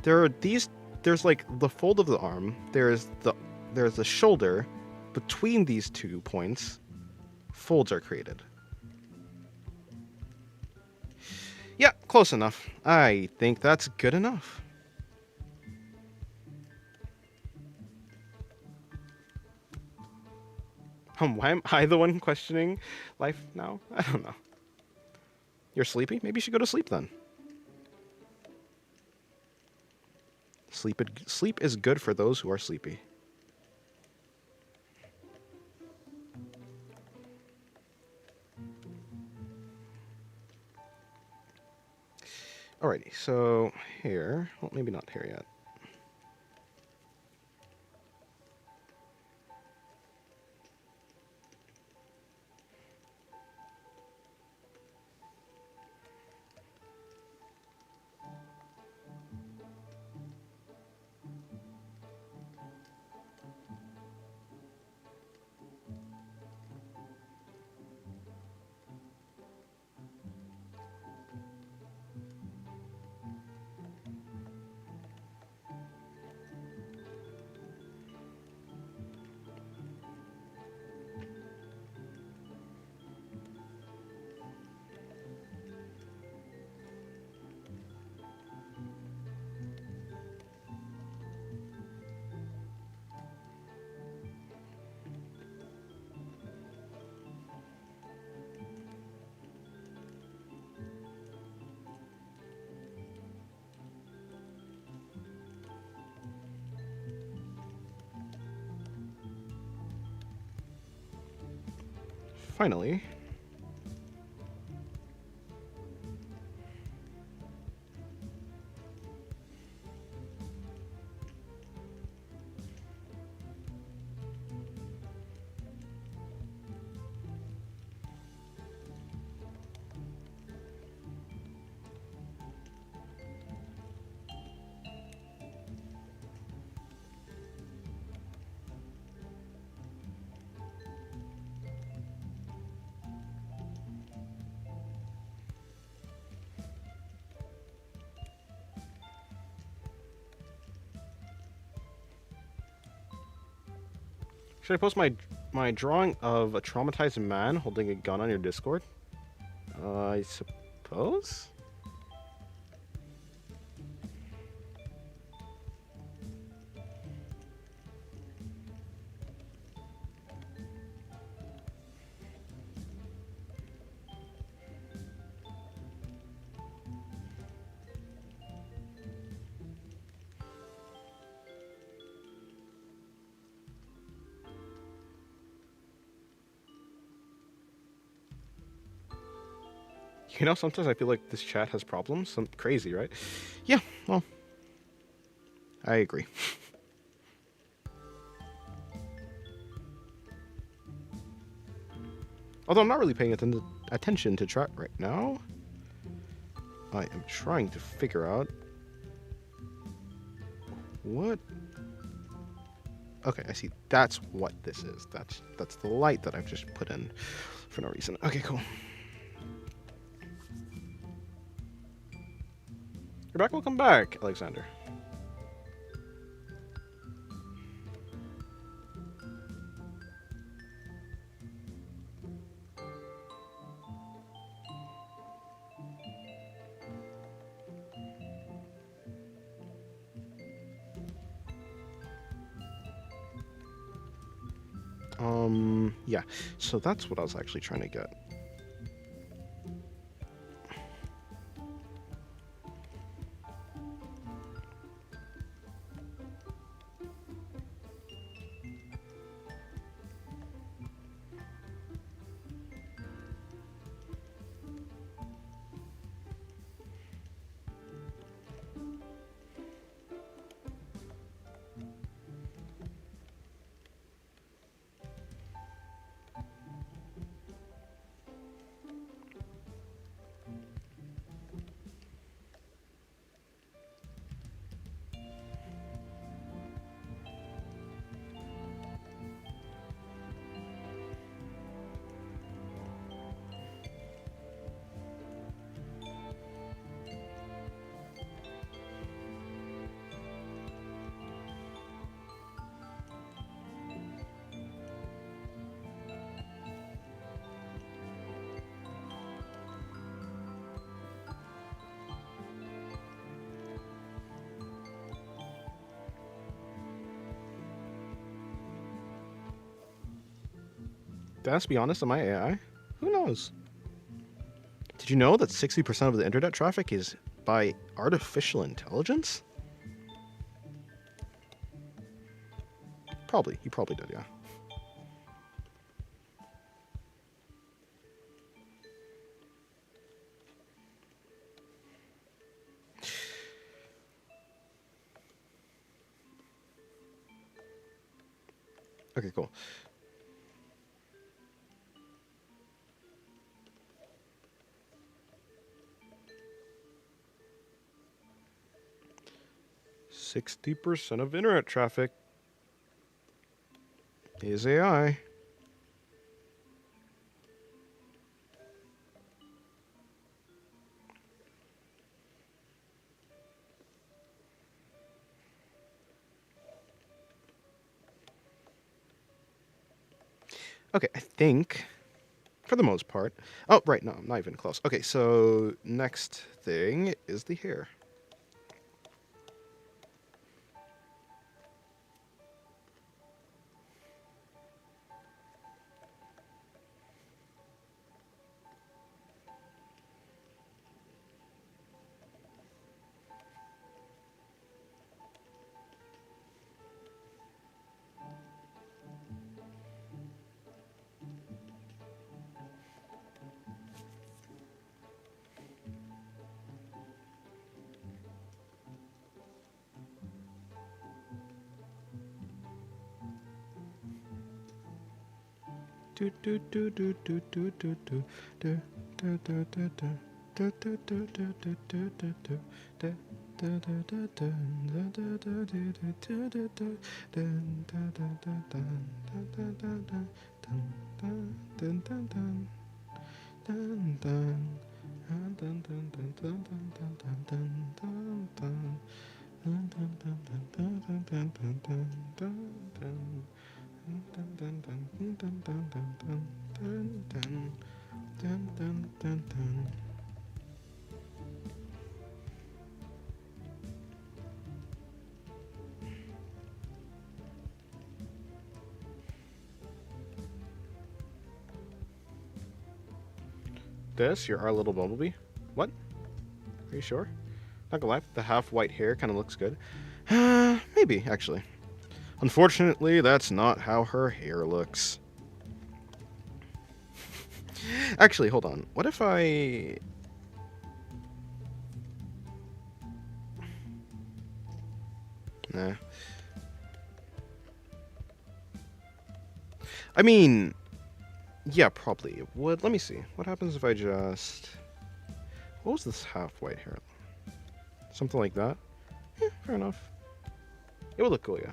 there's like the fold of the arm, there's the shoulder. Between these 2 points, folds are created. Yeah, close enough. I think that's good enough. Why am I the one questioning life now? I don't know. You're sleepy? Maybe you should go to sleep then. Sleep is good for those who are sleepy. Alrighty, so here, well, maybe not here yet. Finally. Should I post my drawing of a traumatized man holding a gun on your Discord? I suppose? You know, sometimes I feel like this chat has problems. Some crazy, right? Yeah, well, I agree. Although I'm not really paying attention to chat right now. I am trying to figure out what Okay, I see. That's what this is. That's the light that I've just put in for no reason. Okay, cool. You're back. Welcome back, Alexander. Yeah. So that's what I was actually trying to get. Let's be honest, am I AI? Who knows? Did you know that 60% of the internet traffic is by artificial intelligence? Probably. You probably did, yeah. Okay, cool. %60 of internet traffic is AI. Okay, I think, for the most part. Oh, right, no, I'm not even close. Okay, so next thing is the hair. Do do do do do do do do do do do do do. This, you're our little bumblebee? What? Are you sure? Not gonna lie, the half white hair kind of looks good. Maybe, actually. Unfortunately, that's not how her hair looks. Actually, hold on. What if I... Nah. I mean... Yeah, probably it would. Let me see. What happens if I just... What was this half-white hair? Something like that? Fair enough. It would look cool, yeah.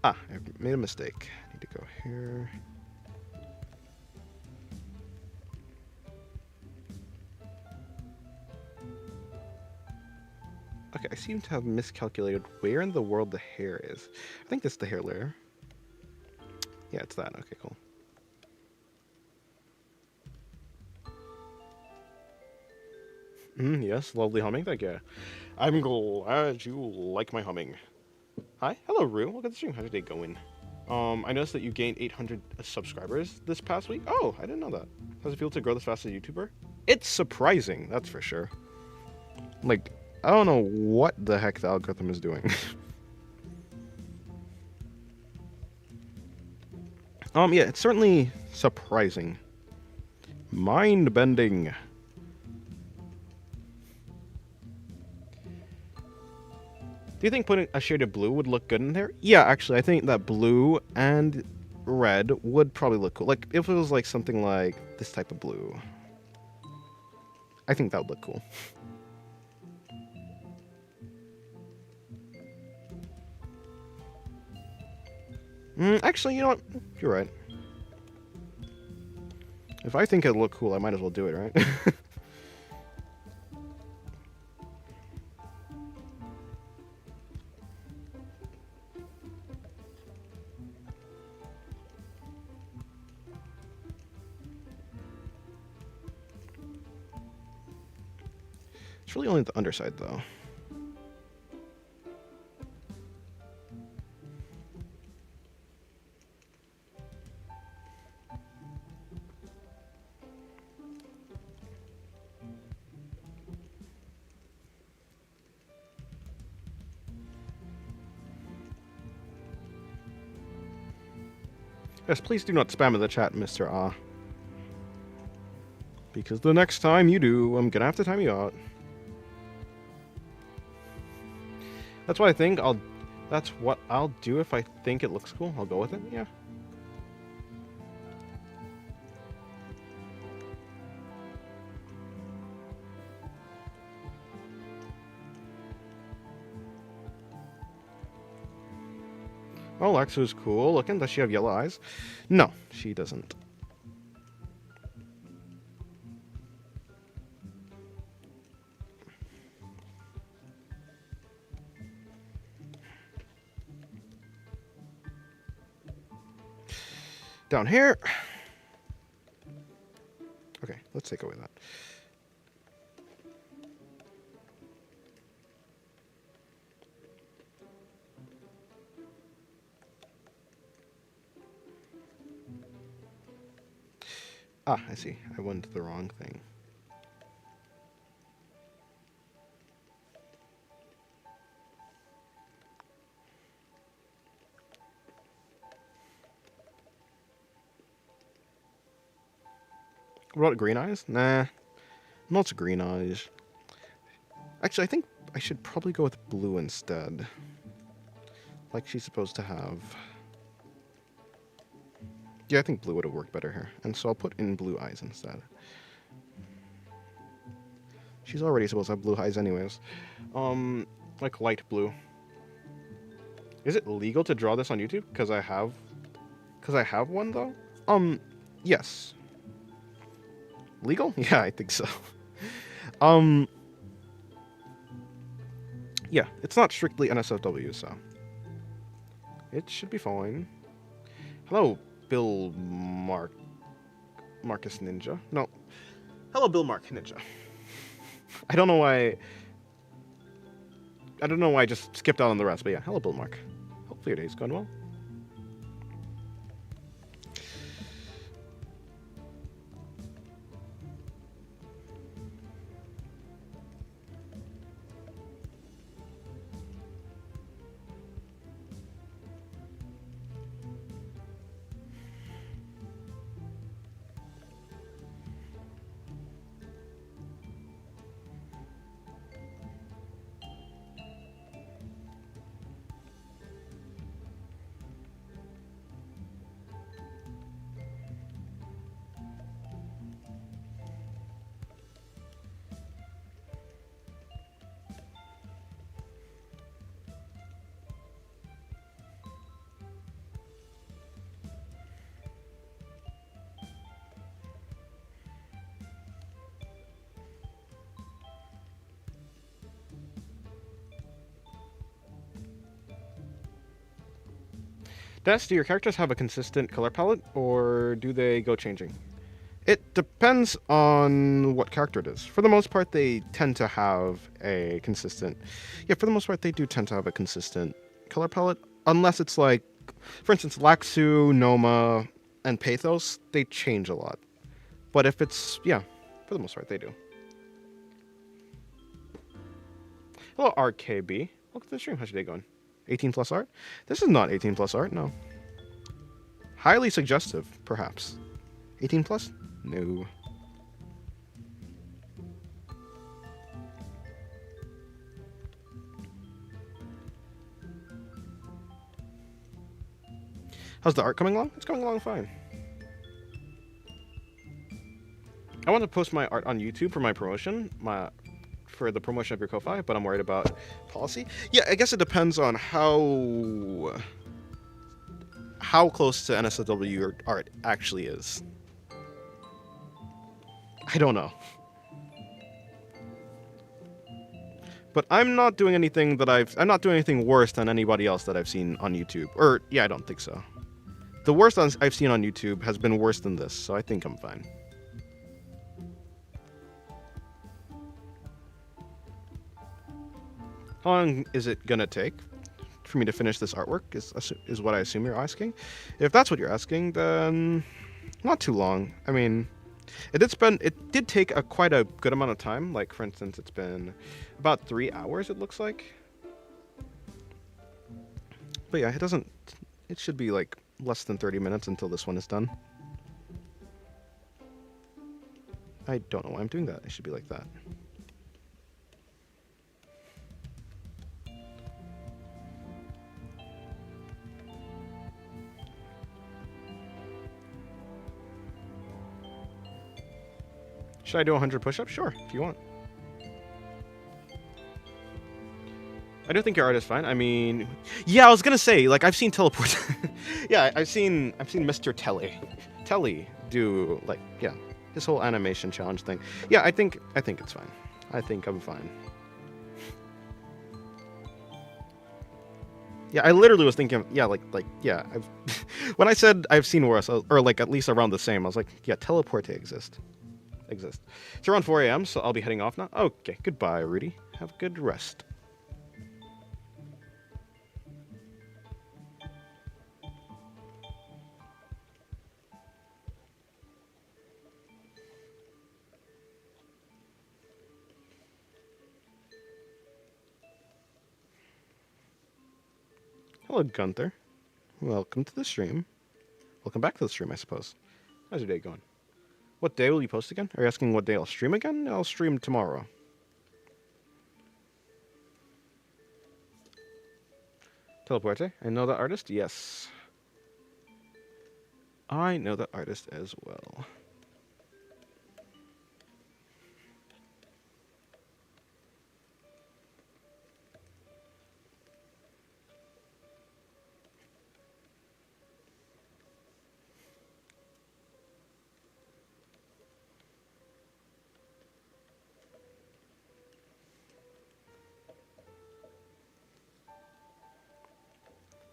Ah, I made a mistake. I need to go here. Okay, I seem to have miscalculated where in the world the hair is. I think that's the hair layer. Yeah, it's that. Okay, cool. Yes, lovely humming. Thank you. I'm glad you like my humming. Hi, hello, Rue. Welcome to the stream. How's your day going? I noticed that you gained 800 subscribers this past week. Oh, I didn't know that. How's it feel to grow this fast as a YouTuber? It's surprising, that's for sure. Like, I don't know what the heck the algorithm is doing. Yeah, it's certainly surprising. Mind-bending. Do you think putting a shade of blue would look good in there? Yeah, actually, I think that blue and red would probably look cool. Like, if it was like something like this type of blue. I think that would look cool. Actually, you know what? You're right. If I think it'll look cool, I might as well do it, right? It's really only the underside, though. Yes, please do not spam in the chat, Mr. Ah. Because the next time you do, I'm gonna have to time you out. That's what I think that's what I'll do if I think it looks cool. I'll go with it, yeah. Oh, Lexu's cool looking. Does she have yellow eyes? No, she doesn't. Down here. Okay, let's take away that. Ah, I see. I went to the wrong thing. What about green eyes? Nah, not green eyes. Actually, I think I should probably go with blue instead. Like she's supposed to have. Yeah, I think blue would have worked better here. And so I'll put in blue eyes instead. She's already supposed to have blue eyes anyways. Like light blue. Is it legal to draw this on YouTube? Because I have one though? Yes. Legal? Yeah, I think so. Yeah, it's not strictly NSFW, so it should be fine. Hello, Marcus Ninja. No. Hello, Bill Mark Ninja. I don't know why I just skipped out on the rest, but yeah, hello, Bill Mark. Hopefully your day's going well. Des, do your characters have a consistent color palette, or do they go changing? It depends on what character it is. For the most part, they tend to have a consistent... Yeah, for the most part, they do tend to have a consistent color palette. Unless it's like, for instance, Laxu, Noma, and Pathos, they change a lot. But if it's... Yeah, for the most part, they do. Hello, RKB. Welcome to the stream. How's your day going? 18 plus art? This is not 18 plus art, no. Highly suggestive, perhaps. 18 plus? No. How's the art coming along? It's coming along fine. I want to post my art on YouTube for my promotion, for the promotion of your Ko-Fi, but I'm worried about policy. Yeah, I guess it depends on how close to NSFW your art actually is. I don't know. But I'm not doing anything I'm not doing anything worse than anybody else that I've seen on YouTube. Or, yeah, I don't think so. The worst I've seen on YouTube has been worse than this, so I think I'm fine. How long is it gonna take for me to finish this artwork, is what I assume you're asking. If that's what you're asking, then not too long. I mean, it did take quite a good amount of time. Like, for instance, it's been about 3 hours, it looks like. But yeah, it should be like less than 30 minutes until this one is done. I don't know why I'm doing that. It should be like that. Should I do 100 push-ups? Sure, if you want. I do think your art is fine. I mean, yeah, I was gonna say, like, I've seen teleport. Yeah, I've seen Mr. Telly do, like, yeah, his whole animation challenge thing. Yeah, I think it's fine. I think I'm fine. Yeah, I literally was thinking, yeah, yeah. When I said I've seen worse, or like at least around the same, I was like, yeah, teleport exist. It's around 4 a.m., so I'll be heading off now. Okay, goodbye, Rudy. Have a good rest. Hello, Gunther. Welcome to the stream. Welcome back to the stream, I suppose. How's your day going? What day will you post again? Are you asking what day I'll stream again? I'll stream tomorrow. Teleporte. I know that artist? Yes. I know that artist as well.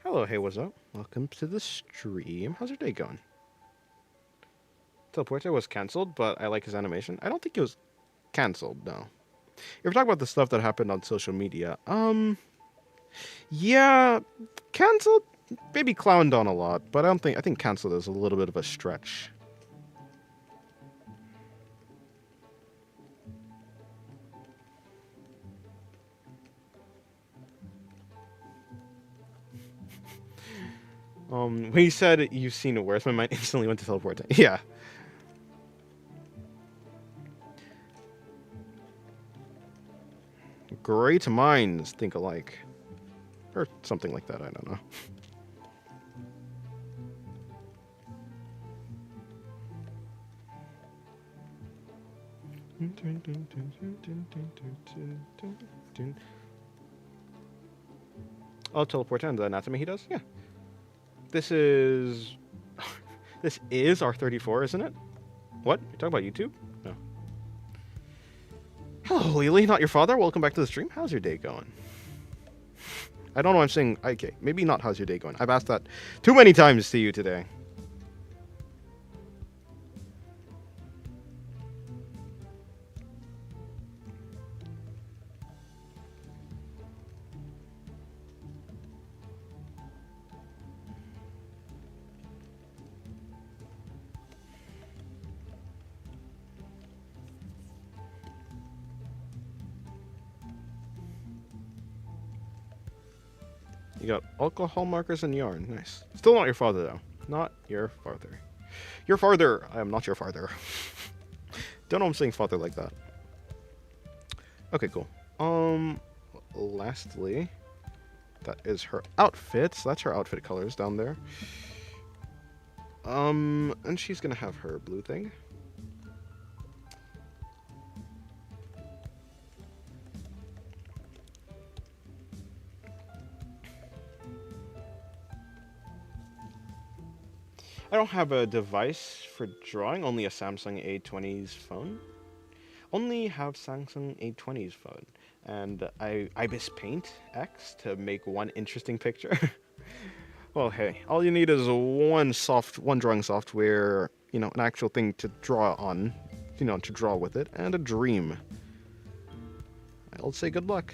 Hello, hey, what's up? Welcome to the stream. How's your day going? Teleporter was cancelled, but I like his animation. I don't think it was cancelled, no. If we're talking about the stuff that happened on social media, yeah, cancelled, maybe clowned on a lot, but I think cancelled is a little bit of a stretch. When you said you've seen it worse, my mind instantly went to teleport. Yeah. Great minds think alike. Or something like that, I don't know. Oh, teleport and the anatomy he does? Yeah. This is our 34, isn't it? What? You're talking about YouTube? No. Hello, Lily, not your father. Welcome back to the stream. How's your day going? I don't know. I'm saying okay. Maybe not. How's your day going? I've asked that too many times to you today. You got alcohol markers and yarn. Nice. Still not your father though. Not your father. Your father. I am not your father. Don't know I'm saying father like that. Okay, cool. Lastly, that is her outfit. So that's her outfit colors down there. And she's gonna have her blue thing. I don't have a device for drawing, only a Samsung A20's phone. Only have Samsung A20's phone. And I Ibis Paint X to make one interesting picture. Well, hey, all you need is one drawing software, an actual thing to draw on, to draw with it, and a dream. I'll say good luck.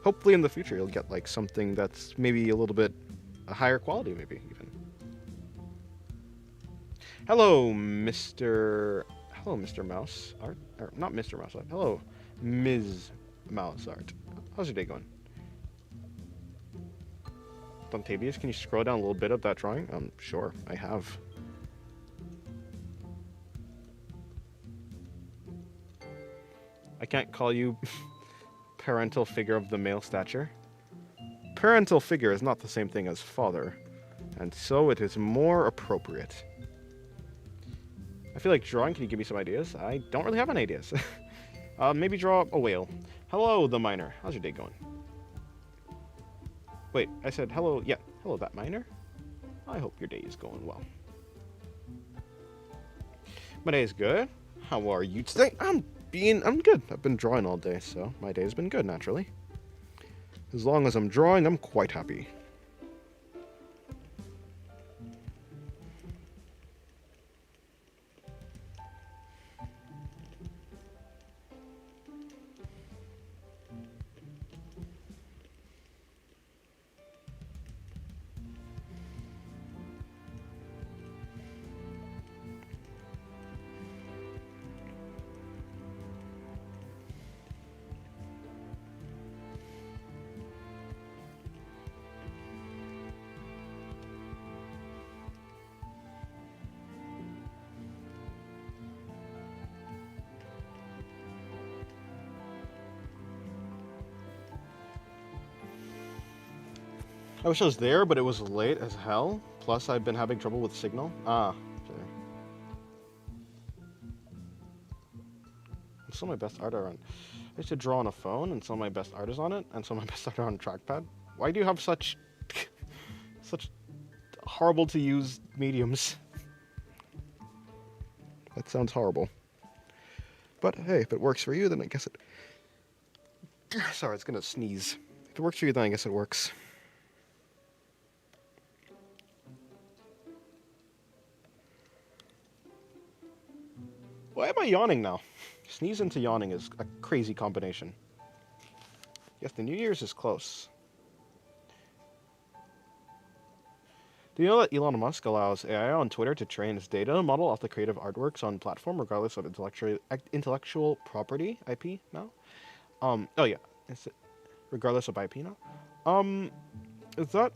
Hopefully in the future you'll get like something that's maybe a little bit a higher quality, maybe even. Hello, Mr. Mouse Art. Or not Mr. Mouse Art. Hello, Ms. Mouse Art. How's your day going? Dontavius, can you scroll down a little bit of that drawing? Sure, I have. I can't call you parental figure of the male stature. Parental figure is not the same thing as father, and so it is more appropriate. I feel like drawing. Can you give me some ideas? I don't really have any ideas. Maybe draw a whale. Hello, the miner. How's your day going? Wait, I said hello. Yeah, hello, that miner. I hope your day is going well. My day is good. How are you today? I'm good. I've been drawing all day, so my day has been good, naturally. As long as I'm drawing, I'm quite happy. I wish I was there, but it was late as hell. Plus, I've been having trouble with signal. Sorry. Some of my best art are on. I used to draw on a phone, and some of my best art is on it, and some of my best art are on a trackpad. Why do you have such horrible to use mediums? That sounds horrible. But hey, if it works for you, then I guess it. Sorry, it's gonna sneeze. If it works for you, then I guess it works. Why am I yawning now? Sneezing to yawning is a crazy combination. Yes, the New Year's is close. Do you know that Elon Musk allows AI on Twitter to train its data model off the creative artworks on platform, regardless of intellectual property (IP) now? Oh yeah, regardless of IP now. Is that?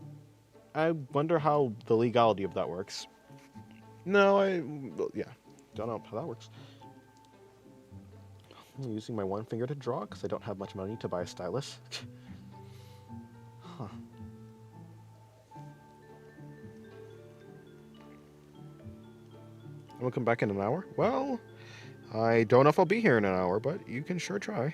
I wonder how the legality of that works. No, yeah, don't know how that works. I'm using my one finger to draw because I don't have much money to buy a stylus. Huh. We'll come back in an hour? Well, I don't know if I'll be here in an hour, but you can sure try.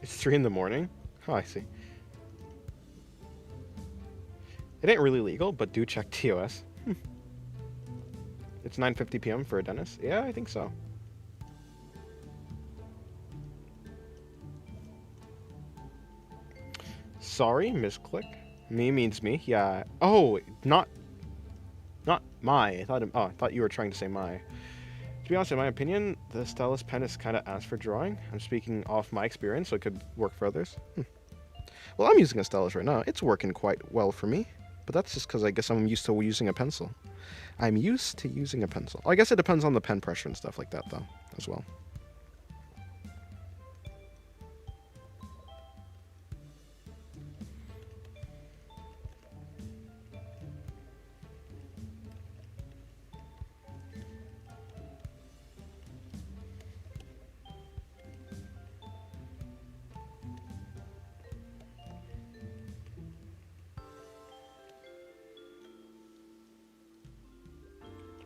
It's 3 in the morning? Oh, I see. It ain't really legal, but do check TOS. It's 9:50 p.m. for a dentist? Yeah, I think so. Sorry, misclick. Me means me. Yeah. Oh, not my. I thought you were trying to say my. To be honest, in my opinion, the stylus pen is kind of ass for drawing. I'm speaking off my experience, so it could work for others. Well, I'm using a stylus right now. It's working quite well for me, but that's just because I guess I'm used to using a pencil. I'm used to using a pencil. I guess it depends on the pen pressure and stuff like that, though, as well.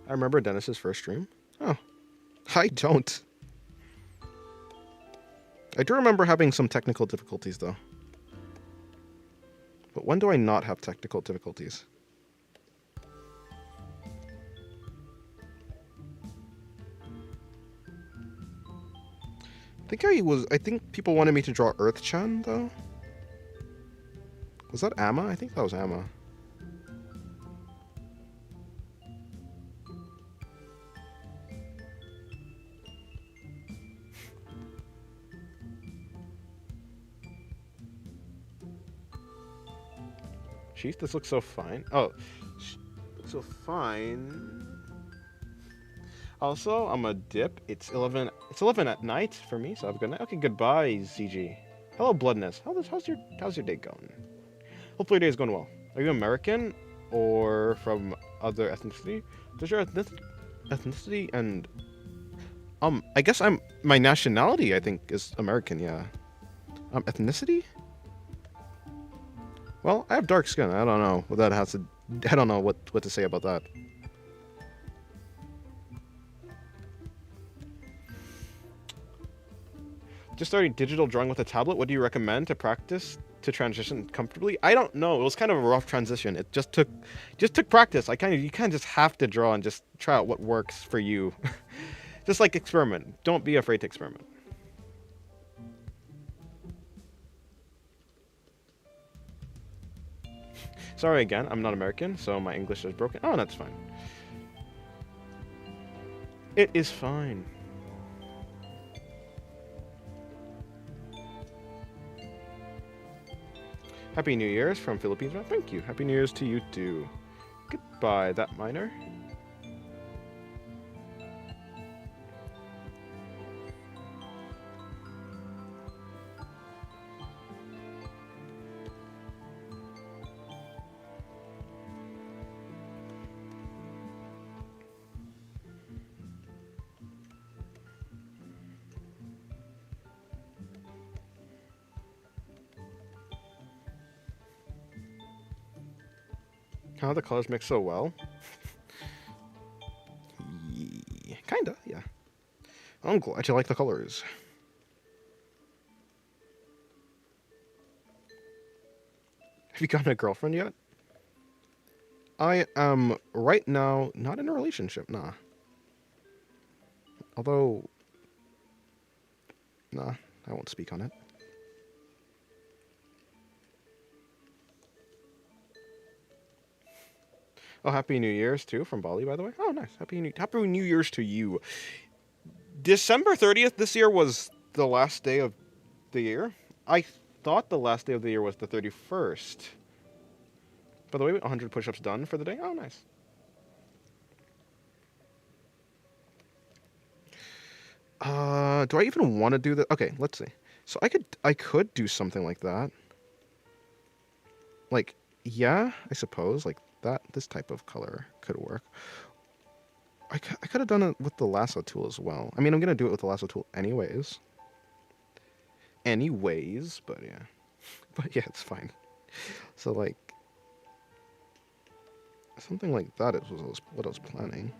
I remember Dennis's first stream. Oh, I don't. I do remember having some technical difficulties, though. But when do I not have technical difficulties? I think people wanted me to draw Earth-chan, though. Was that Amma? I think that was Amma. Chief, this looks so fine. Oh, so fine. Also, I'm a dip. It's 11. It's 11 at night for me, so have a good night. Okay, goodbye, ZG. Hello, Bloodness. How's your day going? Hopefully, your day is going well. Are you American or from other ethnicity? Does your ethnicity and I guess my nationality. I think is American. Yeah. Ethnicity. Well, I have dark skin. I don't know what that has to. I don't know what to say about that. Just starting digital drawing with a tablet. What do you recommend to practice to transition comfortably? I don't know. It was kind of a rough transition. It just took practice. You kind of just have to draw and just try out what works for you. Just like experiment. Don't be afraid to experiment. Sorry again. I'm not American, so my English is broken. Oh, that's fine. It is fine. Happy New Year's from Philippines. Well, thank you. Happy New Year's to you too. Goodbye, that miner. How the colors mix so well. Yeah, kinda, yeah. I'm glad you like the colors. Have you gotten a girlfriend yet? I am right now not in a relationship, nah. Although, nah, I won't speak on it. Oh, Happy New Year's too from Bali, by the way. Oh, nice. Happy New Year's to you. December 30th this year was the last day of the year. I thought the last day of the year was the 31st. By the way, 100 push-ups done for the day. Oh, nice. Do I even want to do that? Okay, let's see. So I could do something like that. Like, yeah, I suppose like that. This type of color could work. I could have done it with the lasso tool as well. I mean, I'm gonna do it with the lasso tool anyways. But yeah. But yeah, it's fine. So like something like that is what I was planning.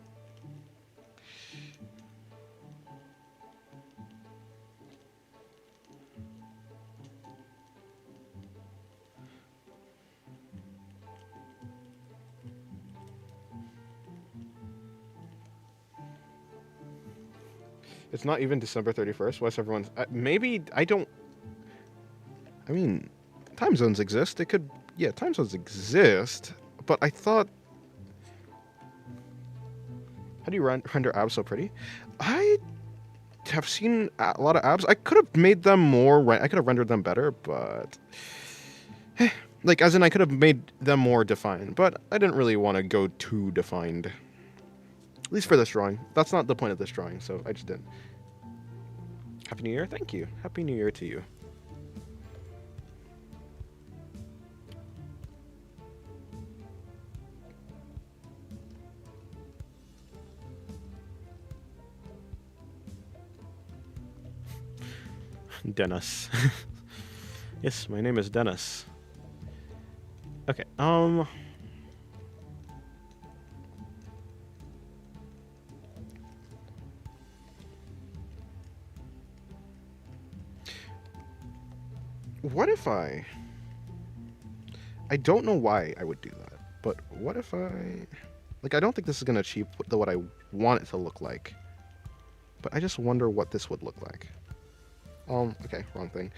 It's not even December 31st. What's everyone's? Maybe I don't. I mean, time zones exist. It could. Yeah, time zones exist. But I thought. How do you render abs so pretty? I have seen a lot of abs. I could have made them more. I could have rendered them better, but. Like, as in, I could have made them more defined, but I didn't really want to go too defined. At least for this drawing. That's not the point of this drawing, so I just didn't. Happy New Year? Thank you. Happy New Year to you. Dennis. Yes, my name is Dennis. Okay, what if I don't know why I would do that, but what if like, I don't think this is going to achieve what I want it to look like, but I just wonder what this would look like. Okay, wrong thing.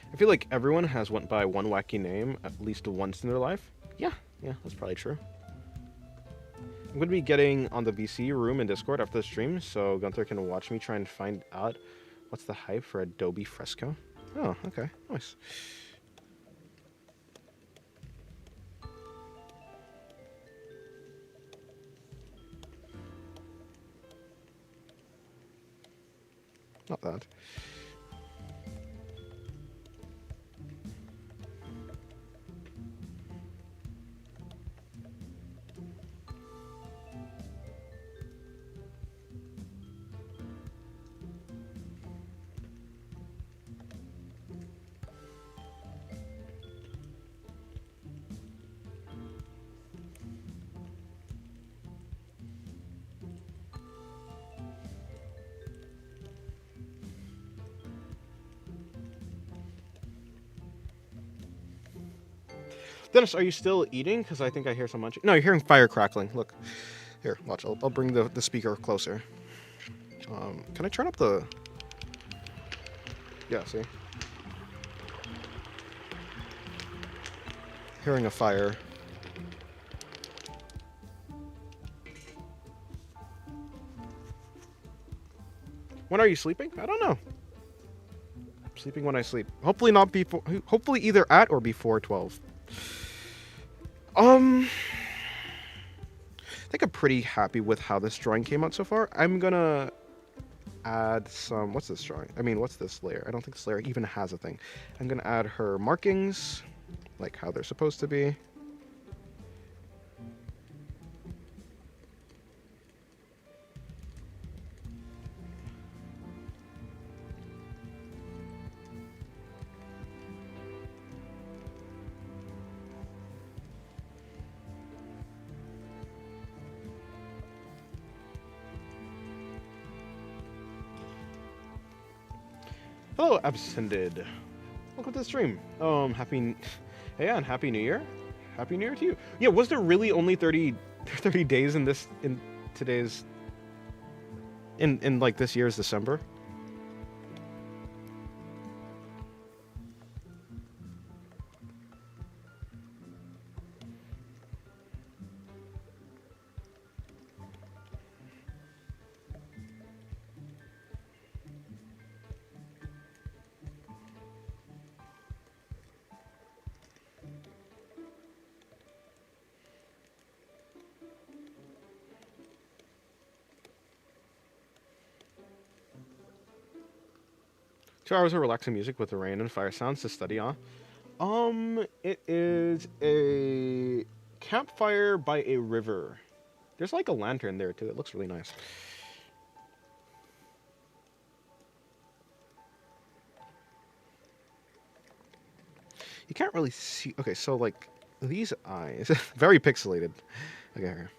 I feel like everyone has went by one wacky name at least once in their life. Yeah, that's probably true. I'm going to be getting on the VC room in Discord after the stream, so Gunther can watch me try and find out what's the hype for Adobe Fresco. Oh, okay, nice. Not that. Dennis, are you still eating? Because I think I hear some munching. No, you're hearing fire crackling. Look. Here, watch. I'll bring the speaker closer. Can I turn up the... Yeah, see? Hearing a fire. When are you sleeping? I don't know. I'm sleeping when I sleep. Hopefully not before... Hopefully either at or before 12. I think I'm pretty happy with how this drawing came out so far. I'm gonna add some... What's this drawing? I mean, what's this layer? I don't think this layer even has a thing. I'm gonna add her markings, like how they're supposed to be. Hello, Abscended. Welcome to the stream. Hey, and Happy New Year. Happy New Year to you. Yeah, was there really only 30 days in today's like this year's December? Two hours of relaxing music with the rain and fire sounds to study on. It is a campfire by a river. There's like a lantern there too. It looks really nice. You can't really see. Okay, so like these eyes, very pixelated. Okay, here.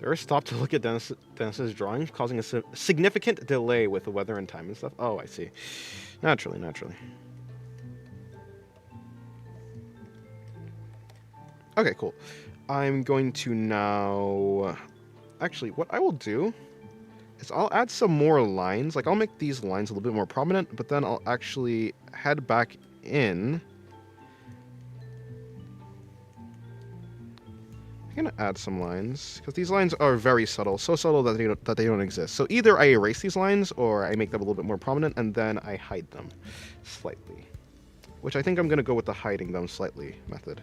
There is stopped to look at Dennis's drawings, causing a significant delay with the weather and time and stuff. Oh, I see. Naturally, naturally. Okay, cool. I'm going to now... Actually, what I will do is I'll add some more lines. Like, I'll make these lines a little bit more prominent, but then I'll actually head back in. I'm gonna add some lines, because these lines are very subtle. So subtle that they don't exist. So either I erase these lines, or I make them a little bit more prominent, and then I hide them slightly. Which I think I'm gonna go with the hiding them slightly method.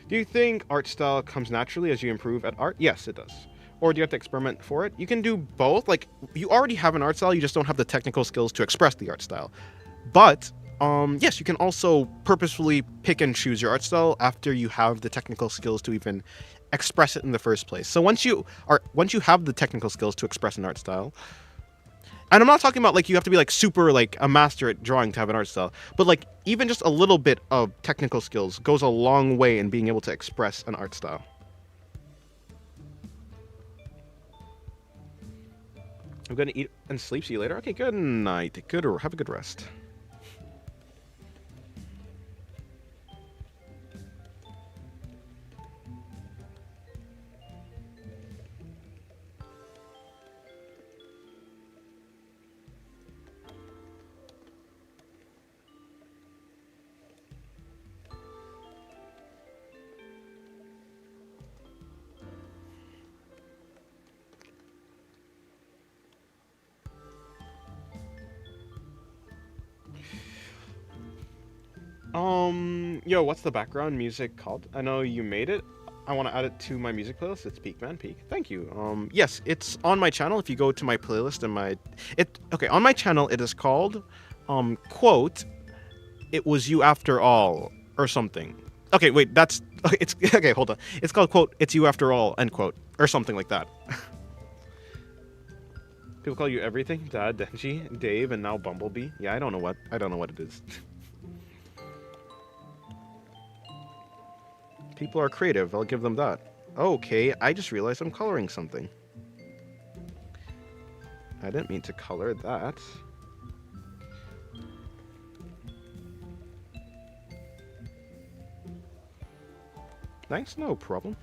Do you think art style comes naturally as you improve at art? Yes, it does. Or do you have to experiment for it? You can do both. Like, you already have an art style, you just don't have the technical skills to express the art style. But, yes, you can also purposefully pick and choose your art style after you have the technical skills to even express it in the first place. So once you have the technical skills to express an art style, and I'm not talking about like you have to be like super like a master at drawing to have an art style, but like even just a little bit of technical skills goes a long way in being able to express an art style. I'm gonna eat and sleep. See you later. Okay, good night. Have a good rest. Yo, what's the background music called? I know you made it. I want to add it to my music playlist. It's Peak Man Peak. Thank you. Yes, it's on my channel. If you go to my playlist and on my channel it is called, quote, "It was you after all" or something. Okay, wait, it's okay. Hold on. It's called quote, "It's you after all," end quote, or something like that. People call you everything, Dad, Denji, Dave, and now Bumblebee. Yeah, I don't know what it is. People are creative, I'll give them that. Okay, I just realized I'm coloring something. I didn't mean to color that. Nice, no problem.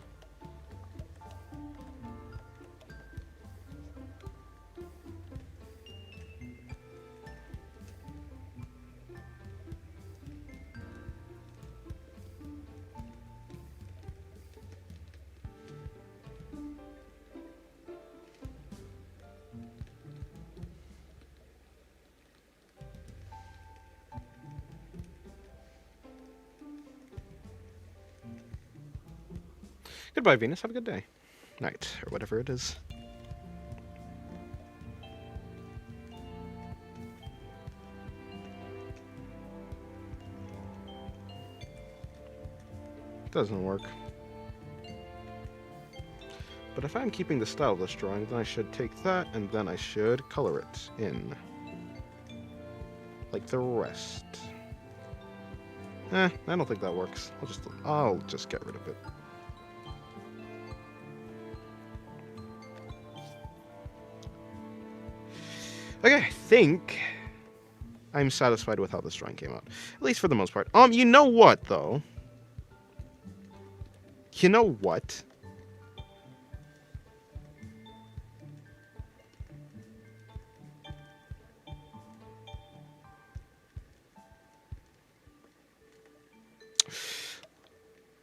Goodbye, Venus. Have a good day. Night, or whatever it is. Doesn't work. But if I'm keeping the style of this drawing, then I should take that, and then I should color it in. Like the rest. I don't think that works. I'll just get rid of it. Okay, I think I'm satisfied with how this drawing came out. At least for the most part. You know what, though? You know what?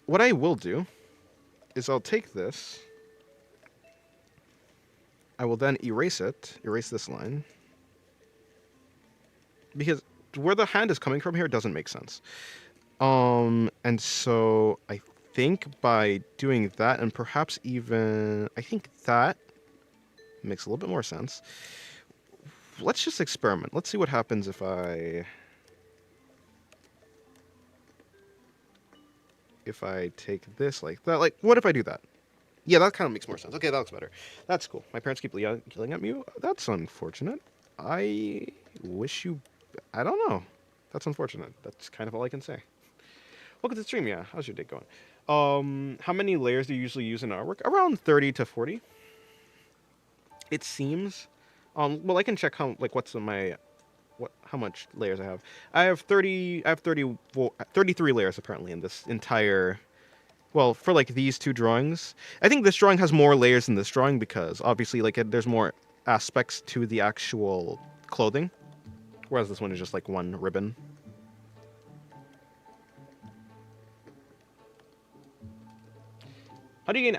What I will do is I'll take this. I will then erase this line. Because where the hand is coming from here doesn't make sense. And so I think by doing that, and perhaps even, I think that makes a little bit more sense. Let's just experiment. Let's see what happens if I take this like that. Like, what if I do that? Yeah, that kind of makes more sense. Okay, that looks better. That's cool. My parents keep yelling at me. That's unfortunate. I wish you... I don't know. That's unfortunate. That's kind of all I can say. Welcome to the stream. Yeah, how's your day going? How many layers do you usually use in artwork? Around 30 to 40. It seems. Well, I can check what's in my how much layers I have. I have 33 layers apparently in this entire. Well, for like these two drawings, I think this drawing has more layers than this drawing because obviously there's more aspects to the actual clothing, whereas this one is just like one ribbon. How do you gain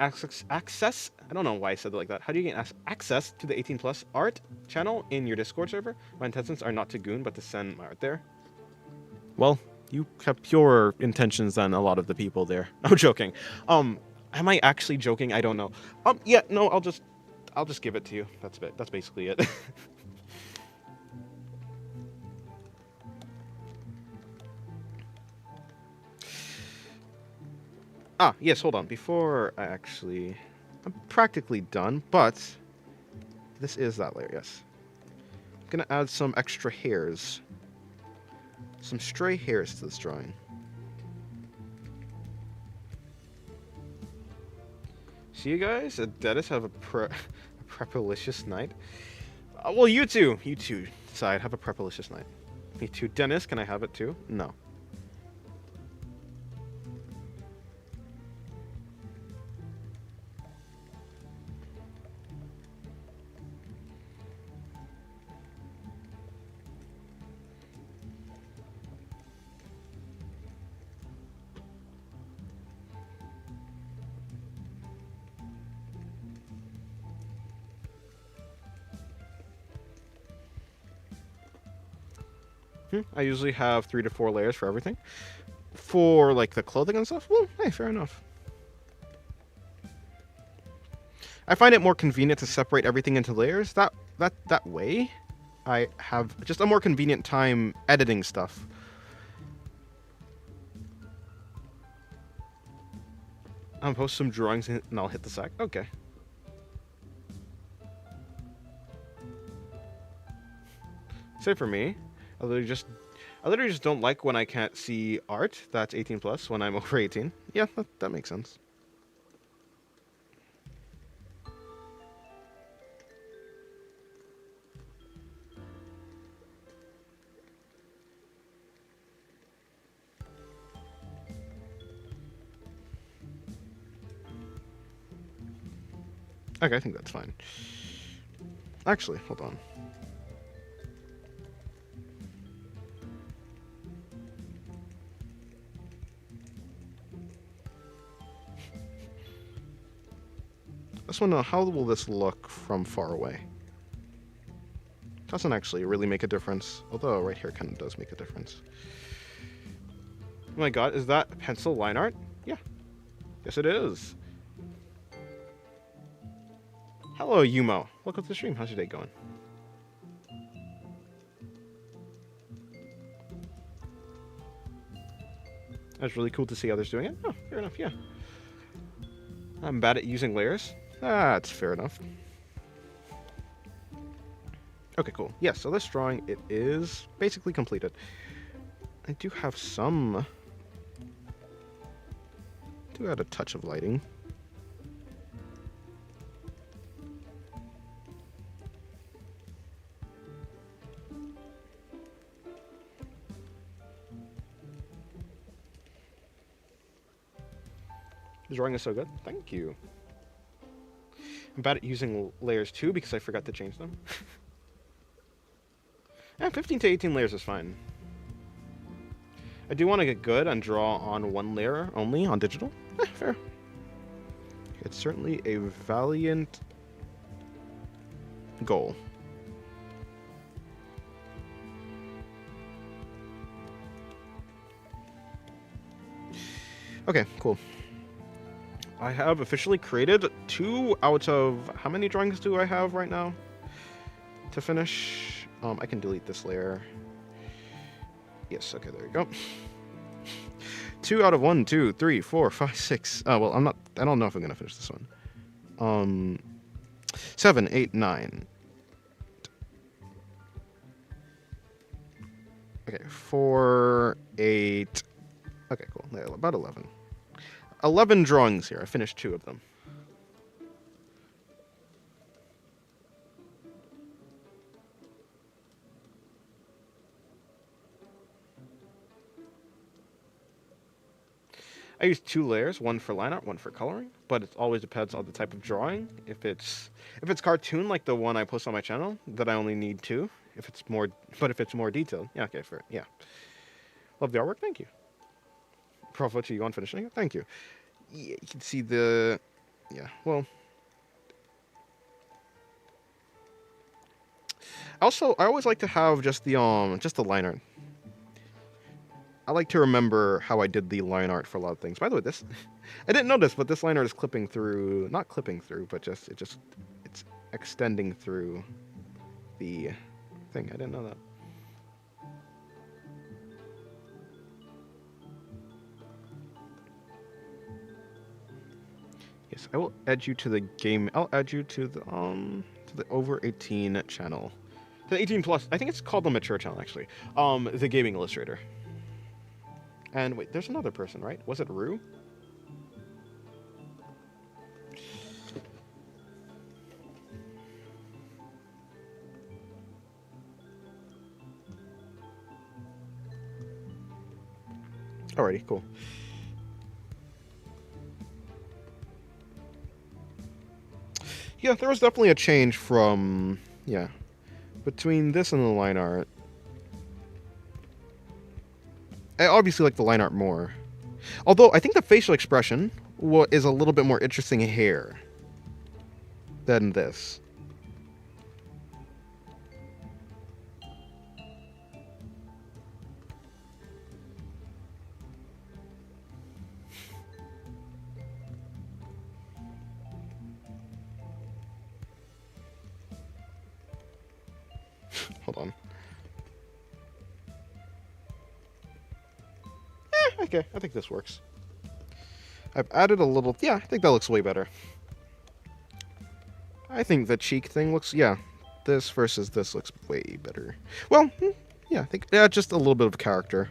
access? I don't know why I said it like that. How do you gain access to the 18 plus art channel in your Discord server? My intentions are not to goon, but to send my art there. Well, you have purer intentions than a lot of the people there. I'm joking. Am I actually joking? I don't know. Yeah, no, I'll just give it to you. That's basically it. Yes, hold on. Before I'm practically done, but this is that layer, yes. I'm gonna add some extra hairs. Some stray hairs to this drawing. See you guys? Dennis have a prepalicious night. Well, you too decide. Have a prepalicious night. Me too. Dennis, can I have it too? No. I usually have 3 to 4 layers for everything. For like the clothing and stuff, well, hey, fair enough. I find it more convenient to separate everything into layers. That way, I have just a more convenient time editing stuff. I'll post some drawings and I'll hit the sack. Okay. Same for me. I literally just don't like when I can't see art that's 18 plus when I'm over 18. Yeah, that makes sense. Okay, I think that's fine. Actually, hold on. I just want to know, how will this look from far away? Doesn't actually really make a difference, although right here kind of does make a difference. Oh my god, is that pencil line art? Yeah. Yes, it is. Hello, Yumo. Welcome to the stream. How's your day going? That's really cool to see others doing it. Oh, fair enough, yeah. I'm bad at using layers. That's fair enough. Okay, cool. Yeah, so this drawing, it is basically completed. I do have some... do add a touch of lighting. The drawing is so good. Thank you. I'm bad at using layers too because I forgot to change them. Yeah, 15 to 18 layers is fine. I do want to get good and draw on one layer only on digital. Fair. It's certainly a valiant goal. Okay, cool. I have officially created 2 out of... how many drawings do I have right now to finish? I can delete this layer. Yes, okay, there we go. 2 out of 1, 2, 3, 4, 5, 6. Oh, well, I don't know if I'm gonna finish this one. 7, 8, 9. Okay, 4, 8. Okay, cool. Yeah, about 11. 11 drawings here. I finished 2 of them. I use 2 layers, one for line art, one for coloring, but it always depends on the type of drawing. If it's cartoon like the one I post on my channel, then I only need 2. If it's more detailed, yeah, okay, yeah. Love the artwork, thank you. Prof, what you on finishing it? Thank you. Yeah, you can see the, yeah, well. Also, I always like to have just the line art. I like to remember how I did the line art for a lot of things. By the way, this I didn't notice, but this line art is clipping through, not clipping through, but it's extending through the thing. I didn't know that. Yes, I will add you to the game. I'll add you to the over 18 channel. The 18 plus. I think it's called the mature channel actually. The Gaming Illustrator. And wait, there's another person, right? Was it Rue? Alrighty, cool. Yeah, there was definitely a change from, yeah, between this and the line art. I obviously like the line art more. Although, I think the facial expression is a little bit more interesting here than this. Hold on. Okay, I think this works. I've added a little, yeah, I think that looks way better. I think the cheek thing looks, yeah, this versus this looks way better. Well, yeah, I think, yeah, just a little bit of character.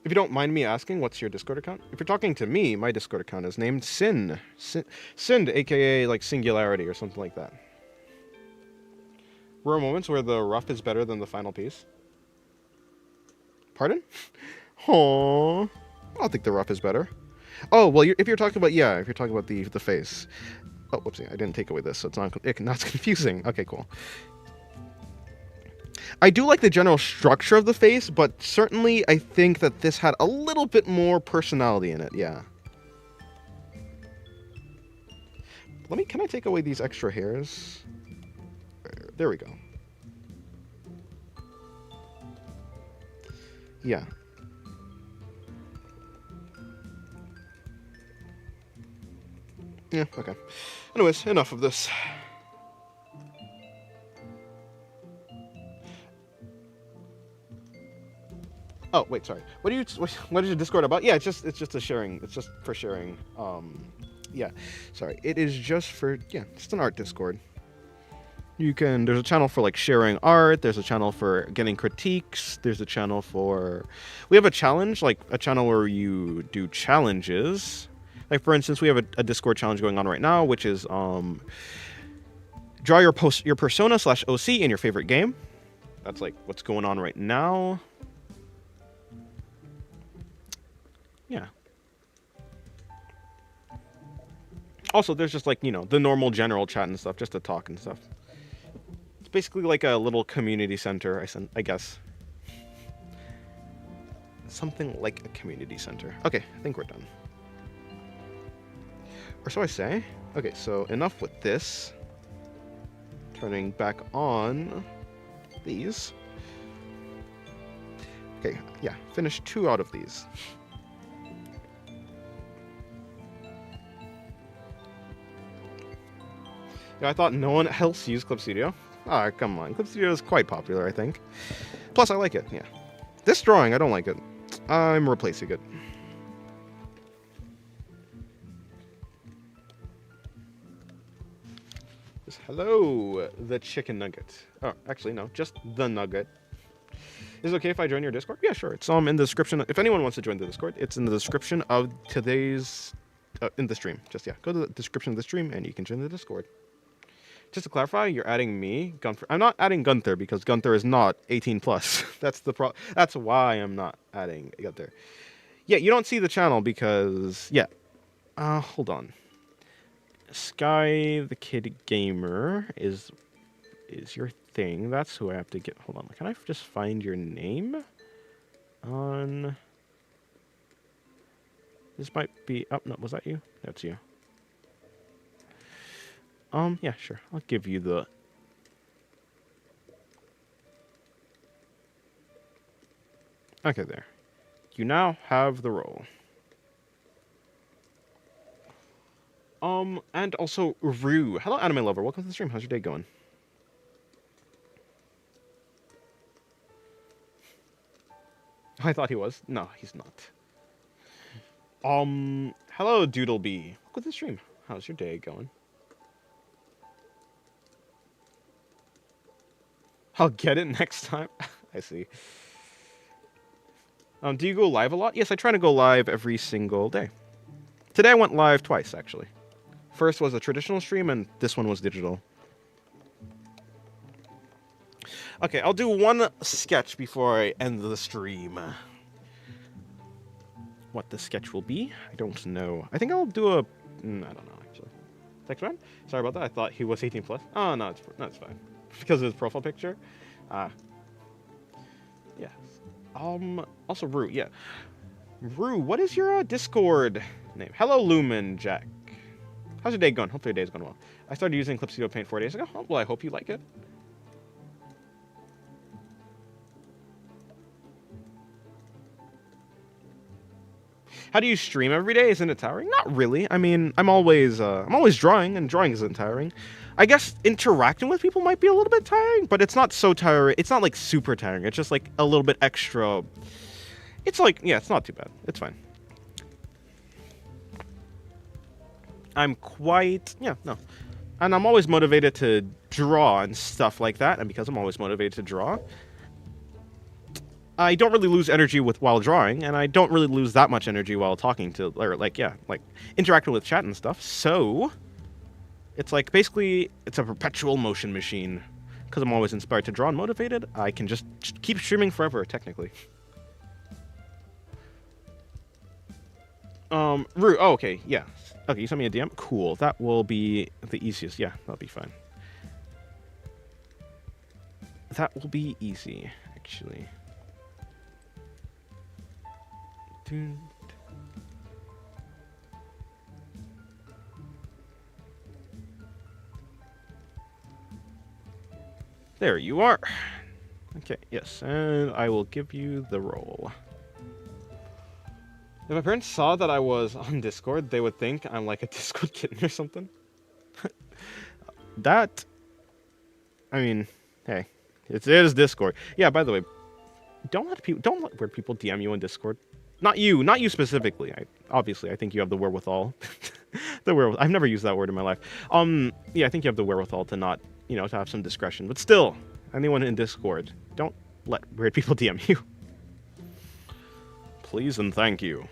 If you don't mind me asking, what's your Discord account? If you're talking to me, my Discord account is named Sin. Sind, aka like Singularity or something like that. Rare moments where the rough is better than the final piece. Pardon? Aww. I'll think the rough is better. Oh, well, if you're talking about, yeah, if you're talking about the face. Oh, whoopsie, I didn't take away this, so it's not confusing. Okay, cool. I do like the general structure of the face, but certainly I think that this had a little bit more personality in it, yeah. Can I take away these extra hairs? There we go. Yeah. Yeah, okay. Anyways, enough of this. Oh, wait, sorry. What is your Discord about? Yeah, it's just a sharing. It's just for sharing. Yeah. Sorry. It is just for, yeah, just an art Discord. There's a channel for like sharing art, there's a channel for getting critiques, there's a channel for, we have a challenge, like a channel where you do challenges. Like for instance, we have a Discord challenge going on right now, which is draw your persona / OC in your favorite game. That's like what's going on right now. Yeah. Also, there's just like, the normal general chat and stuff, just to talk and stuff. It's basically like a little community center, I guess. Something like a community center. Okay, I think we're done. Or so I say. Okay, so enough with this. Turning back on these. Okay, yeah, finish 2 out of these. I thought no one else used Clip Studio. Ah, come on. Clip Studio is quite popular, I think. Plus, I like it, yeah. This drawing, I don't like it. I'm replacing it. Hello, the chicken nugget. Oh, actually, no, just the nugget. Is it okay if I join your Discord? Yeah, sure. It's in the description. If anyone wants to join the Discord, it's in the description of today's in the stream. Just go to the description of the stream and you can join the Discord. Just to clarify, you're adding me, Gunther. I'm not adding Gunther because Gunther is not 18 plus. That's the That's why I'm not adding Gunther. Yeah, you don't see the channel because hold on. Sky the Kid Gamer is your thing. That's who I have to get. Hold on. Can I just find your name on? This might be. Oh no, was that you? That's you. Yeah, sure. I'll give you the. Okay, there. You now have the role. And also Rue. Hello, anime lover. Welcome to the stream. How's your day going? I thought he was. No, he's not. Hello, Doodlebee. Welcome to the stream. How's your day going? I'll get it next time. I see. Do you go live a lot? Yes, I try to go live every single day. Today I went live twice, actually. First was a traditional stream, and this one was digital. Okay, I'll do one sketch before I end the stream. What the sketch will be, I don't know. I think I'll do I don't know, actually. Text man? Sorry about that, I thought he was 18 plus. Oh, no, it's fine. Because of his profile picture? Yeah. Also Rue, yeah. Rue, what is your Discord name? Hello, Lumen Jack. How's your day going? Hopefully your day's going well. I started using Clip Studio Paint 4 days ago. Oh, well, I hope you like it. How do you stream every day? Isn't it tiring? Not really. I mean, I'm always drawing, and drawing isn't tiring. I guess interacting with people might be a little bit tiring, but it's not so tiring. It's not like super tiring. It's just like a little bit extra. It's like, yeah, it's not too bad. It's fine. I'm quite, no. And I'm always motivated to draw and stuff like that. And because I'm always motivated to draw, I don't really lose energy while drawing, and I don't really lose that much energy while talking to, or like interacting with chat and stuff. So it's like basically it's a perpetual motion machine. Because I'm always inspired to draw and motivated, I can just keep streaming forever, technically. Rue, oh, okay, yeah. Okay, you sent me a DM? Cool, that will be the easiest. Yeah, that'll be fine. That will be easy, actually. There you are. Okay, yes, and I will give you the role. If my parents saw that I was on Discord, they would think I'm like a Discord kitten or something. That, I mean, hey, it is Discord. Yeah, by the way, don't let weird people DM you on Discord. Not you specifically. Obviously, I think you have the wherewithal. I've never used that word in my life. Yeah, I think you have the wherewithal to not, to have some discretion. But still, anyone in Discord, don't let weird people DM you. Please and thank you.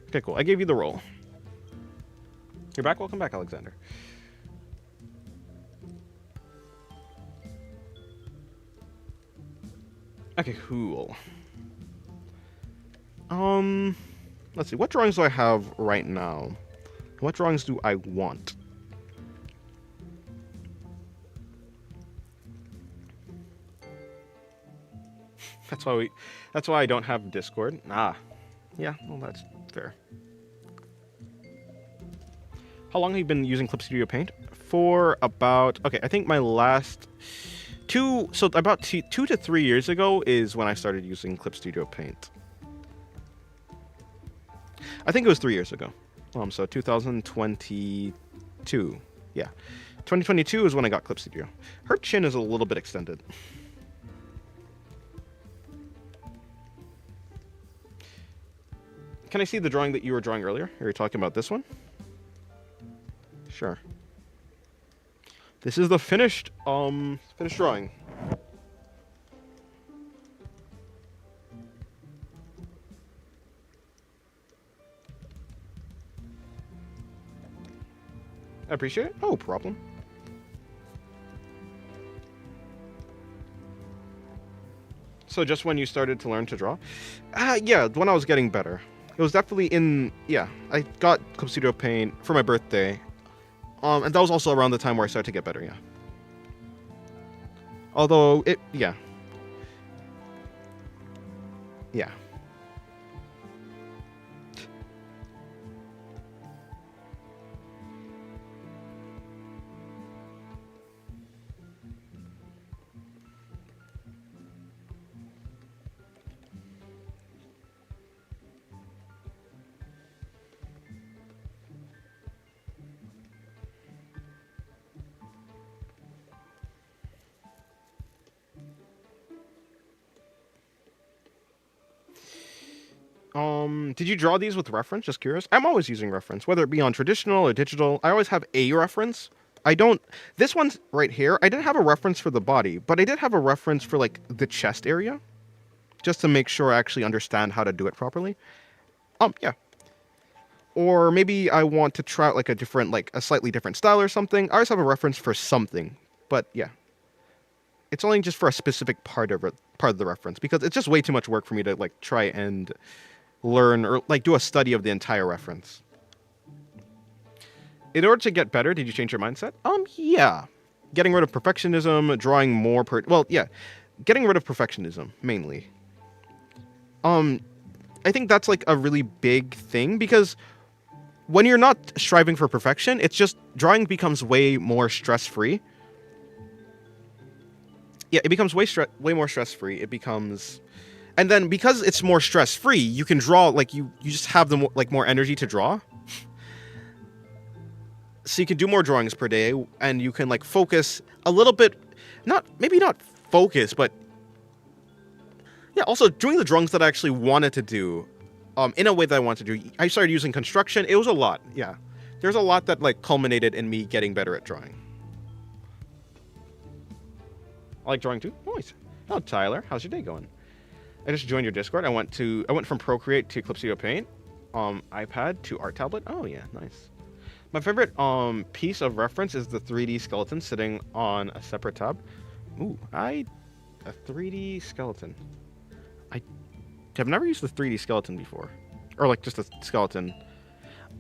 Okay, cool. I gave you the role. You're back? Welcome back, Alexander. Okay, cool. Let's see. What drawings do I have right now? What drawings do I want? That's why I don't have Discord. Yeah, well, that's fair. How long have you been using Clip Studio Paint? For about, okay, I think my last about 2 to 3 years ago is when I started using Clip Studio Paint. I think it was 3 years ago. So 2022. Yeah. 2022 is when I got Clip Studio. Her chin is a little bit extended. can I see the drawing that you were drawing earlier? Are you talking about this one? Sure. This is the finished drawing. I appreciate it. No problem. So just when you started to learn to draw? Yeah, when I was getting better. It was definitely yeah, I got Clip Studio Paint for my birthday. And that was also around the time where I started to get better, yeah. Although, yeah. Yeah. Did you draw these with reference? Just curious. I'm always using reference, whether it be on traditional or digital. I always have a reference. I don't. This one's right here. I didn't have a reference for the body, but I did have a reference for like the chest area, just to make sure I actually understand how to do it properly. Yeah. Or maybe I want to try out like a slightly different style or something. I always have a reference for something, but yeah. It's only just for a specific part of the reference, because it's just way too much work for me to like try and learn or like do a study of the entire reference. In order to get better, did you change your mindset? Yeah. Getting rid of perfectionism, drawing more yeah. Getting rid of perfectionism, mainly. I think that's like a really big thing, because when you're not striving for perfection, it's just drawing becomes way more stress-free. Yeah, it becomes way more stress-free. It becomes... And then because it's more stress-free, you can draw, like, you just have more energy to draw. So you can do more drawings per day, and you can, like, focus a little bit... Maybe not focus, but... Yeah, also, doing the drawings that I actually wanted to do, in a way that I wanted to do. I started using construction. It was a lot, yeah. There's a lot that, like, culminated in me getting better at drawing. I like drawing too. Nice. Oh, Tyler, how's your day going? I just joined your Discord. I went from Procreate to Clip Studio Paint, iPad to Art Tablet. Oh yeah, nice. My favorite piece of reference is the 3D skeleton sitting on a separate tab. Ooh, a 3D skeleton. I have never used the 3D skeleton before, or like just a skeleton.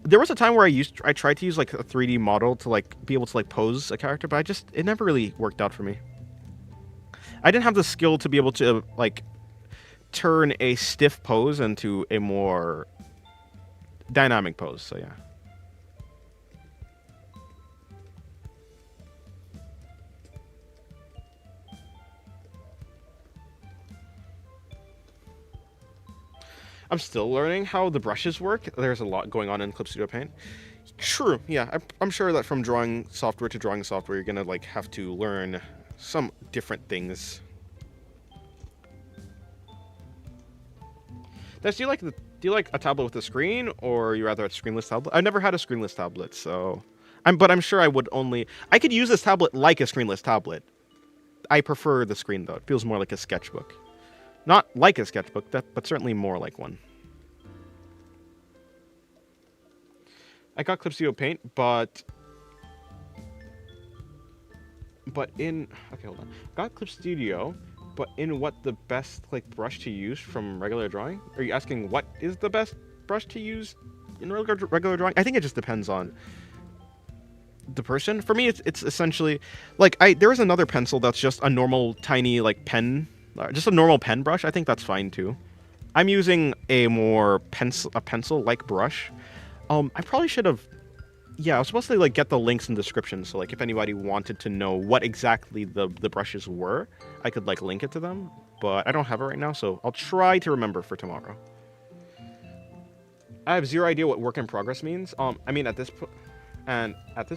There was a time where I tried to use like a 3D model to like be able to like pose a character, but it never really worked out for me. I didn't have the skill to be able to like turn a stiff pose into a more dynamic pose, so yeah. I'm still learning how the brushes work. There's a lot going on in Clip Studio Paint. True, yeah. I'm sure that from drawing software to drawing software, you're gonna like have to learn some different things. Do you like a tablet with a screen, or you rather a screenless tablet? I've never had a screenless tablet, so but I'm sure I could use this tablet like a screenless tablet. I prefer the screen though. It feels more like a sketchbook. Not like a sketchbook, but certainly more like one. I got Clip Studio Paint, but okay, hold on. Got Clip Studio, but in what the best like brush to use from regular drawing? Are you asking what is the best brush to use in regular drawing? I think it just depends on the person. For me, it's essentially like there is another pencil that's just a normal tiny like pen, just a normal pen brush. I think that's fine too. I'm using a more pencil like brush. I probably should have. Yeah, I was supposed to like get the links in the description, so like if anybody wanted to know what exactly the brushes were, I could like link it to them. But I don't have it right now, so I'll try to remember for tomorrow. I have zero idea what work in progress means. I mean at this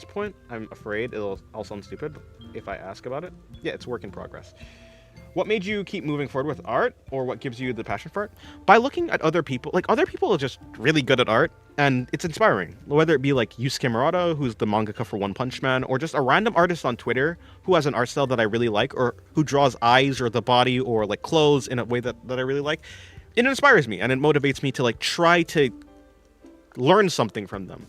point, I'm afraid I'll sound stupid if I ask about it. Yeah, it's work in progress. What made you keep moving forward with art, or what gives you the passion for it? By looking at other people. Like, other people are just really good at art, and it's inspiring. Whether it be like Yusuke Murata, who's the mangaka for One Punch Man, or just a random artist on Twitter who has an art style that I really like, or who draws eyes or the body or like clothes in a way that I really like. It inspires me, and it motivates me to like try to learn something from them.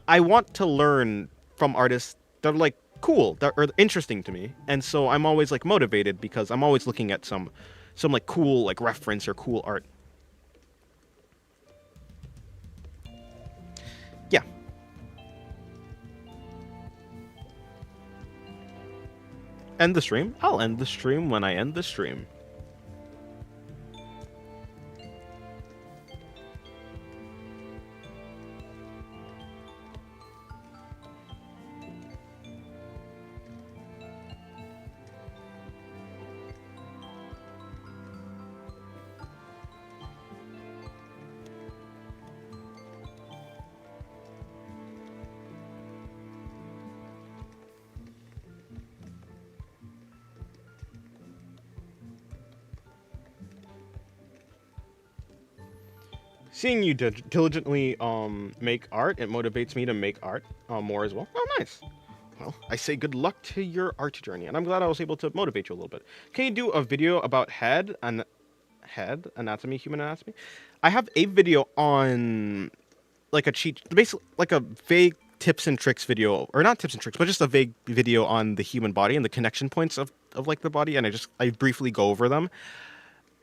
I want to learn from artists that are like cool, that are interesting to me, and so I'm always like motivated because I'm always looking at some like cool like reference or cool art. Yeah. End the stream? I'll end the stream when I end the stream. Seeing you diligently make art, it motivates me to make art more as well. Oh, nice. Well, I say good luck to your art journey, and I'm glad I was able to motivate you a little bit. Can you do a video about head anatomy, human anatomy? I have a video on like a basically like a vague tips and tricks video, or not tips and tricks, but just a vague video on the human body and the connection points of like the body, and I briefly go over them.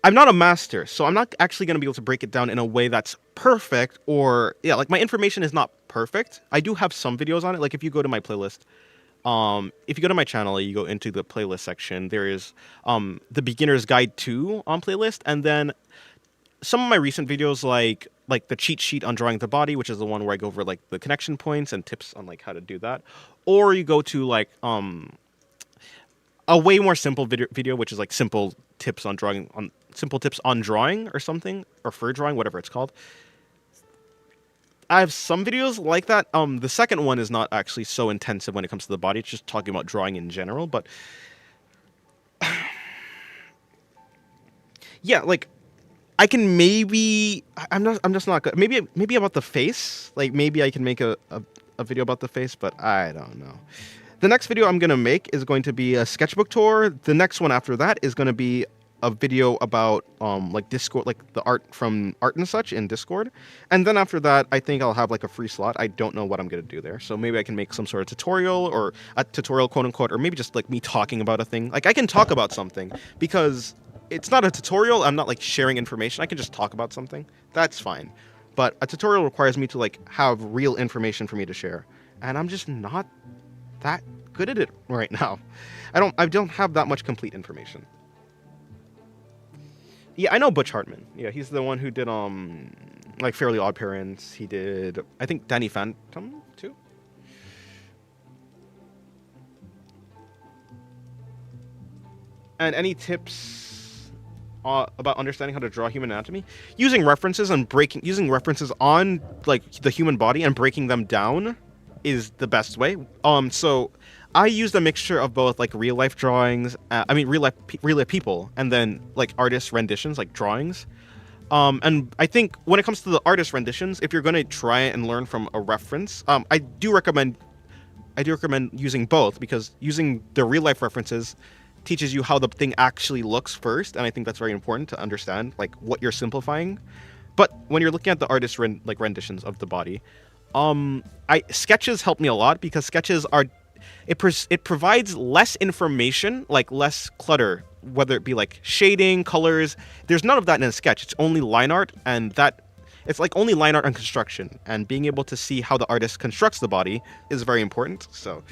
I'm not a master, so I'm not actually going to be able to break it down in a way that's perfect, or yeah, like my information is not perfect. I do have some videos on it. Like if you go to my playlist, if you go to my channel, you go into the playlist section, there is the beginner's guide to on playlist, and then some of my recent videos like the cheat sheet on drawing the body, which is the one where I go over like the connection points and tips on like how to do that. Or you go to like a way more simple video, which is like simple tips on drawing or something, or for drawing, whatever it's called. I have some videos like that. The second one is not actually so intensive when it comes to the body. It's just talking about drawing in general, but yeah, like I can I'm just not good. Maybe about the face. Like maybe I can make a video about the face, but I don't know. The next video I'm going to make is going to be a sketchbook tour. The next one after that is going to be a video about like Discord, like the art from Art and Such in Discord. And then after that, I think I'll have like a free slot. I don't know what I'm going to do there. So maybe I can make some sort of tutorial, or a tutorial, quote unquote, or maybe just like me talking about a thing. Like I can talk about something because it's not a tutorial. I'm not like sharing information. I can just talk about something. That's fine. But a tutorial requires me to like have real information for me to share. And I'm just not that good at it right now. I don't have that much complete information. Yeah, I know Butch Hartman. Yeah, he's the one who did like Fairly Odd Parents. He did, I think, Danny Phantom too. And any tips about understanding how to draw human anatomy? Using references on like the human body and breaking them down is the best way. So I used a mixture of both like real life drawings, real life people, and then like artist renditions, like drawings. And I think when it comes to the artist renditions, if you're going to try and learn from a reference, I do recommend using both, because using the real life references teaches you how the thing actually looks first, and I think that's very important to understand like what you're simplifying. But when you're looking at the artist renditions of the body, sketches help me a lot, because sketches are it provides less information, like less clutter, whether it be like shading, colors. There's none of that in a sketch. It's only line art, and it's like only line art and construction, and being able to see how the artist constructs the body is very important. So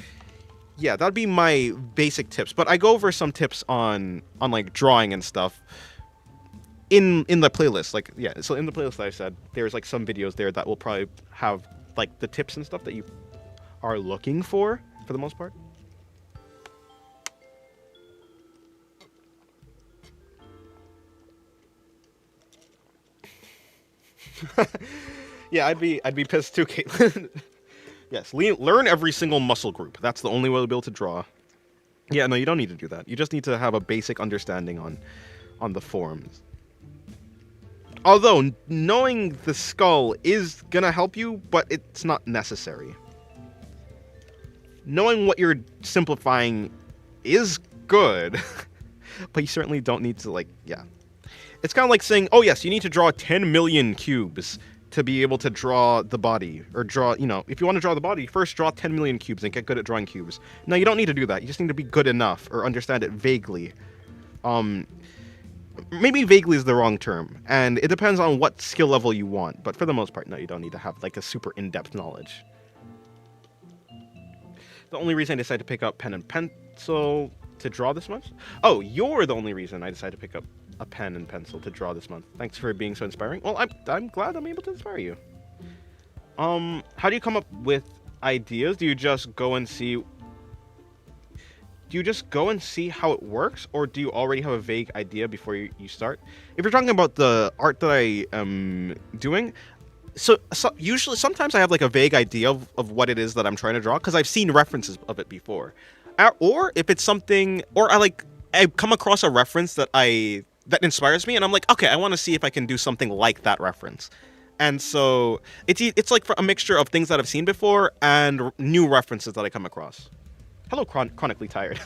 yeah, that'd be my basic tips, but I go over some tips on like drawing and stuff in the playlist. Like, yeah, so in the playlist that I said, there's like some videos there that will probably have like the tips and stuff that you are looking for the most part. Yeah, I'd be pissed too, Caitlin. Yes, learn every single muscle group. That's the only way to be able to draw. Yeah, no, you don't need to do that. You just need to have a basic understanding on the forms. Although knowing the skull is gonna help you, but it's not necessary. Knowing what you're simplifying is good, but you certainly don't need to, like, yeah. It's kind of like saying, oh yes, you need to draw 10 million cubes to be able to draw the body, or draw, you know, if you want to draw the body, first draw 10 million cubes and get good at drawing cubes. No, you don't need to do that. You just need to be good enough, or understand it vaguely. Maybe vaguely is the wrong term, and it depends on what skill level you want, but for the most part, no, you don't need to have, like, a super in-depth knowledge. The only reason I decided to pick up pen and pencil to draw this month? Oh, you're the only reason I decided to pick up a pen and pencil to draw this month. Thanks for being so inspiring. Well, I'm glad I'm able to inspire you. How do you come up with ideas? Do you just go and see how it works, or do you already have a vague idea before you start? If you're talking about the art that I am doing, so usually sometimes I have like a vague idea of what it is that I'm trying to draw because I've seen references of it before, or if it's something, or I come across a reference that inspires me, and I'm like, okay, I want to see if I can do something like that reference. And so it's like a mixture of things that I've seen before and new references that I come across. Hello, chronically tired.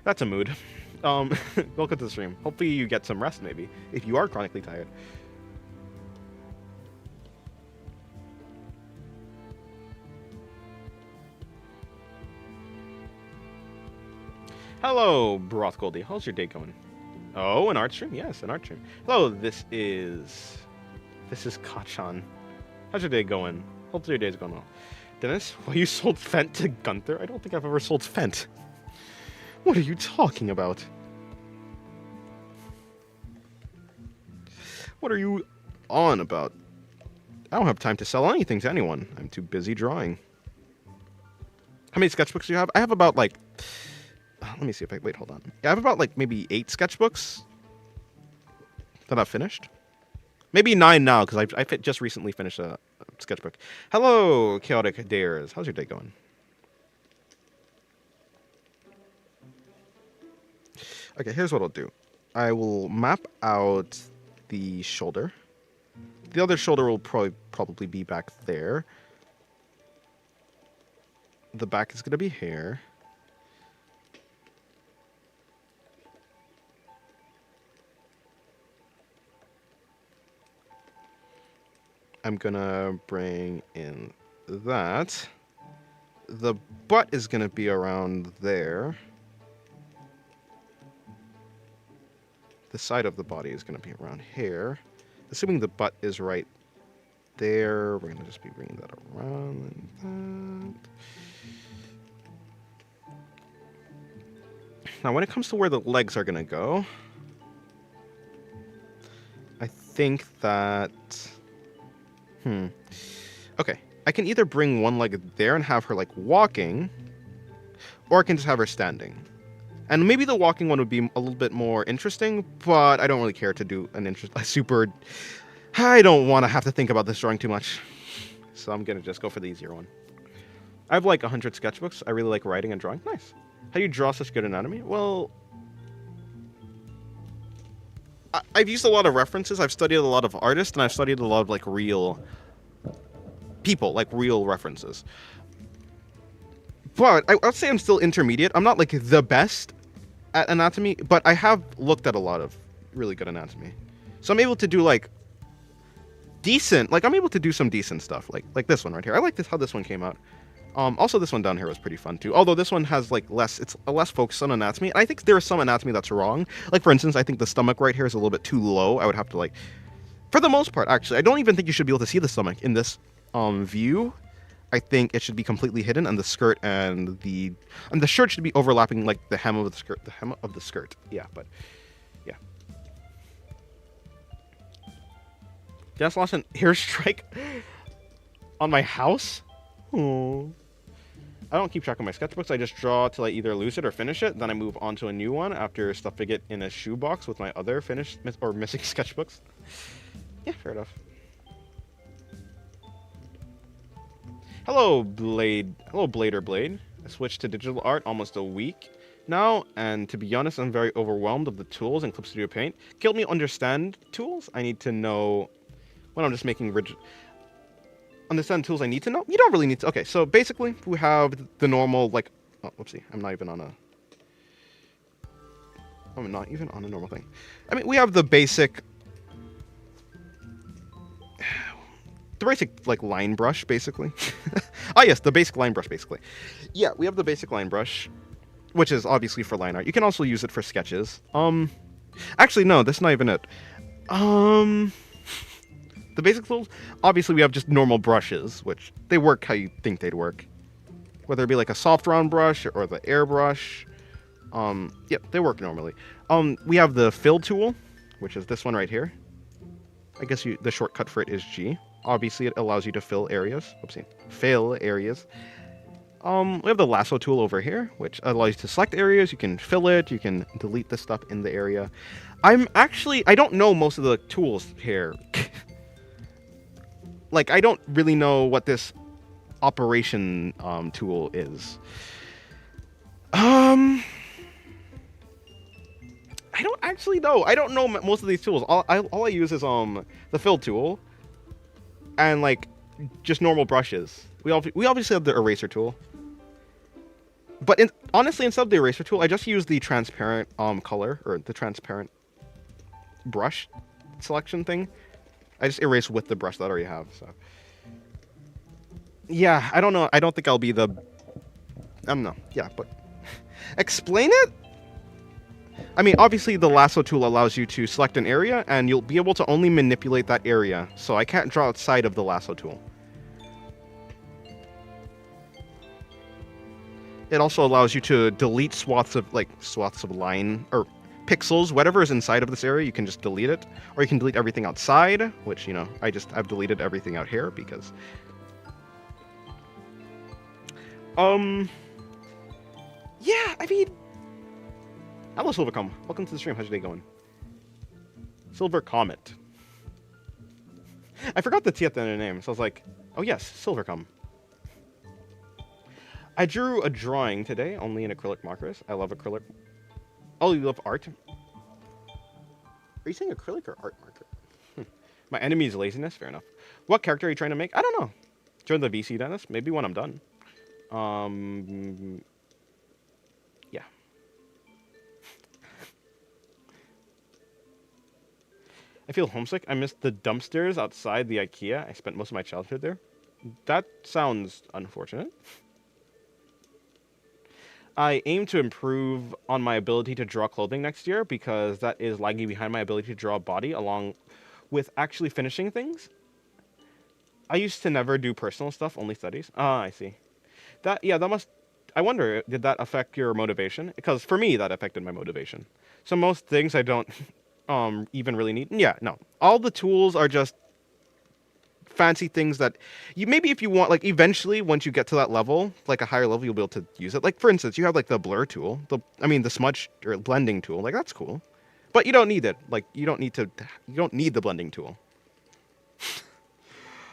That's a mood. Welcome to the stream. Hopefully you get some rest, maybe, if you are chronically tired. Hello, Broth Goldie. How's your day going? Oh, an art stream? Yes, an art stream. Hello, this is Kachan. How's your day going? Hopefully your day's going well. Dennis, why you sold Fent to Gunther? I don't think I've ever sold Fent. What are you talking about? What are you on about? I don't have time to sell anything to anyone. I'm too busy drawing. How many sketchbooks do you have? I have about, like... Let me see if I... Wait, hold on. Yeah, I have about, like, maybe 8 sketchbooks that I've finished. Maybe 9 now, because I just recently finished a sketchbook. Hello, Chaotic Dares. How's your day going? Okay, here's what I'll do. I will map out the shoulder. The other shoulder will probably be back there. The back is going to be here. I'm gonna bring in that. The butt is gonna be around there. The side of the body is gonna be around here. Assuming the butt is right there, we're gonna just be bringing that around like that. Now, when it comes to where the legs are gonna go, I think that... Okay, I can either bring one leg there and have her, like, walking, or I can just have her standing. And maybe the walking one would be a little bit more interesting, but I don't really care to do I don't want to have to think about this drawing too much. So I'm going to just go for the easier one. I have, like, 100 sketchbooks. I really like writing and drawing. Nice. How do you draw such good anatomy? Well... I've used a lot of references. I've studied a lot of artists, and I've studied a lot of, like, real people, like real references. But I would say I'm still intermediate. I'm not, like, the best at anatomy, but I have looked at a lot of really good anatomy. So I'm able to do, like, decent, like, I'm able to do some decent stuff, like this one right here. I like how this one came out. Also, this one down here was pretty fun, too. Although this one has, like, it's a less focused on anatomy. And I think there is some anatomy that's wrong. Like, for instance, I think the stomach right here is a little bit too low. I would have to, like... For the most part, actually, I don't even think you should be able to see the stomach in this view. I think it should be completely hidden, and the skirt and the shirt should be overlapping, like, the hem of the skirt. The hem of the skirt. Yeah, but... Yeah. Just lost an airstrike on my house? Oh. I don't keep track of my sketchbooks. I just draw till I either lose it or finish it. Then I move on to a new one after stuffing it in a shoebox with my other finished or missing sketchbooks. Yeah, fair enough. Hello, Blade. Hello, Blader Blade. I switched to digital art almost a week now, and to be honest, I'm very overwhelmed of the tools in Clip Studio Paint. To help me understand tools, I need to know when I'm just making rigid. Understand tools I need to know? You don't really need to. Okay, so basically, we have the normal, like, oh, whoopsie, I'm not even on a normal thing. I mean, we have the basic, like, line brush, basically. Ah, yes, the basic line brush, basically. Yeah, we have the basic line brush, which is obviously for line art. You can also use it for sketches. Actually, no, that's not even it. The basic tools, obviously we have just normal brushes, which they work how you think they'd work. Whether it be like a soft round brush or the airbrush. Yep, they work normally. We have the fill tool, which is this one right here. I guess the shortcut for it is G. Obviously, it allows you to fill areas. Oopsie. Fill areas. We have the lasso tool over here, which allows you to select areas. You can fill it. You can delete the stuff in the area. I don't know most of the tools here. Like, I don't really know what this operation tool is. I don't actually know. I don't know most of these tools. All I use is the fill tool and like just normal brushes. We obviously have the eraser tool. But honestly, instead of the eraser tool, I just use the transparent color or the transparent brush selection thing. I just erase with the brush that I already have. So yeah, I don't know. I don't think I'll be the. I don't know. Yeah, but explain it. I mean, obviously the lasso tool allows you to select an area, and you'll be able to only manipulate that area. So I can't draw outside of the lasso tool. It also allows you to delete swaths of line or pixels, whatever is inside of this area. You can just delete it, or you can delete everything outside. Which I've deleted everything out here because. Yeah, I mean. Hello, Silvercom. Welcome to the stream. How's your day going? Silver Comet. I forgot the T at the end of the name, so I was like, oh yes, Silvercom. I drew a drawing today, only in acrylic markers. I love acrylic. Oh, you love art? Are you saying acrylic or art marker? My enemy is laziness. Fair enough. What character are you trying to make? I don't know. Join the VC, Dennis. Maybe when I'm done. Yeah. I feel homesick. I miss the dumpsters outside the IKEA. I spent most of my childhood there. That sounds unfortunate. I aim to improve on my ability to draw clothing next year because that is lagging behind my ability to draw a body along with actually finishing things. I used to never do personal stuff, only studies. Ah, I see. That must... I wonder, did that affect your motivation? Because for me, that affected my motivation. So most things I don't even really need. Yeah, no. All the tools are just fancy things that maybe if you want, like, eventually once you get to that level, like a higher level, you'll be able to use it. Like, for instance, you have like the blur tool, the smudge or blending tool. Like, that's cool, but you don't need it. Like, you don't need the blending tool.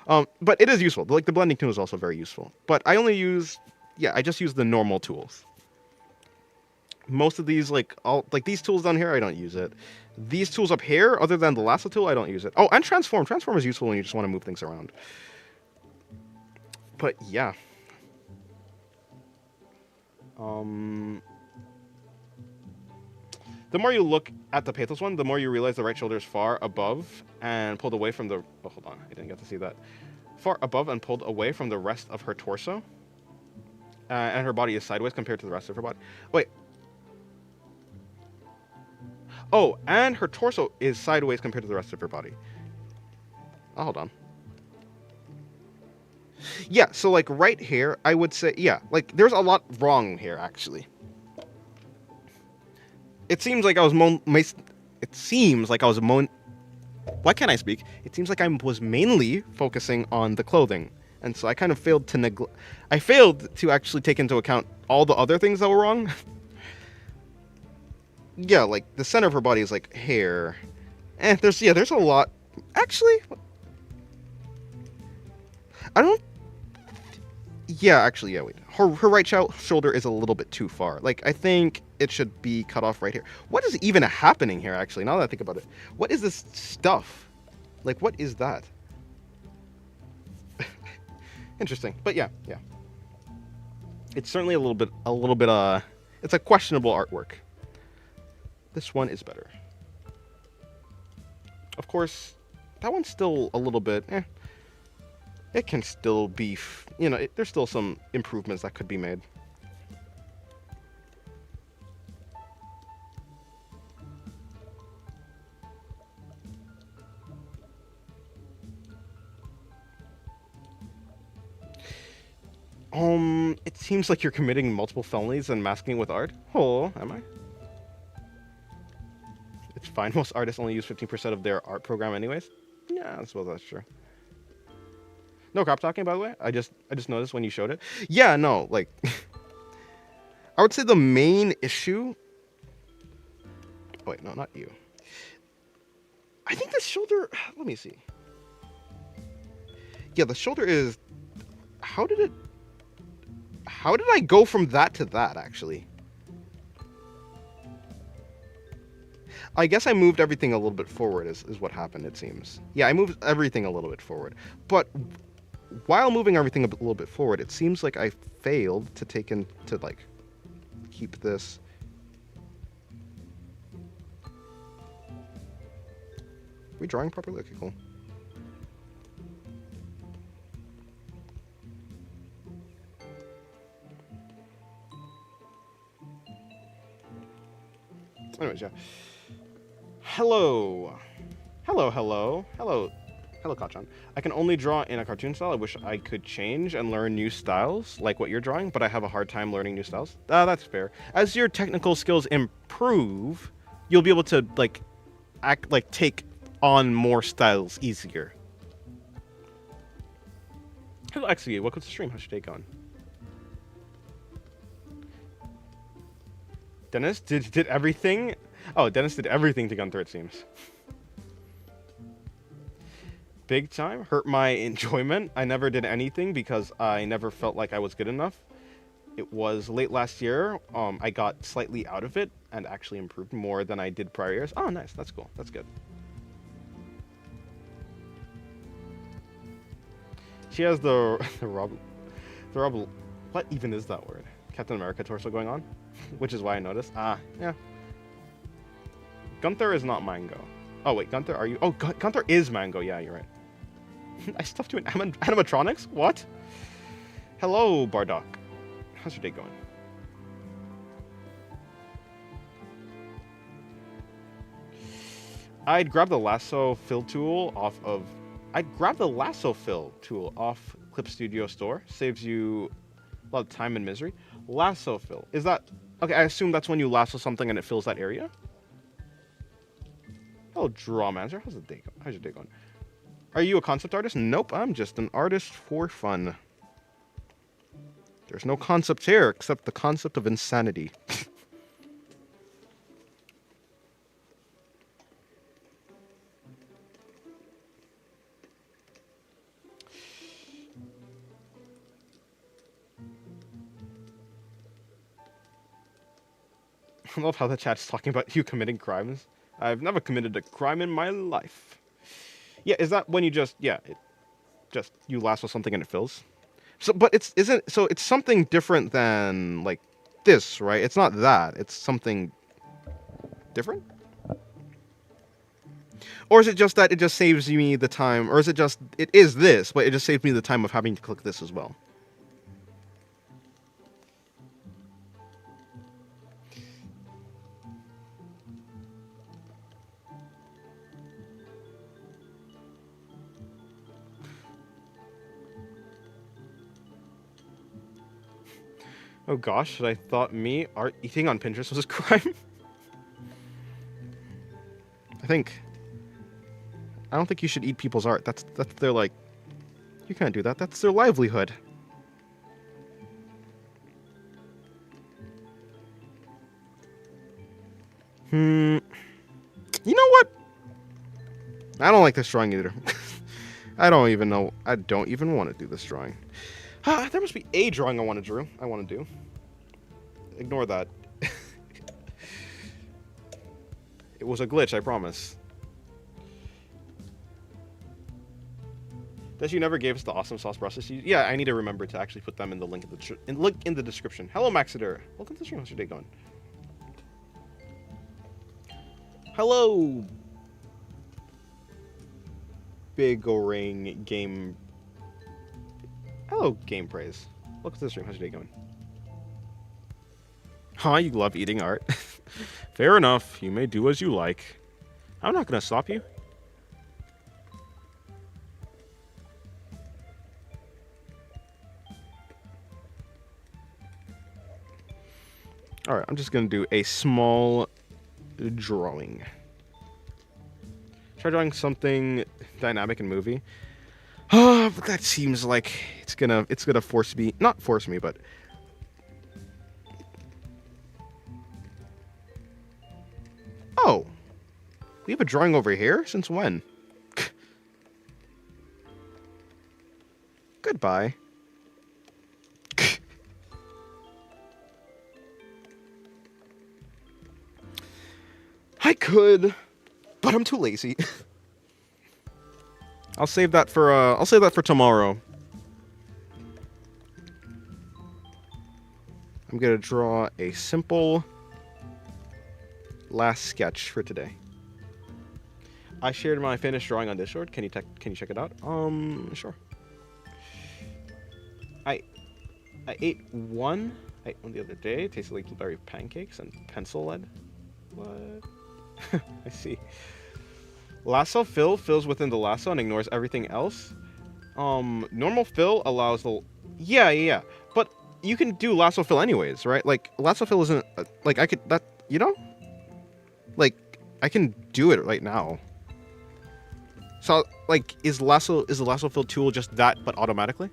But it is useful. Like, the blending tool is also very useful, but I just use the normal tools. Most of these, these tools down here, I don't use it. These tools up here, other than the lasso tool, I don't use it. Oh, and transform. Transform is useful when you just want to move things around. But yeah. The more you look at the Pathos one, the more you realize the right shoulder is far above and pulled away from the... Oh, hold on. I didn't get to see that. Far above and pulled away from the rest of her torso. And her body is sideways compared to the rest of her body. Wait. Oh, and her torso is sideways compared to the rest of her body. Oh, hold on. Yeah, so, like, right here, I would say... Yeah, like, there's a lot wrong here, actually. It seems like I was why can't I speak? It seems like I was mainly focusing on the clothing. And so I kind of failed to actually take into account all the other things that were wrong. Yeah, like, the center of her body is, like, hair. There's a lot. Actually, I don't... Yeah, actually, yeah, wait. Her right shoulder is a little bit too far. Like, I think it should be cut off right here. What is even happening here, actually, now that I think about it? What is this stuff? Like, what is that? Interesting. But yeah. It's certainly a little bit, it's a questionable artwork. This one is better. Of course, that one's still a little bit, It can still be, there's still some improvements that could be made. It seems like you're committing multiple felonies and masking with art. Oh, am I? It's fine. Most artists only use 15% of their art program anyways. Yeah, I suppose that's true. No crap talking, by the way. I just noticed when you showed it. Yeah, no, like I would say the main issue. Oh, wait, no, not you. I think the shoulder. Let me see. Yeah, the shoulder is. How did I go from that to that, actually? I guess I moved everything a little bit forward is what happened, it seems. Yeah, I moved everything a little bit forward. But while moving everything a little bit forward, it seems like I failed to keep this. Are we drawing properly? Okay, cool. Anyways, yeah. Hello, Kachan. I can only draw in a cartoon style. I wish I could change and learn new styles, like what you're drawing, but I have a hard time learning new styles. That's fair. As your technical skills improve, you'll be able to, take on more styles easier. Hello, XV. Welcome to the stream. How's your day going? Dennis did everything. Oh, Dennis did everything to Gunther, it seems. Big time. Hurt my enjoyment. I never did anything because I never felt like I was good enough. It was late last year. I got slightly out of it and actually improved more than I did prior years. Oh, nice. That's cool. That's good. She has the Rob. What even is that word? Captain America torso going on? Which is why I noticed. Yeah. Gunther is not Mango. Oh, wait, Gunther, are you? Oh, Gunther is Mango. Yeah, you're right. I stuffed you in animatronics? What? Hello, Bardock. How's your day going? I'd grab the lasso fill tool off Clip Studio store. Saves you a lot of time and misery. Lasso fill. Is that... Okay, I assume that's when you lasso something and it fills that area? Oh, Drawmancer. How's your day going? Are you a concept artist? Nope, I'm just an artist for fun. There's no concept here except the concept of insanity. I love how the chat's talking about you committing crimes. I've never committed a crime in my life. Yeah, is that when you you lasso something and it fills? So, but it's something different than like this, right? It's not that. It's something different. Or is it just that it just saves me the time, or is it just it is this, but it just saves me the time of having to click this as well? Oh gosh, I thought art eating on Pinterest was a crime. I don't think you should eat people's art. That's their you can't do that. That's their livelihood. You know what? I don't like this drawing either. I don't even want to do this drawing. There must be a drawing I want to do. Ignore that. It was a glitch, I promise. That you never gave us the awesome sauce process. Yeah, I need to remember to actually put them in the link in the description. Hello, Maxiter. Welcome to the stream. How's your day going? Hello, Big Ring Game. Hello, Game Praise. Welcome to the stream. How's your day going? Huh? You love eating art? Fair enough. You may do as you like. I'm not gonna stop you. Alright, I'm just going to do a small drawing. Try drawing something dynamic and movie. But that seems like it's gonna force me, not force me, but oh, we have a drawing over here? Since when? Goodbye. I could, but I'm too lazy. I'll save that for tomorrow. I'm gonna draw a simple last sketch for today. I shared my finished drawing on Discord. Can you check it out? Sure. I ate one the other day. It tasted like blueberry pancakes and pencil lead. What? I see. Lasso fill fills within the lasso and ignores everything else. Normal fill allows the... Yeah. But you can do lasso fill anyways, right? Like, lasso fill isn't... like, I could... That... You know? Like, I can do it right now. So, like, is the lasso fill tool just that, but automatically?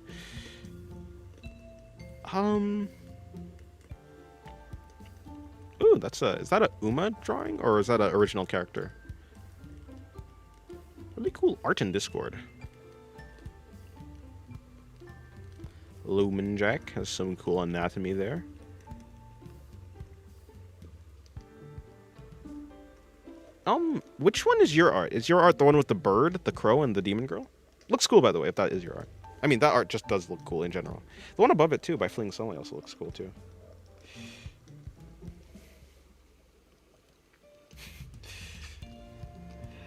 Ooh, is that a Uma drawing, or is that an original character? Really cool art in Discord. Lumenjack has some cool anatomy there. Which one is your art? Is your art the one with the bird, the crow, and the demon girl? Looks cool, by the way, if that is your art. I mean, that art just does look cool in general. The one above it, too, by Fleeing Sunlight also looks cool, too.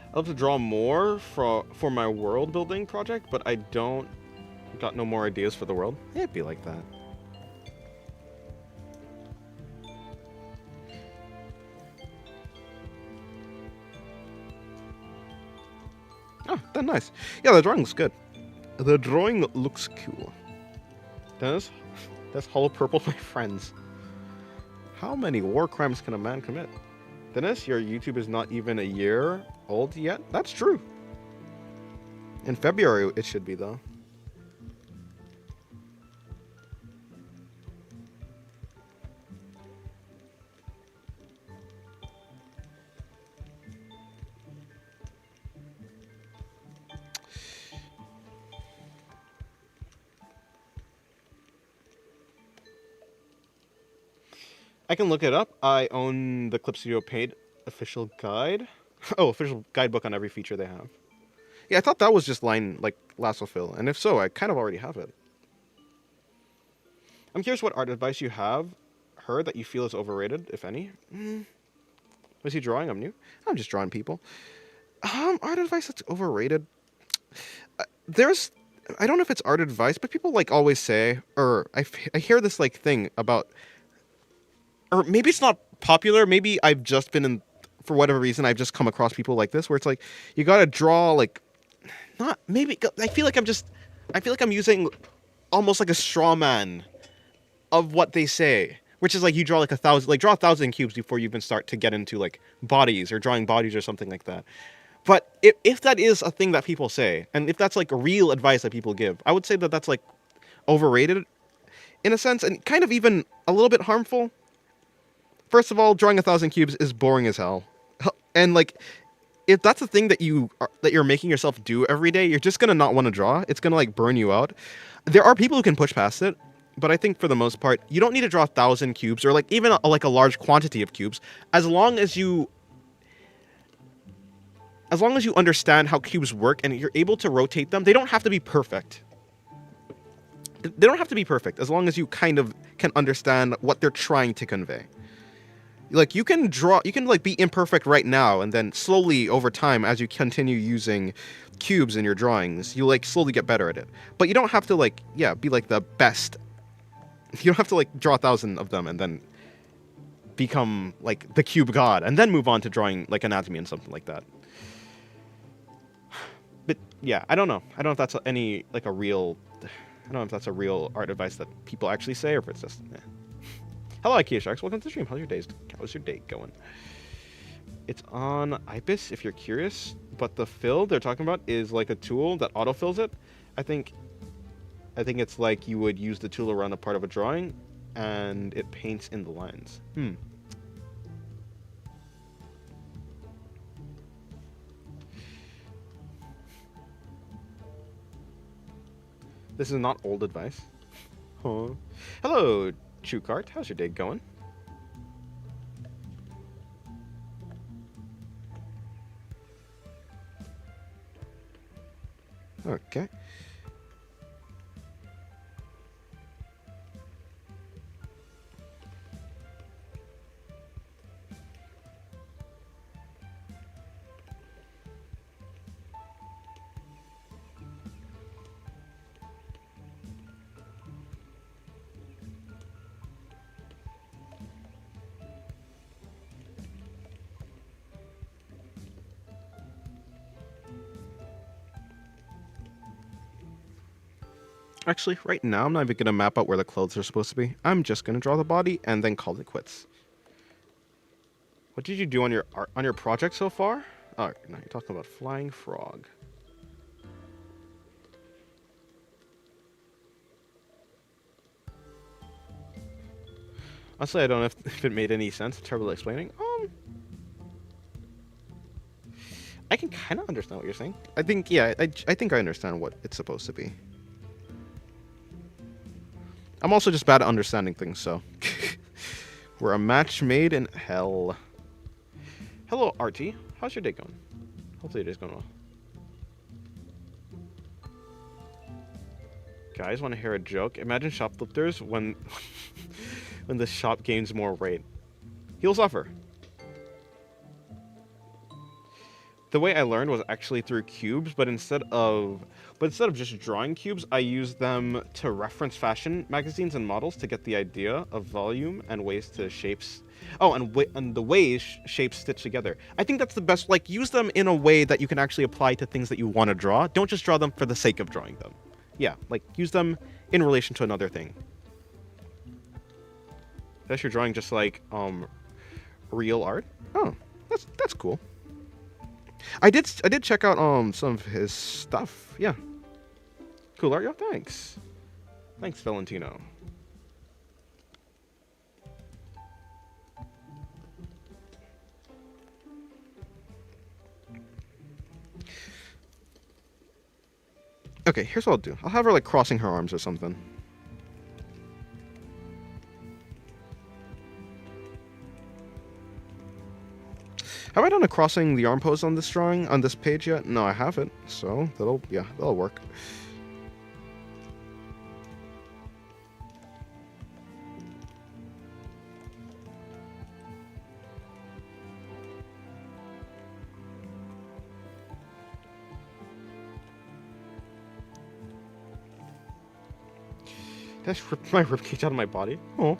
I'd love to draw more for my world building project, but I don't got no more ideas for the world. Yeah, it'd be like that. Oh, that's nice. Yeah, the drawing looks good. The drawing looks cool. Dennis, that's Hollow Purple, my friends. How many war crimes can a man commit? Dennis, your YouTube is not even a year old yet? That's true. In February, it should be, though. I can look it up. I own the Clip Studio paid official guide. Oh, official guidebook on every feature they have. Yeah, I thought that was just like lasso fill, and if so, I kind of already have it. I'm curious what art advice you have heard that you feel is overrated, if any. Was he drawing? I'm new. I'm just drawing people. Art advice that's overrated. I don't know if it's art advice, but people like always say, or I hear this like thing about, or maybe it's not popular. Maybe I've just been in, for whatever reason, I've just come across people like this, where it's like, you gotta draw like, not, maybe, I feel like I'm using almost like a straw man of what they say, which is like you draw like draw 1,000 cubes before you even start to get into like bodies or drawing bodies or something like that. But if that is a thing that people say, and if that's like real advice that people give, I would say that that's like overrated in a sense, and kind of even a little bit harmful. First of all, drawing 1,000 cubes is boring as hell. And like, if that's the thing that you're making yourself do every day, you're just gonna not want to draw. It's gonna like burn you out. There are people who can push past it, but I think for the most part, you don't need to draw 1,000 cubes or like even like a large quantity of cubes, as long as you as long as you understand how cubes work and you're able to rotate them, they don't have to be perfect. They don't have to be perfect as long as you kind of can understand what they're trying to convey. Like you can like be imperfect right now, and then slowly over time, as you continue using cubes in your drawings, you like slowly get better at it. But you don't have to like, yeah, be like the best. You don't have to like draw 1,000 of them and then become like the cube god, and then move on to drawing like anatomy and something like that. But yeah, I don't know. I don't know if that's any like a real. I don't know if that's a real art advice that people actually say, or if it's just. Hello, IKEA Sharks. Welcome to the stream. How's your day going? It's on IBIS if you're curious, but the fill they're talking about is like a tool that autofills it. I think it's like you would use the tool around a part of a drawing, and it paints in the lines. This is not old advice. Huh. Hello, Chukart. How's your day going? Okay. Actually, right now, I'm not even going to map out where the clothes are supposed to be. I'm just going to draw the body and then call it quits. What did you do on your project so far? Oh, no, you're talking about flying frog. Honestly, I don't know if it made any sense. Terrible explaining. I can kind of understand what you're saying. I think, yeah, I think I understand what it's supposed to be. I'm also just bad at understanding things, so. We're a match made in hell. Hello, Artie. How's your day going? Hopefully your day's going well. Guys, want to hear a joke? Imagine shoplifters when when the shop gains more weight. He'll suffer. The way I learned was actually through cubes, but instead of just drawing cubes, I used them to reference fashion magazines and models to get the idea of volume and ways to shapes. Oh, and the ways shapes stitch together. I think that's the best. Like, use them in a way that you can actually apply to things that you want to draw. Don't just draw them for the sake of drawing them. Yeah, like use them in relation to another thing. Unless you're drawing just like real art. Oh, that's cool. I did check out some of his stuff. Yeah. Cool art, yo. Thanks. Thanks, Valentino. Okay, here's what I'll do. I'll have her like crossing her arms or something. Have I done a crossing the arm pose on this drawing, on this page yet? No, I haven't. So, that'll work. Did I rip my ribcage out of my body? Oh.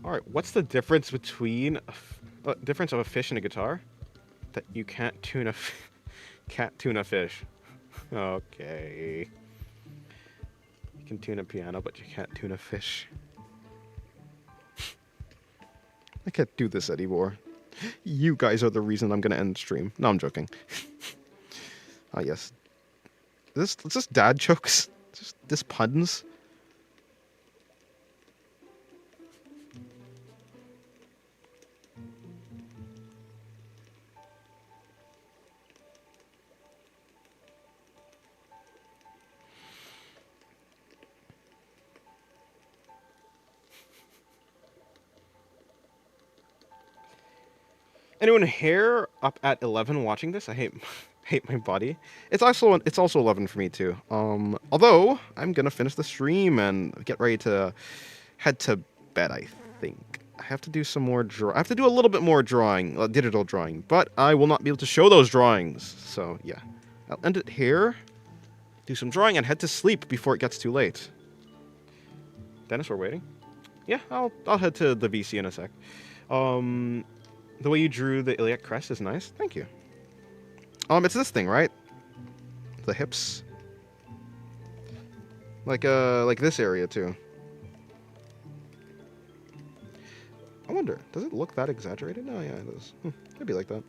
Alright, what's the difference between difference of a fish and a guitar? That you can't tune a fish. Okay. You can tune a piano, but you can't tune a fish. I can't do this anymore. You guys are the reason I'm gonna end the stream. No, I'm joking. Ah, yes. Is this dad jokes? Just this puns? Anyone here up at 11 watching this. I hate hate my body. It's also 11 for me too. Although I'm gonna finish the stream and get ready to head to bed. I think I have to do some more I have to do a little bit more drawing, digital drawing, but I will not be able to show those drawings. So yeah, I'll end it here. Do some drawing and head to sleep before it gets too late. Dennis, we're waiting. Yeah, I'll head to the VC in a sec. The way you drew the iliac crest is nice. Thank you. It's this thing, right? The hips. Like this area too. I wonder, does it look that exaggerated? No, yeah, it does. It'd be like that.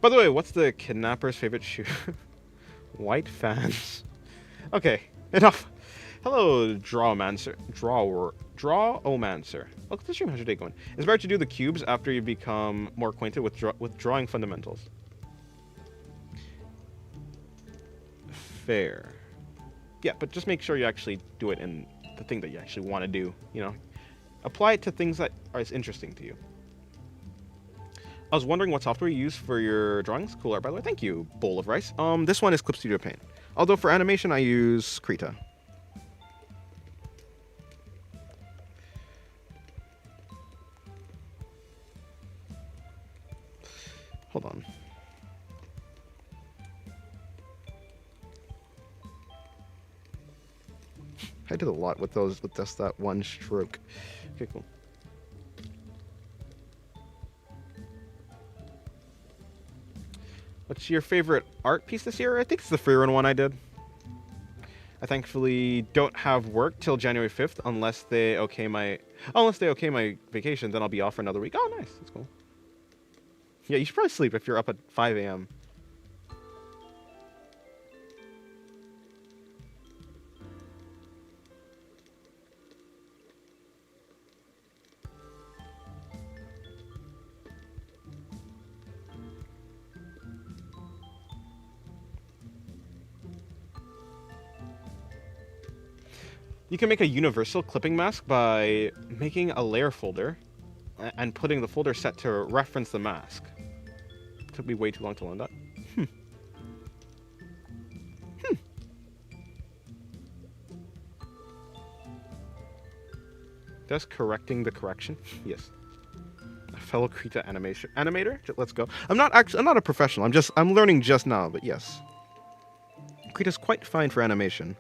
By the way, what's the kidnapper's favorite shoe? White fans. Okay, enough. Hello, Drawomancer. Drawomancer. Look at the stream. How's your day going? It's better to do the cubes after you become more acquainted with drawing fundamentals. Fair. Yeah, but just make sure you actually do it in the thing that you actually want to do. You know, apply it to things that are interesting to you. I was wondering what software you use for your drawings. Cool art, by the way. Thank you, Bowl of Rice. This one is Clip Studio Paint. Although for animation, I use Krita. Hold on. I did a lot with those, with just that one stroke. Okay, cool. What's your favorite art piece this year? I think it's the Freerun one I did. I thankfully don't have work till January 5th unless they okay my vacation, then I'll be off for another week. Oh, nice. That's cool. Yeah, you should probably sleep if you're up at 5 a.m. You can make a universal clipping mask by making a layer folder and putting the folder set to reference the mask. Took me way too long to learn that. Just correcting the correction. Yes. A fellow Krita animator. Let's go. I'm not a professional. I'm learning just now, but yes. Krita's quite fine for animation.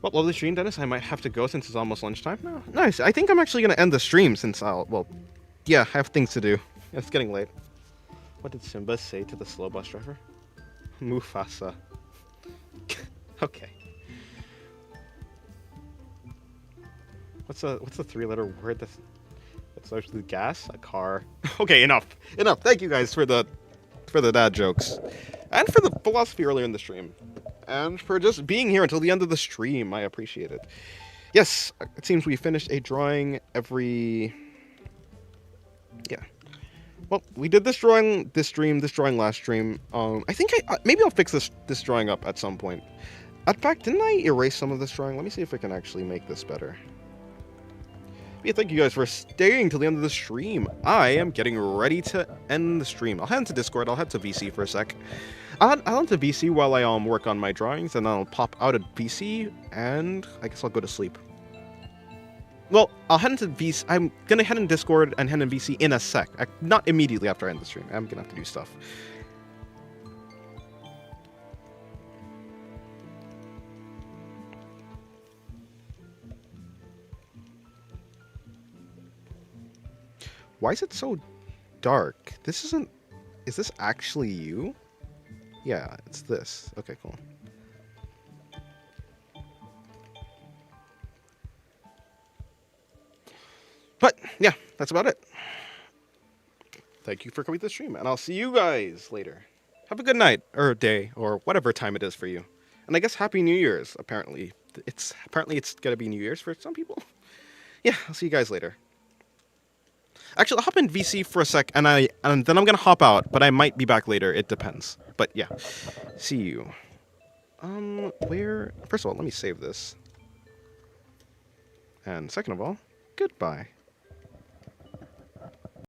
Well, lovely stream, Dennis. I might have to go since it's almost lunchtime. No, nice. I think I'm actually going to end the stream since yeah, I have things to do. It's getting late. What did Simba say to the slow bus driver? Mufasa. Okay. What's the three-letter word that starts with gas? A car. Okay, enough. Enough. Thank you guys for the dad jokes. And for the philosophy earlier in the stream. And for just being here until the end of the stream. I appreciate it. Yes, it seems we finished a drawing every... Yeah. Well, we did this drawing this drawing last stream. I think maybe I'll fix this drawing up at some point. In fact, didn't I erase some of this drawing? Let me see if I can actually make this better. Yeah, thank you guys for staying till the end of the stream. I am getting ready to end the stream. I'll head into Discord. I'll head to VC for a sec. I'll head to VC while I work on my drawings, and then I'll pop out at VC, and I guess I'll go to sleep. Well, I'll head into VC. I'm gonna head in Discord and head in VC in a sec. Not immediately after I end the stream. I'm gonna have to do stuff. Why is it so dark? This isn't... Is this actually you? Yeah, it's this. Okay, cool. But, yeah, that's about it. Thank you for coming to the stream, and I'll see you guys later. Have a good night, or day, or whatever time it is for you. And I guess Happy New Year's, apparently. It's gonna be New Year's for some people. Yeah, I'll see you guys later. Actually, I'll hop in VC for a sec, and then I'm gonna hop out, but I might be back later. It depends. But yeah, see you. Where? First of all, let me save this. And second of all, goodbye.